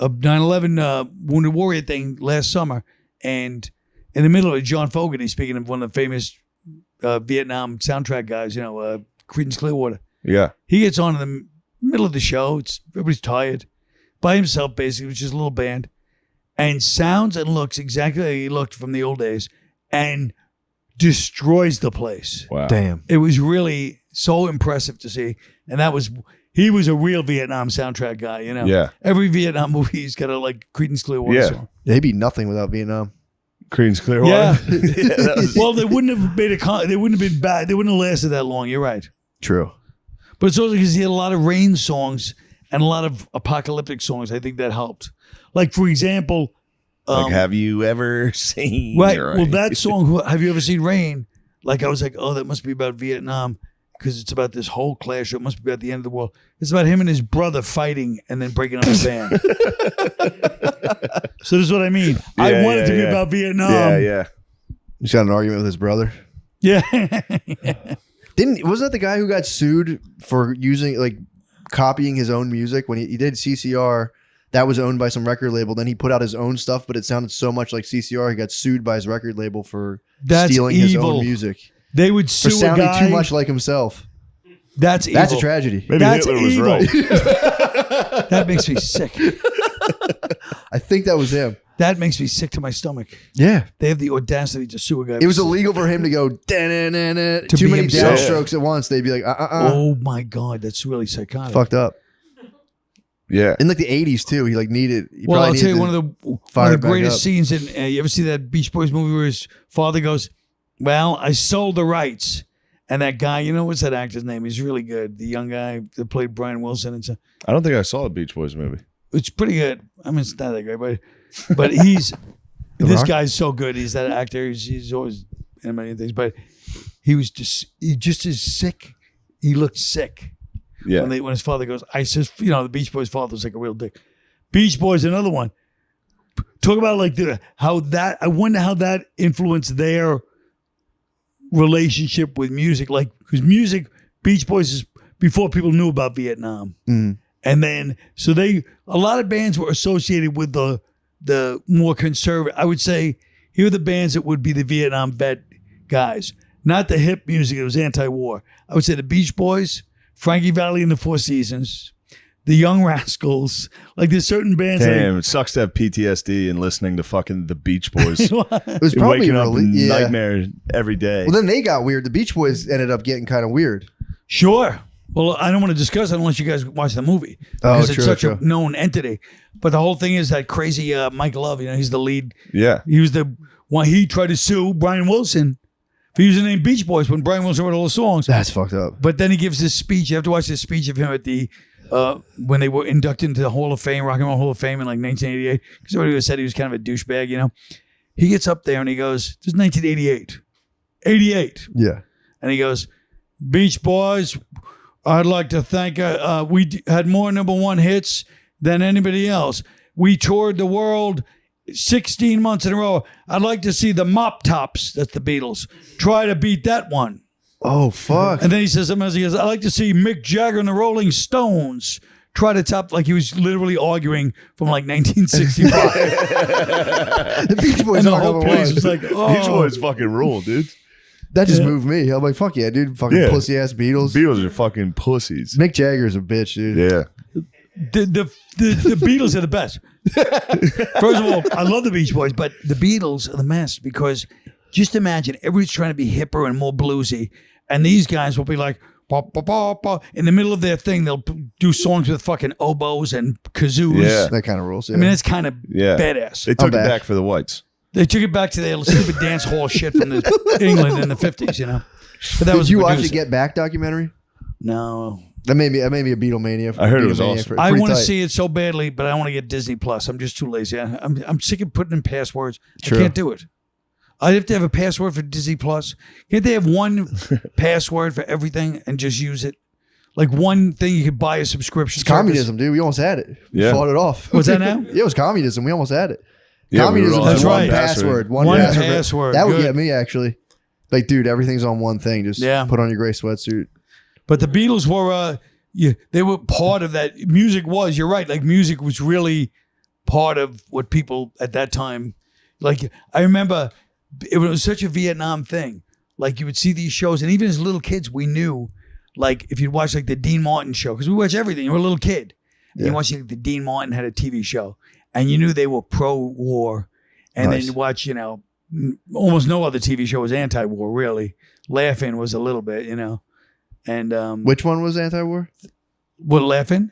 9/11 Wounded Warrior thing last summer, and in the middle of it, John Fogerty, speaking of one of the famous Vietnam soundtrack guys, you know, Creedence Clearwater, Yeah. he gets on in the middle of the show. Everybody's tired, by himself basically, which is a little band, and sounds and looks exactly like he looked from the old days, and destroys the place. Wow. Damn. It was really so impressive to see, and he was a real Vietnam soundtrack guy. You know, Yeah. every Vietnam movie's got a like Creedence Clearwater Yeah. song. They'd be nothing without Vietnam. Creedence Clearwater. Yeah. Yeah, that was- Well, they wouldn't have made they wouldn't have been bad. They wouldn't have lasted that long. You're right. True. But it's also because he had a lot of rain songs and a lot of apocalyptic songs. I think that helped. Like, for example, like, have you ever seen? right. Right. Well, that song, Have You Ever Seen Rain? Like, I was like, oh, that must be about Vietnam because it's about this whole clash. It must be about the end of the world. It's about him and his brother fighting and then breaking up his band. So this is what I mean. I Yeah, want it to be yeah. about Vietnam. yeah. He's got an argument with his brother. Yeah. Wasn't that the guy who got sued for using copying his own music when he did CCR? That was owned by some record label. Then he put out his own stuff, but it sounded so much like CCR. He got sued by his record label for That's stealing his evil. own music They would for sue a sounding guy. too much like himself. That's evil. That's a tragedy. Maybe That's Hitler was evil. right. That makes me sick. I think that was him. That makes me sick to my stomach. Yeah. They have the audacity to sue a guy. It was illegal for him to go "Da-na-na-na," To too be many himself. downstrokes at once. They'd be like, Oh my God, that's really psychotic. fucked up. Yeah. In the 80s too, he needed. He Well, I'll probably tell you needed one of fire the it back greatest up. scenes in. You ever see that Beach Boys movie where his father goes, "Well, I sold the rights," and that guy, you know, what's that actor's name? He's really good. The young guy that played Brian Wilson, and so I don't think I saw a Beach Boys movie. it's pretty good. I mean, it's not that great, but he's this Rock? guy's so good. He's that actor. He's always in many things, but he just is sick. He looked sick. Yeah. When his father goes, I says, you know, the Beach Boys' father was like a real dick. Beach Boys, another one. talk about like I wonder how that influenced their relationship with music. Like, because music, Beach Boys is before people knew about Vietnam. Mm. And then, so a lot of bands were associated with the more conservative. I would say here are the bands that would be the Vietnam vet guys, not the hip music. It was anti-war. I would say the Beach Boys, Frankie Valli and the Four Seasons, the Young Rascals. Like, there's certain bands. Damn, it sucks to have PTSD and listening to fucking the Beach Boys. It was probably Waking up in yeah. nightmare every day. Well, then they got weird. The Beach Boys ended up getting kind of weird. Sure. Well, I don't want to discuss it unless you guys watch the movie. Oh, Because it's true, such true. a known entity. But the whole thing is that crazy Mike Love, he's the lead. Yeah. He was the one, he tried to sue Brian Wilson for using the name Beach Boys when Brian Wilson wrote all the songs. That's fucked up. But then he gives this speech. You have to watch this speech of him at the when they were inducted into the Hall of Fame, Rock and Roll Hall of Fame in like 1988. Because everybody said he was kind of a douchebag, He gets up there and he goes, "This is 1988, 88," Yeah. and he goes, "Beach Boys, I'd like to thank. We had more #1 hits than anybody else. We toured the world 16 months in a row. I'd like to see the Mop Tops, that's the Beatles, try to beat that one." Oh, fuck. And then he says something else. He goes, "I'd like to see Mick Jagger and the Rolling Stones try to top," like he was literally arguing from like 1965. The Beach Boys And the are whole number place one. was like, oh. Beach Boys fucking rule, dude. That just moved me. I'm like, fuck yeah, dude. Fucking Yeah. pussy ass Beatles. Beatles are fucking pussies. Mick Jagger's a bitch, dude. Yeah. The Beatles are the best. First of all, I love the Beach Boys, but the Beatles are the best because just imagine everybody's trying to be hipper and more bluesy, and these guys will be like, "Ba, ba, ba, ba." In the middle of their thing, they'll do songs with fucking oboes and kazoos. Yeah. That kind of rules. Yeah. I mean, it's kind of Yeah. badass. They took it back. back for the whites. They took it back to their stupid dance hall shit from England in the 50s, But that was Did you a watch the producer. Get Back documentary? No. That made me a Beatlemania. I heard it was Beatlemania awesome. I pretty want to tight. see it so badly, but I want to get Disney Plus. I'm just too lazy. I'm sick of putting in passwords. True. I can't do it. I have to have a password for Disney Plus. Can't they have one password for everything and just use it? Like one thing you could buy a subscription. It's communism, dude. We almost had it. We Yeah. fought it off. What's that now? Yeah, it was communism. We almost had it. Yeah, we were Communism all has on one one password. One One password. password, That would good. get me, actually. Like, dude, everything's on one thing. Just put on your gray sweatsuit. But the Beatles were, they were part of that. Music was, you're right, like music was really part of what people at that time, like I remember it was such a Vietnam thing. Like you would see these shows, and even as little kids, we knew, like if you'd watch like the Dean Martin show, because we watch everything, you were a little kid, and you watch like, the Dean Martin had a TV show, and you knew they were pro-war, and Nice. then you watch, almost no other TV show was anti-war, really. Laughing was a little bit, and Which one was anti-war? what, Laughing?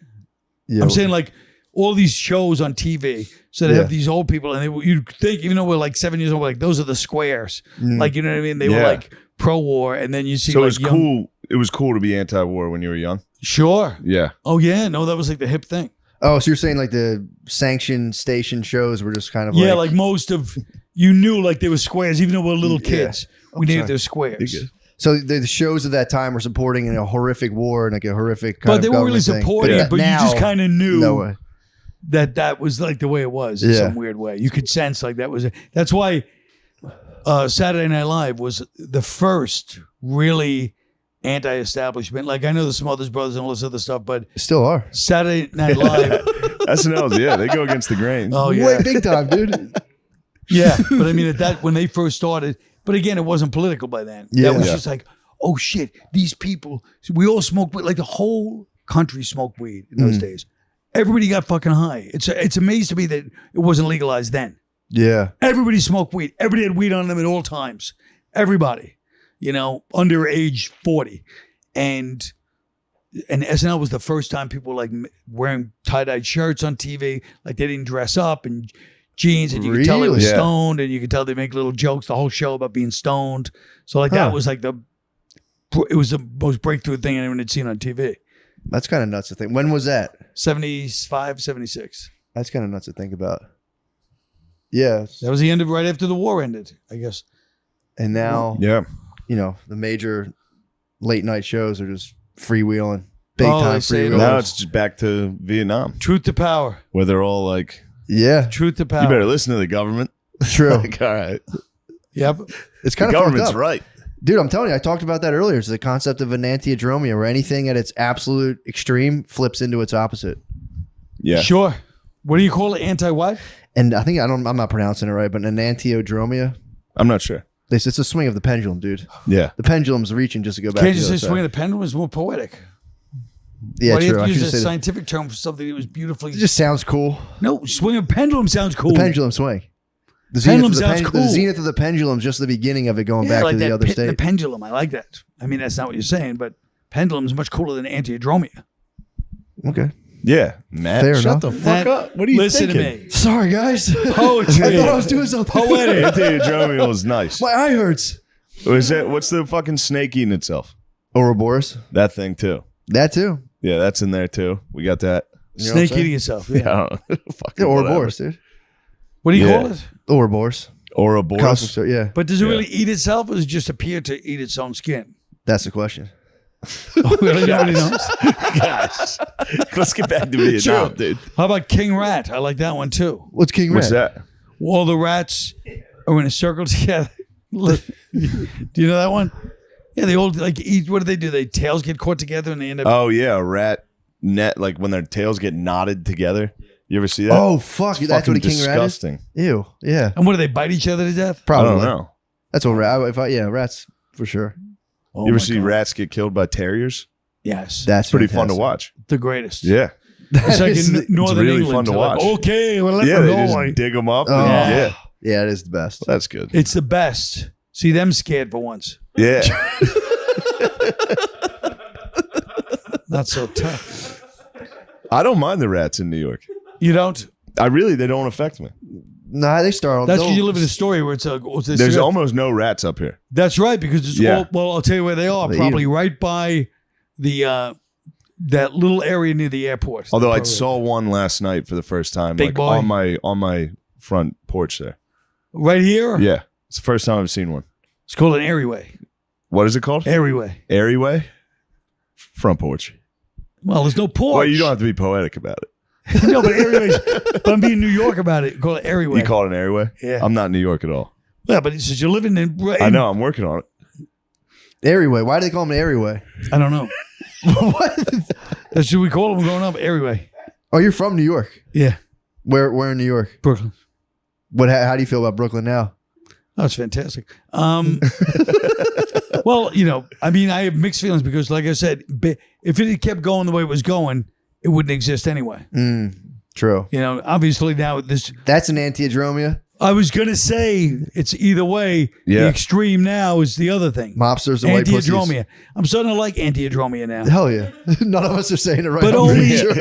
Yeah, I'm saying like all these shows on TV. So they Yeah. have these old people, and you'd think, even though we're like 7 years old, we're like those are the squares. Like, you know what I mean? They were Yeah. like pro-war, and then you see So it like was young, cool. It was cool to be anti-war when you were young. Sure. Yeah. Oh yeah. No, that was like the hip thing. Oh, so you're saying like the sanctioned station shows were just kind of Yeah, like like most of you knew like they were squares, even though we were little Yeah. kids. We knew sorry. they're squares. You're good. so the shows of that time were supporting a horrific war and like a horrific kind But of they weren't really government thing. supporting Yeah. it, but you now, just kind of knew no way. that was like the way it was in Yeah. some weird way. You could sense like that was it. That's why Saturday Night Live was the first really anti-establishment. Like I know the Smothers Brothers and all this other stuff, but Still are. Saturday Night Live, SNL's, yeah, they go against the grain. oh yeah, Way big time, dude. yeah. But I mean, at that when they first started, but again, it wasn't political by then. Yeah. That was Yeah. just like, oh shit, these people. We all smoked weed. Like the whole country smoked weed in those days. Everybody got fucking high. It's amazing to me that it wasn't legalized then. Yeah. Everybody smoked weed. Everybody had weed on them at all times. Everybody, under age 40. And SNL was the first time people were like wearing tie-dyed shirts on TV. Like they didn't dress up and jeans, and you could tell they were Really? Yeah. stoned, and you could tell they make little jokes the whole show about being stoned. So like Huh. that was like it was the most breakthrough thing anyone had seen on TV. That's kind of nuts to think. When was that? 75, 76. That's kind of nuts to think about. Yeah. That was the end of right after the war ended, I guess. And now, Yeah. the major late night shows are just freewheeling. Big Oh, time they say it freewheeling. Now it's just back to Vietnam, Truth to power. where they're all like Yeah, Truth to power. You better listen to the government. true. Like, all right. Yep. It's The kind of fucked government's up. right. Dude, I'm telling you, I talked about that earlier. It's the concept of enantiodromia, where anything at its absolute extreme flips into its opposite. Yeah. Sure. What do you call it? Anti what? And I think I'm not pronouncing it right, but enantiodromia. I'm not sure. It's a swing of the pendulum, dude. Yeah. The pendulum's reaching just to go back. Can't to you the say other side. swing of the pendulum is more poetic? Yeah, Why do you true. have I to should use a say that. scientific term for something that was beautifully? It just sounds cool. No, swing of pendulum sounds cool. The pendulum swing. The Pendulum of the sounds cool. The zenith of the pendulum is just the beginning of it going Yeah, back like to the that other pit in the state. pendulum. I like that. I mean, that's not what you're saying, but pendulum is much cooler than antiodromia. Okay. Yeah. Matt, Fair shut enough. the fuck Matt, up. What are you listen thinking? to me. Sorry, guys. Poetry. I thought I was doing something. Poetic. Antiodromial is nice. My eye hurts. What's the fucking snake eating itself? Ouroboros. That thing too. That too. Yeah, that's in there too. We got that. You know what I'm Snake saying? eating itself. Yeah, Yeah. I don't know. Fucking Yeah, whatever. Ouroboros, dude. What do you Yeah. call it? Ouroboros. Ouroboros. Cosmic Star, yeah. But does it Yeah. really eat itself, or does it just appear to eat its own skin? That's the question. Really, nobody knows. Gosh. Let's get back to Vietnam, dude. How about King Rat? I like that one too. What's King What's Rat? that? All the rats are in a circle together. Do you know that one? Yeah, they all like eat. What do? Their tails get caught together and they end up. Oh yeah, a rat net, like when their tails get knotted together. You ever see that? Oh, fuck. It's That's what a fucking King Rat is? disgusting. Ew. Yeah. And what do they bite each other to death? I Probably. don't know. That's what rats for sure. Oh You ever my see God. rats get killed by terriers? Yes, That's Pretty fun to fantastic. watch. the greatest. Yeah. It's like is in Northern really England. fun to They're like, watch. okay, well, let Yeah, me they go. just dig them up. Oh. And, yeah. Yeah, it is the best. That's good. It's the best. See them scared for once. Yeah. Not so tough. I don't mind the rats in New York. You don't? They don't affect me. Nah, they start. That's they'll- because you live in a story where it's a. There's almost no rats up here. That's right, because it's Yeah. all. Well, I'll tell you where they are. They eat Probably right by the that little area near the airport. Although I Probably. saw one last night for the first time, Big like boy? on my front porch there. right here. Yeah, it's the first time I've seen one. It's called an airway. What is it called? Airway. Airway? Front porch. Well, there's no porch. Well, you don't have to be poetic about it. No, but airways. But I'm being New York about it. Call it airway. You call it an airway? Yeah. I'm not in New York at all. Yeah, but it's just you're living in. I know. I'm working on it. Airway. Why do they call them an airway? I don't know. What? That's what we call them growing up. Airway. Oh, you're from New York. Yeah, Where in New York? Brooklyn. How do you feel about Brooklyn now? Oh, it's fantastic. Well, I mean, I have mixed feelings because, like I said, if it had kept going the way it was going, it wouldn't exist anyway. True. Obviously now this. That's an antiodromia. I was gonna say it's either way. Yeah. The extreme now is the other thing. Mobsters and white pussies. Antiodromia. I'm starting to like antiodromia now. Hell yeah. None of us are saying it right. But I'm only- pretty sure.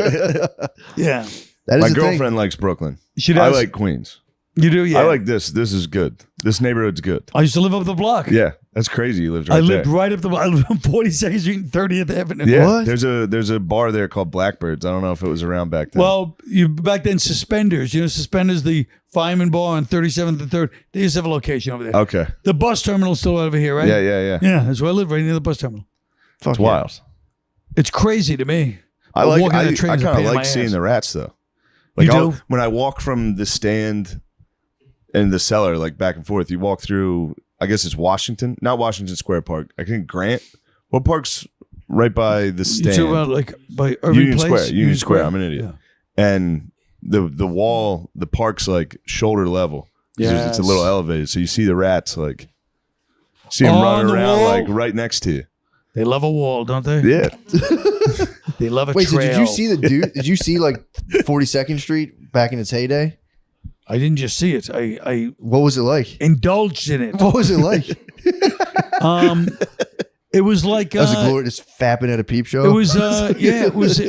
Yeah. That is My the girlfriend thing. likes Brooklyn. She I does. like Queens. You do, yeah. I like this. This is good. This neighborhood's good. I used to live up the block. Yeah, that's crazy. You lived right I lived there. right up the. I lived on 42nd Street and 30th Avenue. Yeah, What? there's a bar there called Blackbirds. I don't know if it was around back then. Well, back then Suspenders. Suspenders, the Fireman Bar on 37th and 3rd. They used to have a location over there. okay. The bus terminal's still over here, right? Yeah. Yeah, that's where I live, right near the bus terminal. Fuck It's yeah. wild. It's crazy to me. I like. Walking I the train is a kind pain of in like my seeing ass. the rats though. Like You do? when I walk from the stand and the cellar, like back and forth, you walk through. I guess it's Washington, not Washington Square Park. I think Grant. What park's right by the You stand? talk about like by Irving Union Place? Square. Union Square. I'm an idiot. Yeah. And the wall, the park's like shoulder level. 'Cause it's a Yes. little elevated, so you see the rats like see them On running the around wall? like right next to you. They love a wall, don't they? Yeah, They love a Wait, so trail. did you see the dude? Did you see like 42nd Street back in its heyday? I didn't just see it. I What was it like? indulged in it. What was it like? It was like That was a glory just fapping at a peep show. it was yeah, it was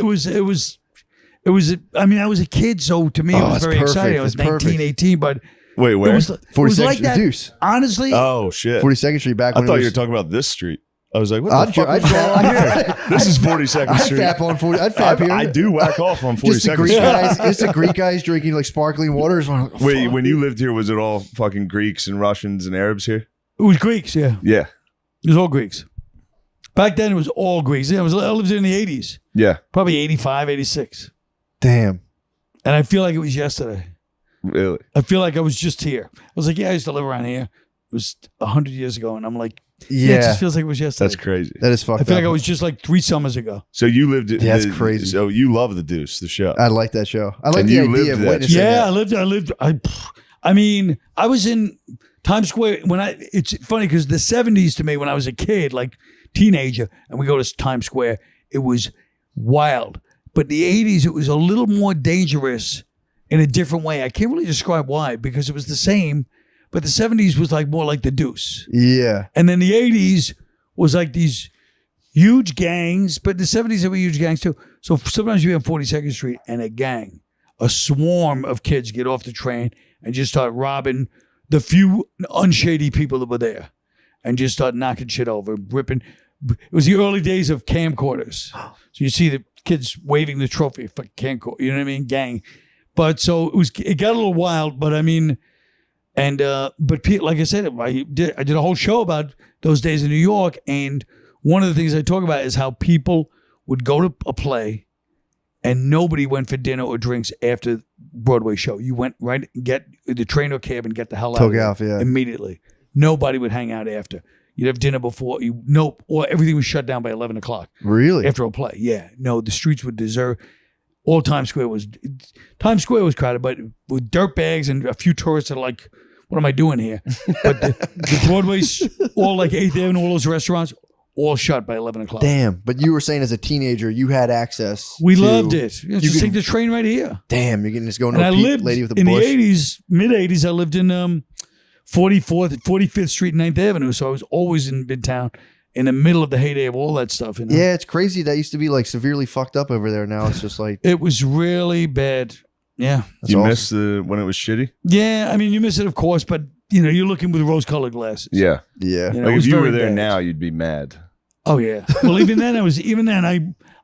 I mean, I was a kid, so to me it Oh, was it's very perfect. exciting. I was It's perfect. 19, 18, but wait, it where? was, it 42nd was like Street that. Deuce. Honestly, Oh shit! 42nd Street back I when thought it you were was, talking about this street. I was like, what the I'd, fuck? I'd, is going on I'd, here? This is 42nd I'd Street. fap on 40. I'd fap here. I do whack off on Just the 42nd Greek Street. guys. Just the Greek guys drinking like sparkling waters. Wait, when you lived here, was it all fucking Greeks and Russians and Arabs here? it was Greeks. Yeah, Yeah, it was all Greeks. Back then, it was all Greeks. Yeah, I lived there in the 80s, yeah. probably 85, 86, Damn. and I feel like it was yesterday. Really? I feel like I was just here. I was like, yeah, I used to live around here. It was 100 years ago, and I'm like, yeah, it just feels like it was yesterday. That's crazy. That is fucked I feel up. like I was just like 3 summers ago. So you lived. Yeah, that's crazy. So you love the Deuce, the show. I like that show. I like And the you idea lived of that witnessing Yeah, that. I lived. I mean, I was in Times Square when it's funny because the 70s to me, when I was a kid, like teenager, and we go to Times Square, it was wild. But the 80s, it was a little more dangerous in a different way. I can't really describe why, because it was the same, but the 70s was like more like the Deuce. Yeah. And then the 80s was like these huge gangs, but the 70s there were huge gangs too. So sometimes you be on 42nd Street and a swarm of kids get off the train and just start robbing the few unshady people that were there and just start knocking shit over, ripping. It was the early days of camcorders. So you see the kids waving the trophy for camcorder, you know what I mean? Gang. But so it got a little wild, but I mean, and but like I said, I did a whole show about those days in New York, and one of the things I talk about is how people would go to a play and nobody went for dinner or drinks after Broadway show. You went right, get the train or cab and get the hell out Took of there off, yeah. immediately. Nobody would hang out after. You'd have dinner before. Or everything was shut down by 11 o'clock Really? after a play. Yeah. No, the streets would desert. All Times Square was crowded, but with dirt bags and a few tourists that are like, what am I doing here? But the Broadway's, all like 8th Avenue, all those restaurants, all shut by 11 o'clock. Damn. But you were saying as a teenager, you had access. We to- loved it. You just could- take the train right here. Damn, you're getting just going to And I a lived lady with a in bush. the 80s, mid-80s, I lived in 45th Street and 9th Avenue. So I was always in Midtown in the middle of the heyday of all that stuff. You know? Yeah, it's crazy. That used to be like severely fucked up over there. Now it's just like It was really bad. Yeah. that's You awesome. missed when it was shitty? Yeah. I mean, you miss it, of course, but you're looking with rose-colored glasses. Yeah. Yeah. You know, it Like was if you were very there bad. now, you'd be mad. Oh yeah. Well, even then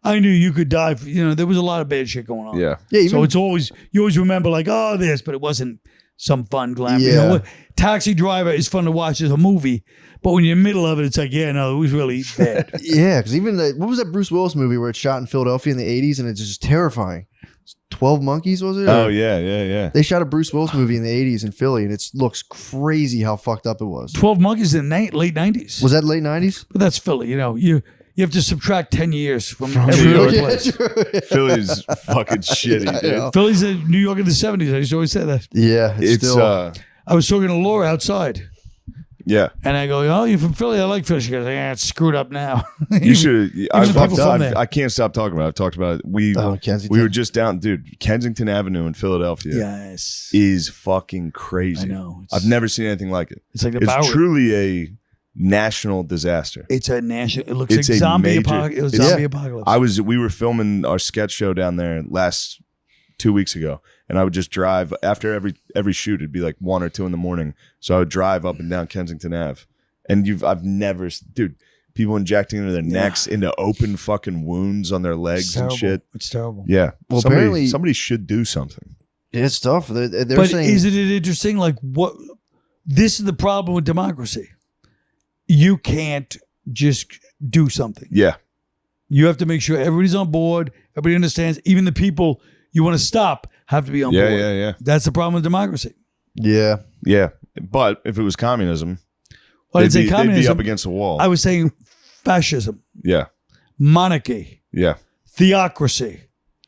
I knew you could die. There was a lot of bad shit going on. Yeah. Yeah. Even, So you always remember like, oh, this, but it wasn't some fun glam. Yeah. Taxi Driver is fun to watch as a movie, but when you're in the middle of it, it's like, yeah, no, it was really bad. yeah, because even what was that Bruce Willis movie where it's shot in Philadelphia in the 80s and it's just terrifying? 12 Monkeys, was it? Oh, yeah. They shot a Bruce Willis movie in the 80s in Philly, and it looks crazy how fucked up it was. 12 Monkeys in the late 90s. Was that late 90s? But that's Philly. You have to subtract 10 years from New every York. other Yeah, place. true. Philly's fucking shitty, I dude. know. Philly's New York in the 70s. I used to always say that. Yeah, it's It's, still. I was talking to Laura outside, yeah. and I go, oh, you're from Philly? I like Philly. She goes, yeah, it's screwed up now. You should. the people from there. I can't stop talking about it. I've talked about it. We Kensington. were just down, dude. Kensington Avenue in Philadelphia Yes. is fucking crazy. I know. I've never seen anything like it. It's like the It's Bowery. truly a national disaster. It's a national. It looks It's like a zombie major- apocalypse. It was it's- zombie apocalypse. We were filming our sketch show down there last 2 weeks ago, and I would just drive after every shoot. It'd be like 1 or 2 in the morning, so I would drive up and down Kensington Ave, and I've never, dude, people injecting into their necks, into open fucking wounds on their legs and terrible. shit. It's terrible. Yeah, Well, apparently- somebody should do something. It's tough. They're But saying. isn't it interesting? Like what? This is the problem with democracy. You can't just do something. Yeah, You have to make sure everybody's on board. Everybody understands. Even the people you want to stop have to be on board. yeah. That's the problem with democracy. yeah. Yeah, but if it was communism, Well, I'd say they'd be up communism. against the wall. I was saying fascism, Yeah, monarchy, yeah. theocracy,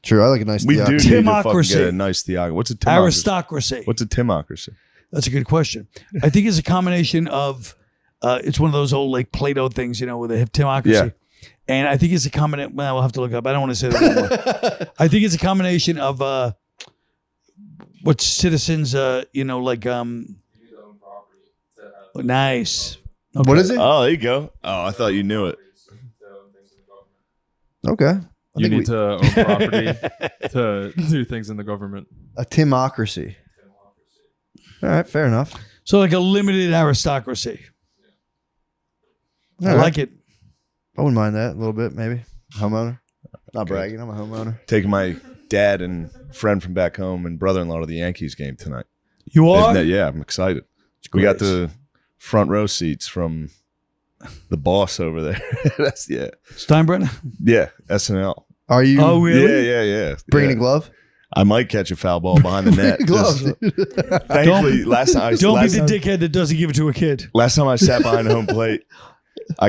True. I like a nice We do theocracy. need to fucking Timocracy. get a nice theocracy. What's a timocracy? aristocracy. What's a timocracy? That's a good question. I think it's a combination of, it's one of those old like Plato things, where they have timocracy. Yeah. And I think it's a combination. Well, we'll have to look up. I don't want to say that anymore. I think it's a combination of what citizens, nice. Okay. What is it? Oh, there you go. Oh, I thought you knew it. Okay. I You think need to own property to do things in the government. a timocracy. All right, fair enough. So like a limited aristocracy. I All right. like it. I wouldn't mind that a little bit, maybe. Homeowner. Not bragging. I'm a homeowner. Taking my dad and friend from back home and brother-in-law to the Yankees game tonight. You are? Yeah, I'm excited. We got great. the front row seats from the boss over there. Steinbrenner? Yeah, SNL. Are you Oh, really? Yeah. bringing yeah. a glove? I might catch a foul ball behind the net. Gloves. Thankfully, last time Don't be the dickhead that doesn't give it to a kid. Last time I sat behind home plate, I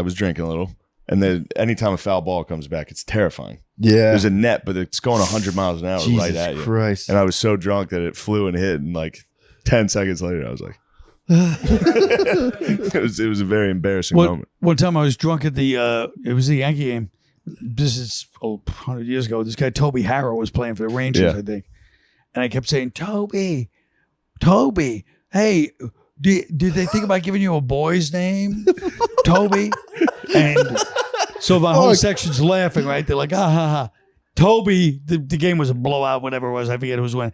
was drinking a little, and then anytime a foul ball comes back, it's terrifying. Yeah. There's a net, but it's going 100 miles an hour Jesus right at you. Christ. And I was so drunk that it flew and hit, and like 10 seconds later, I was like, it was a very embarrassing moment. One time I was drunk at it was the Yankee game. This is 100 years ago. This guy, Toby Harrow, was playing for the Rangers, I think. And I kept saying, Toby, hey, did they think about giving you a boy's name? Toby? And so my whole section's laughing, right? They're like, ha, ha, ha. Toby, the game was a blowout, whatever it was. I forget who was winning.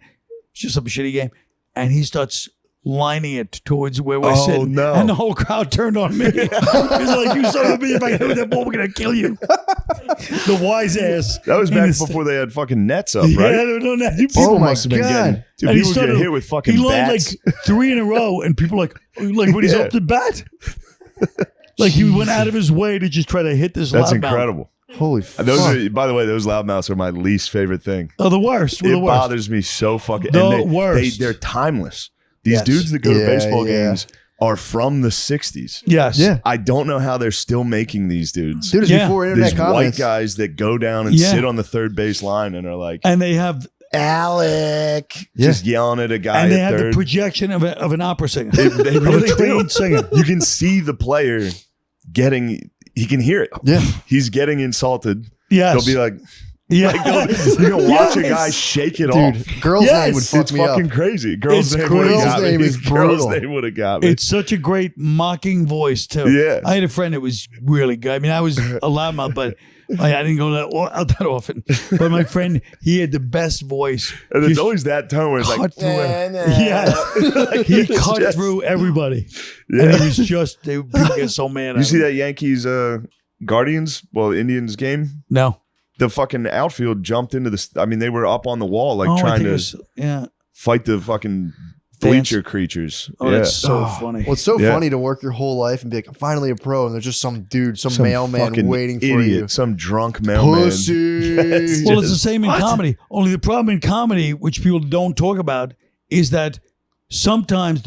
It's just some shitty game. And he starts lining it towards where we're sitting. No. And the whole crowd turned on me. He's like, you son of a bitch, if I hit with that ball, we're going to kill you. The wise ass. That was back before they had fucking nets up, right? Yeah, no, People my must have been God. getting, dude, And he people getting hit with fucking he lined bats. like 3 in a row, and people like when he's up to bat. Like he went out of his way to just try to hit this That's loudmouth. incredible. Holy fuck. By the way, those loudmouths are my least favorite thing. Oh, the worst. We're It the worst. bothers me so fucking. The worst. They're timeless. These Yes. dudes that go to Yeah, baseball yeah. games are from the 60s. Yes. Yeah. I don't know how they're still making these dudes. Dude, it's Yeah. before internet These comments. white guys that go down and Yeah. sit on the third base line and are like, And they have Alec, just yelling at a guy and they at have third. the projection of an opera singer. They really of a trained do. singer. You can see the player he can hear it. Yeah. He's getting insulted. Yes. They'll be like, Yeah. you can watch a Yes. guy shake it off. Dude, girl's Yes. name would fuck It's me up. fucking crazy. Girl's It's name crazy. would have got Girl's me. name is Girl's brutal. name would have got me. It's such a great mocking voice too. Yeah. I had a friend that was really good. I mean, I was a loudmouth, but I didn't go out that often. But my friend, he had the best voice. and it's Just always that tone where it's like, cut through yes. He It's cut just- through everybody. Yeah. And he was just people get so mad at You see him. that Yankees Indians game? No. The fucking outfield jumped into the. I mean, they were up on the wall, like I trying think it to was, yeah. fight the fucking Fans. bleacher creatures. Oh, yeah. that's so Oh, funny. Well, it's so Yeah. funny to work your whole life and be like, I'm finally a pro, and there's just some dude, some mailman fucking waiting for idiot, you. some drunk mailman. Pussy. Yes. Well, it's the same in comedy. Only the problem in comedy, which people don't talk about, is that sometimes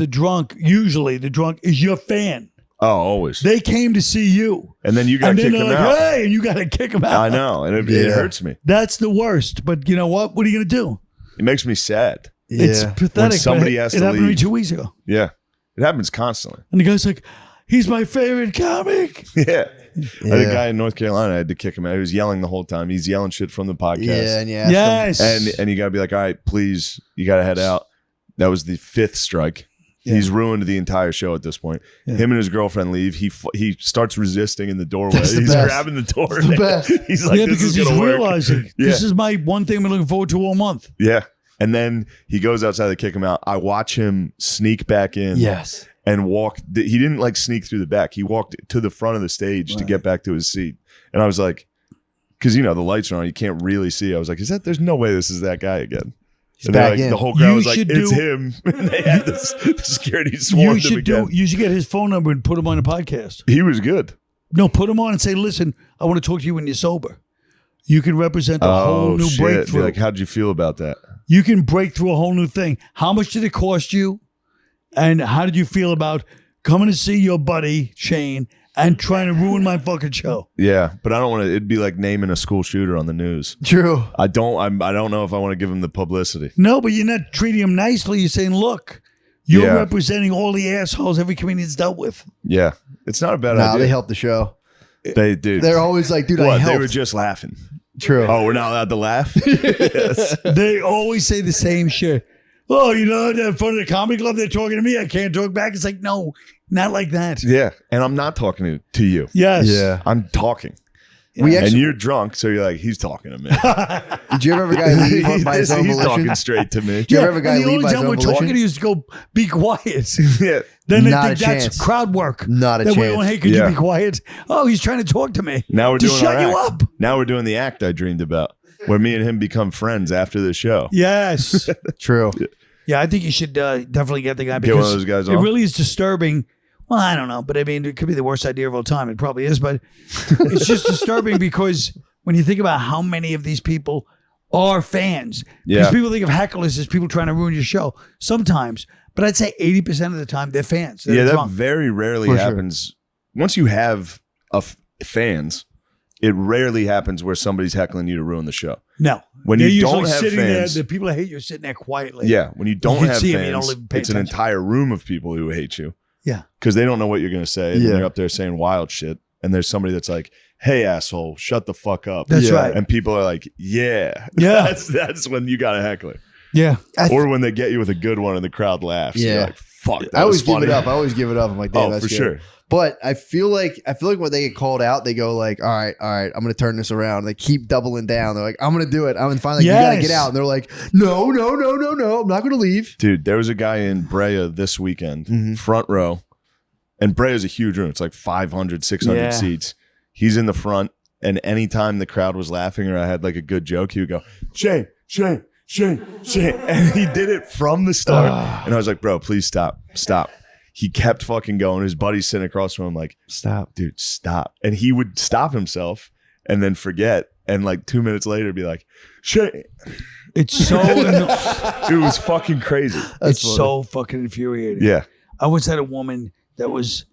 usually the drunk is your fan. Oh, always. They came to see you. And then you got And to then kick they're them like, out. hey, and you got to kick them out. I know, and it Yeah. hurts me. That's the worst. But you know what? What are you going to do? It makes me sad. It's Yeah. pathetic. When somebody but has it to happened to me leave. 2 weeks ago. Yeah, it happens constantly. And the guy's like, he's my favorite comic. Yeah. I had a Yeah. guy in North Carolina. I had to kick him out. He was yelling the whole time. He's yelling shit from the podcast. Yeah, and you asked Yes. And you got to be like, all right, please, you got to head out. That was the 5th strike. Yeah. He's ruined the entire show at this point. Yeah. Him and his girlfriend leave. He starts resisting in the doorway. That's the He's best. grabbing the door. It's the best. He's like, yeah, this because is he's gonna work. realizing this is my one thing I'm looking forward to all month. Yeah. And then he goes outside to kick him out. I watch him sneak back in. Yes. And walk. He didn't like sneak through the back. He walked to the front of the stage to get back to his seat. And I was like, because the lights are on, you can't really see. I was like, there's no way this is that guy again. And back like, in. the whole crowd You was like, should it's do- him. And they had the security You swarmed him should again. you should get his phone number and put him on a podcast. He was good. No, put him on and say, listen, I want to talk to you when you're sober. You can represent a whole new shit. Be breakthrough. like, how'd you feel about that? You can break through a whole new thing. How much did it cost you? And how did you feel about coming to see your buddy, Shane, and trying to ruin my fucking show? Yeah, but I don't want to. It'd be like naming a school shooter on the news. True. I don't know if I want to give him the publicity. No, but you're not treating him nicely. You're saying, look, you're Yeah. representing all the assholes every comedian's dealt with. Yeah, it's not a bad Nah, idea. they helped the show. They did. They're always like, dude, I What? helped. They were just laughing. True. Oh, we're not allowed to laugh. Yes. They always say the same shit. Oh, in front of the comedy club, they're talking to me. I can't talk back. It's like, no, not like that. Yeah, and I'm not talking to you. Yes. Yeah. I'm talking. We And actually, you're drunk, so you're like, he's talking to me. did you ever have a guy leave by his own He's volition? talking straight to me. Did you ever have a guy and the leave only by his time own we're talking volition? to you is to go, be quiet. Yeah. Then they Not think a that's chance. crowd work. Not a that chance. Hey, could Yeah. you be quiet? Oh, he's trying to talk to me. Now we're to doing shut our you act. up. Now we're doing the act I dreamed about, where me and him become friends after the show. Yes. True. Yeah, I think you should definitely get the guy Get one of because those guys it on? really is disturbing. Well, I don't know, but I mean, it could be the worst idea of all time. It probably is, but it's just disturbing because when you think about how many of these people are fans. Yeah. Because people think of hecklers as people trying to ruin your show. Sometimes. But I'd say 80% of the time they're fans. They're that drunk. very rarely For happens. Once you have fans, it rarely happens where somebody's heckling you to ruin the show. No. When they're you usually don't have sitting fans, there, the people that hate you are sitting there quietly. yeah, when you don't can have see 'em, you don't fans, even pay it's an attention. entire room of people who hate you. Yeah. Because they don't know what you're going to say. And Yeah. they're up there saying wild shit. And there's somebody that's like, hey, asshole, shut the fuck up. That's Yeah. right. And people are like, yeah. Yeah. That's when you got a heckler. Yeah. Or when they get you with a good one and the crowd laughs. Yeah. You're like, fuck, that I always was funny. give it up. I always give it up. I'm like, damn, Oh, that's for good. sure. But I feel like when they get called out, they go like, all right, I'm gonna turn this around. They keep doubling down. They're like, I'm gonna do it. I'm finally like, you gotta Yes. get out. And they're like, no, I'm not gonna leave. Dude, there was a guy in Brea this weekend, front row. And Brea's a huge room. It's like 500, 600 Yeah. seats. He's in the front. And anytime the crowd was laughing or I had like a good joke, he would go, Shane. And he did it from the start. And I was like, bro, please stop. He kept fucking going. His buddy's sitting across from him like, stop, dude, stop. And he would stop himself and then forget. And like 2 minutes later be like, Shane. It's so It was fucking crazy. it's so fucking infuriating. Yeah. I once had a woman that was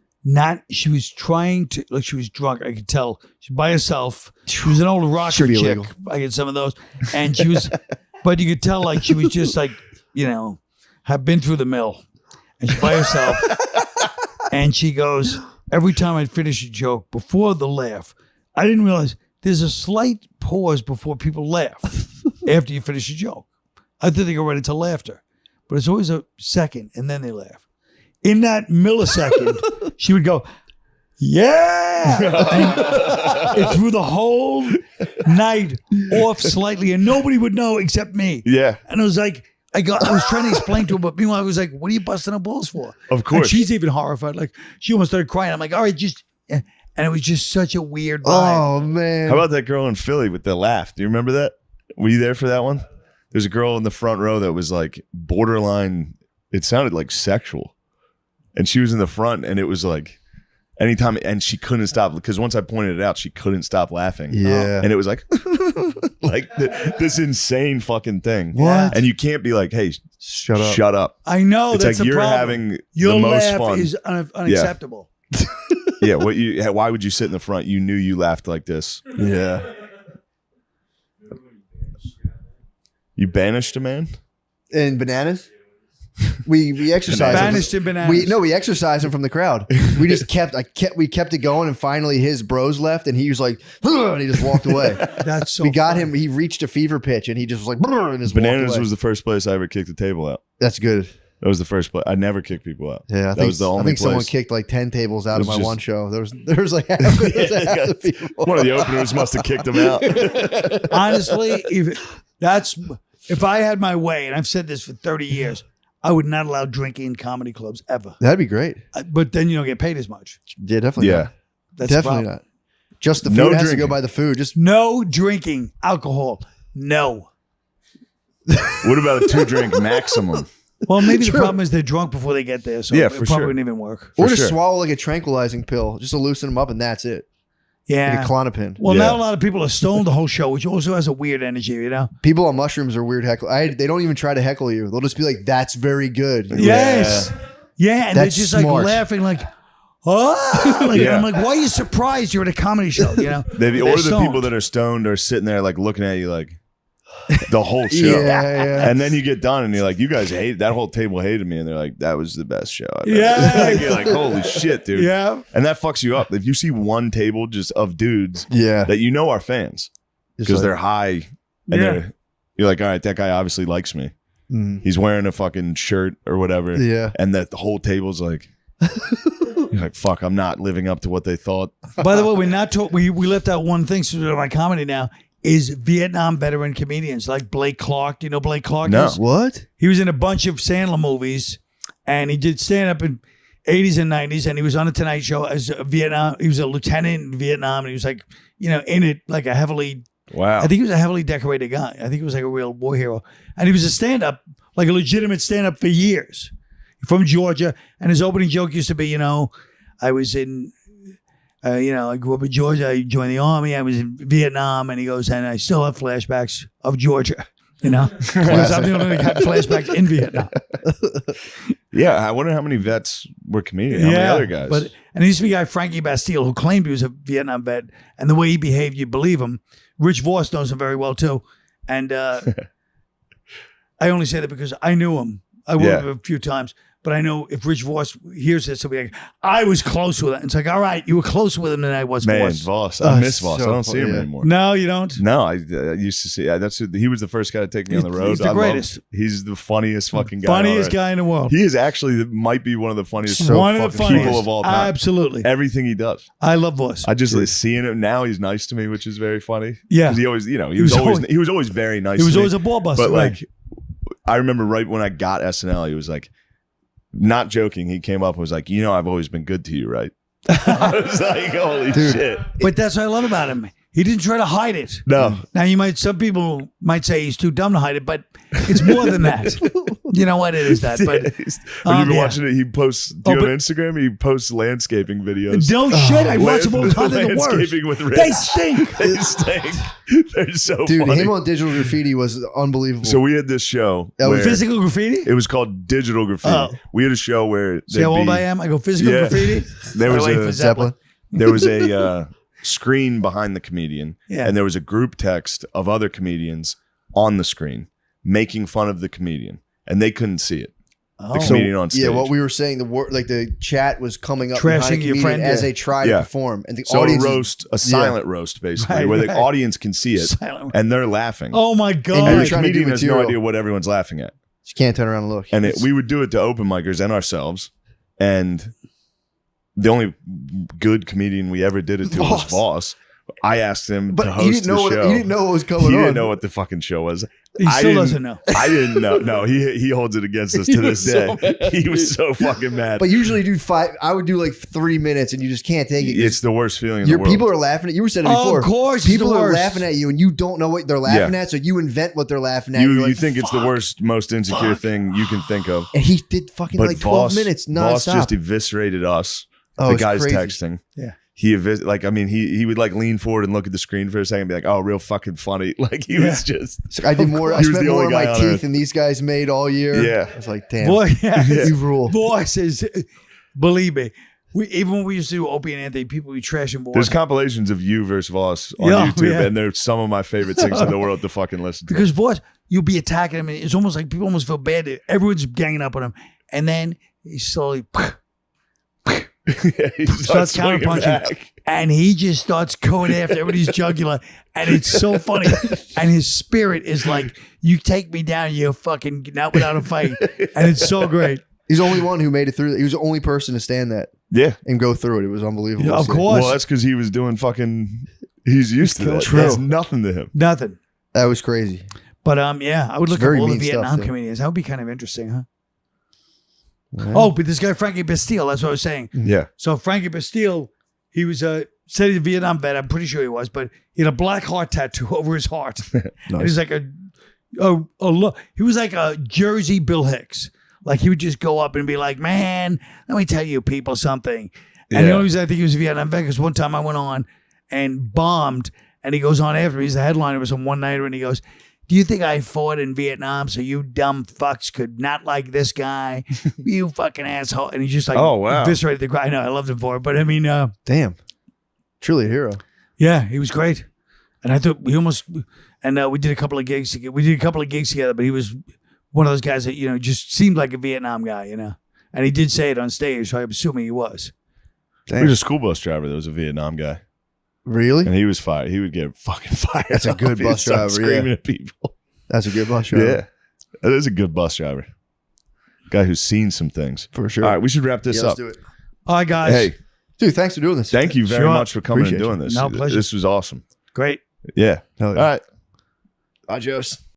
she was trying to, like she was drunk. I could tell. She was by herself. She was an old rocker Should be chick. illegal. I get some of those. And she was, but you could tell like she was just like, had been through the mill. And she's by herself. And she goes, every time I'd finish a joke before the laugh, I didn't realize there's a slight pause before people laugh after you finish a joke. I think they go right into laughter. But it's always a second and then they laugh. In that millisecond, she would go, yeah. And it threw the whole night off slightly and nobody would know except me. Yeah. And I was like, I was trying to explain to her, but meanwhile, I was like, what are you busting her balls for? Of course. And she's even horrified. Like, she almost started crying. I'm like, all right, and it was just such a weird vibe. Oh man. How about that girl in Philly with the laugh? Do you remember that? Were you there for that one? There's a girl in the front row that was like borderline, it sounded like sexual. And she was in the front and it was like anytime, and she couldn't stop because once I pointed it out, she couldn't stop laughing. Yeah. And it was like, this insane fucking thing. What? And you can't be like, hey, Shut up. I know It's that's like the you're problem. having Your the most laugh fun. is unacceptable. Yeah. Why would you sit in the front? You knew you laughed like this. Yeah. You banished a man? And bananas? We exercised him. Banished in bananas. We exercised him from the crowd. We just kept it going, and finally his bros left, and he was like, and he just walked away. That's so We got funny. him. He reached a fever pitch, and he just was like, and just walked Bananas away. was the first place I ever kicked a table out. That's good. That was the first place. I never kicked people out. Yeah, that was the only place. someone kicked like 10 tables out It of was my just- one show. There was like half the people. One of the openers must have kicked him out. Honestly, if I had my way, and I've said this for 30 years, I would not allow drinking in comedy clubs ever. That'd be great. But then you don't get paid as much. Yeah, definitely. Yeah. Not. That's the Definitely problem. not. Just the food No has to drinking. go by the food. Just No drinking alcohol. No. What about a 2-drink maximum? Well, maybe the True. problem is they're drunk before they get there, so Yeah, it for probably sure. wouldn't even work. or For just sure. swallow like a tranquilizing pill just to loosen them up, and that's it. Yeah. Like a Klonopin. Well, Yeah. now a lot of people are stoned the whole show, which also has a weird energy, you know? People on mushrooms are weird heckle. They don't even try to heckle you. They'll just be like, "That's very good." Yes. Yeah, and That's they're just smart. like laughing, like, oh, like, Yeah. I'm like, why are you surprised you're at a comedy show? You know, Or They're the stoned. people that are stoned are sitting there like looking at you like the whole show. Yeah. And then you get done and you're like, you guys hate that whole table hated me. And they're like, that was the best show I've ever Yeah. Like, you're like, holy shit, dude. Yeah. And that fucks you up. If you see one table just of dudes Yeah. that you know are fans Just because like- they're high and you're like, all right, that guy obviously likes me. Mm. He's wearing a fucking shirt or whatever. Yeah. And that the whole table's like, you're like, fuck, I'm not living up to what they thought. By the way, we're not we left out one thing so my comedy now is Vietnam veteran comedians like Blake Clark. Do you know Blake Clark? No. is? What? He was in a bunch of Sandler movies, and he did stand up in 80s and 90s, and he was on the Tonight Show as a Vietnam. He was a lieutenant in Vietnam, and he was like, in it like a heavily. Wow. I think he was a heavily decorated guy. I think he was like a real war hero, and he was a stand-up, like a legitimate stand-up for years, from Georgia. And his opening joke used to be, I was I grew up in Georgia. I joined the army. I was in Vietnam, and he goes, and I still have flashbacks of Georgia. Because I'm the only one that had flashbacks in Vietnam. Yeah, I wonder how many vets were comedians. How many other guys? And there used to be a guy, Frankie Bastille, who claimed he was a Vietnam vet, and the way he behaved, you'd believe him. Rich Voss knows him very well, too. And I only say that because I knew him. I worked with him a few times. But I know if Rich Voss hears this, he'll be like, I was close with it. It's like, all right, you were closer with him than I was. Man, Voss. I miss Voss. I don't see him anymore. No, you don't? No, I used to see. He was the first guy to take me on the road. He's the greatest. He's the funniest fucking guy. Funniest guy in the world. He is actually might be one of the funniest one of the funniest people of all time. Absolutely. Everything he does. I love Voss. I just like seeing him now. He's nice to me, which is very funny. Yeah. Because he always, he was always very nice. He was to always me. a ball buster. But like, I remember right when I got SNL, he was like, not joking. He came up and was like, I've always been good to you, right? I was like, holy shit. But that's what I love about him. He didn't try to hide it. No. Now some people might say he's too dumb to hide it, but it's more than that. You know what? It is that. But have you been watching it? He posts on Instagram. He posts landscaping videos. No shit. I watch them all the time. They're the worst. Landscaping with Rich. They stink. They stink. They're so Dude, funny. him on Digital Graffiti was unbelievable. So we had this show. Was physical graffiti? It was called Digital Graffiti. Oh. We had a show where see how old I am? I go physical graffiti. There was a Zeppelin. There was a screen behind the comedian, Yeah. and there was a group text of other comedians on the screen making fun of the comedian, and they couldn't see it. The comedian on stage. Yeah, what we were saying, the chat was coming up Trashing behind the your comedian friend, as they try to perform, and the audience a silent roast, basically, Right, where the right. audience can see it, Silent. and they're laughing. Oh my And and you're the God. trying to do comedian has no material. idea what everyone's laughing at. you can't turn around and look. And we would do it to open micers and ourselves. And the only good comedian we ever did it to was Voss. I asked him to host he didn't know the show. He didn't know what was going He on. didn't know what the fucking show was. He still doesn't know. I didn't know. No, he holds it against us to this day. He was so fucking mad. But usually, I would do like 3 minutes, and you just can't take it. It's the worst feeling in the Your world. people are laughing at you. Were saying it Oh, before. of course, it's people the are worst. laughing at you, and you don't know what they're laughing Yeah. at. So you invent what they're laughing at. you You're you like, think it's the "Fuck." worst, most insecure thing you can think of. And he did fucking But like 12 Voss, minutes Voss nonstop. just eviscerated us. Oh, The it's guys crazy. texting. Yeah. He would like lean forward and look at the screen for a second and be like, oh, real fucking funny. Like he was just So I did more. I He was spent the more only on guy my on teeth earth. than these guys made all year. Yeah. I was like, damn. Boy, You rule. Voice is, believe me. Even when we used to do Opie and Anthony, people would be trashing Voice. there's compilations of you versus Voss on Yeah, YouTube, yeah. and they're some of my favorite things in the world to fucking listen to. Because Voice, you'll be attacking him, and it's almost like people almost feel bad. Everyone's ganging up on him. And then he slowly Yeah, he starts swinging counterpunching. back. And he just starts going after everybody's jugular. And it's so funny. And his spirit is like, you take me down, you fucking not without a fight. And it's so great. He's the only one who made it through. He was the only person to stand that Yeah. and go through it. It was unbelievable. Yeah, of to see. course. Well, that's because he was doing fucking. He's used to that. True. That's nothing to him. Nothing. That was crazy. But yeah, I would look very at all the mean stuff, Vietnam though. comedians. That would be kind of interesting, huh? Oh, but this guy, Frankie Bastille, that's what I was saying. Yeah. So Frankie Bastille, he was said he's a Vietnam vet. I'm pretty sure he was, but he had a black heart tattoo over his heart. And he's like he was like a Jersey Bill Hicks. Like he would just go up and be like, man, let me tell you people something. And the only reason I think he was a Vietnam vet because one time I went on and bombed, and he goes on after me. He's the headliner of some one-nighter, and he goes, do you think I fought in Vietnam so you dumb fucks could not like this guy? You fucking asshole. And he just like eviscerated the crowd. I know, I loved him for it. But I mean, Damn. Truly a hero. yeah, he was great. And I thought we almost, and we did a couple of gigs together. We did a couple of gigs together, but he was one of those guys that, just seemed like a Vietnam guy, And he did say it on stage, so I'm assuming he was. He was a school bus driver that was a Vietnam guy. Really? And he was fired. He would get fucking fired. That's a up. good He'd bus start driver, Screaming yeah. at people. That's a good bus driver. Yeah. That is a good bus driver. Guy who's seen some things. For sure. All right, we should wrap this Yeah, let's up. do it. All right, guys. Hey, Dude, thanks for doing this. thank you very Sure. much for coming and Appreciate doing you. this. No, pleasure. This was awesome. Great. Yeah. Hell All yeah. right. Adios.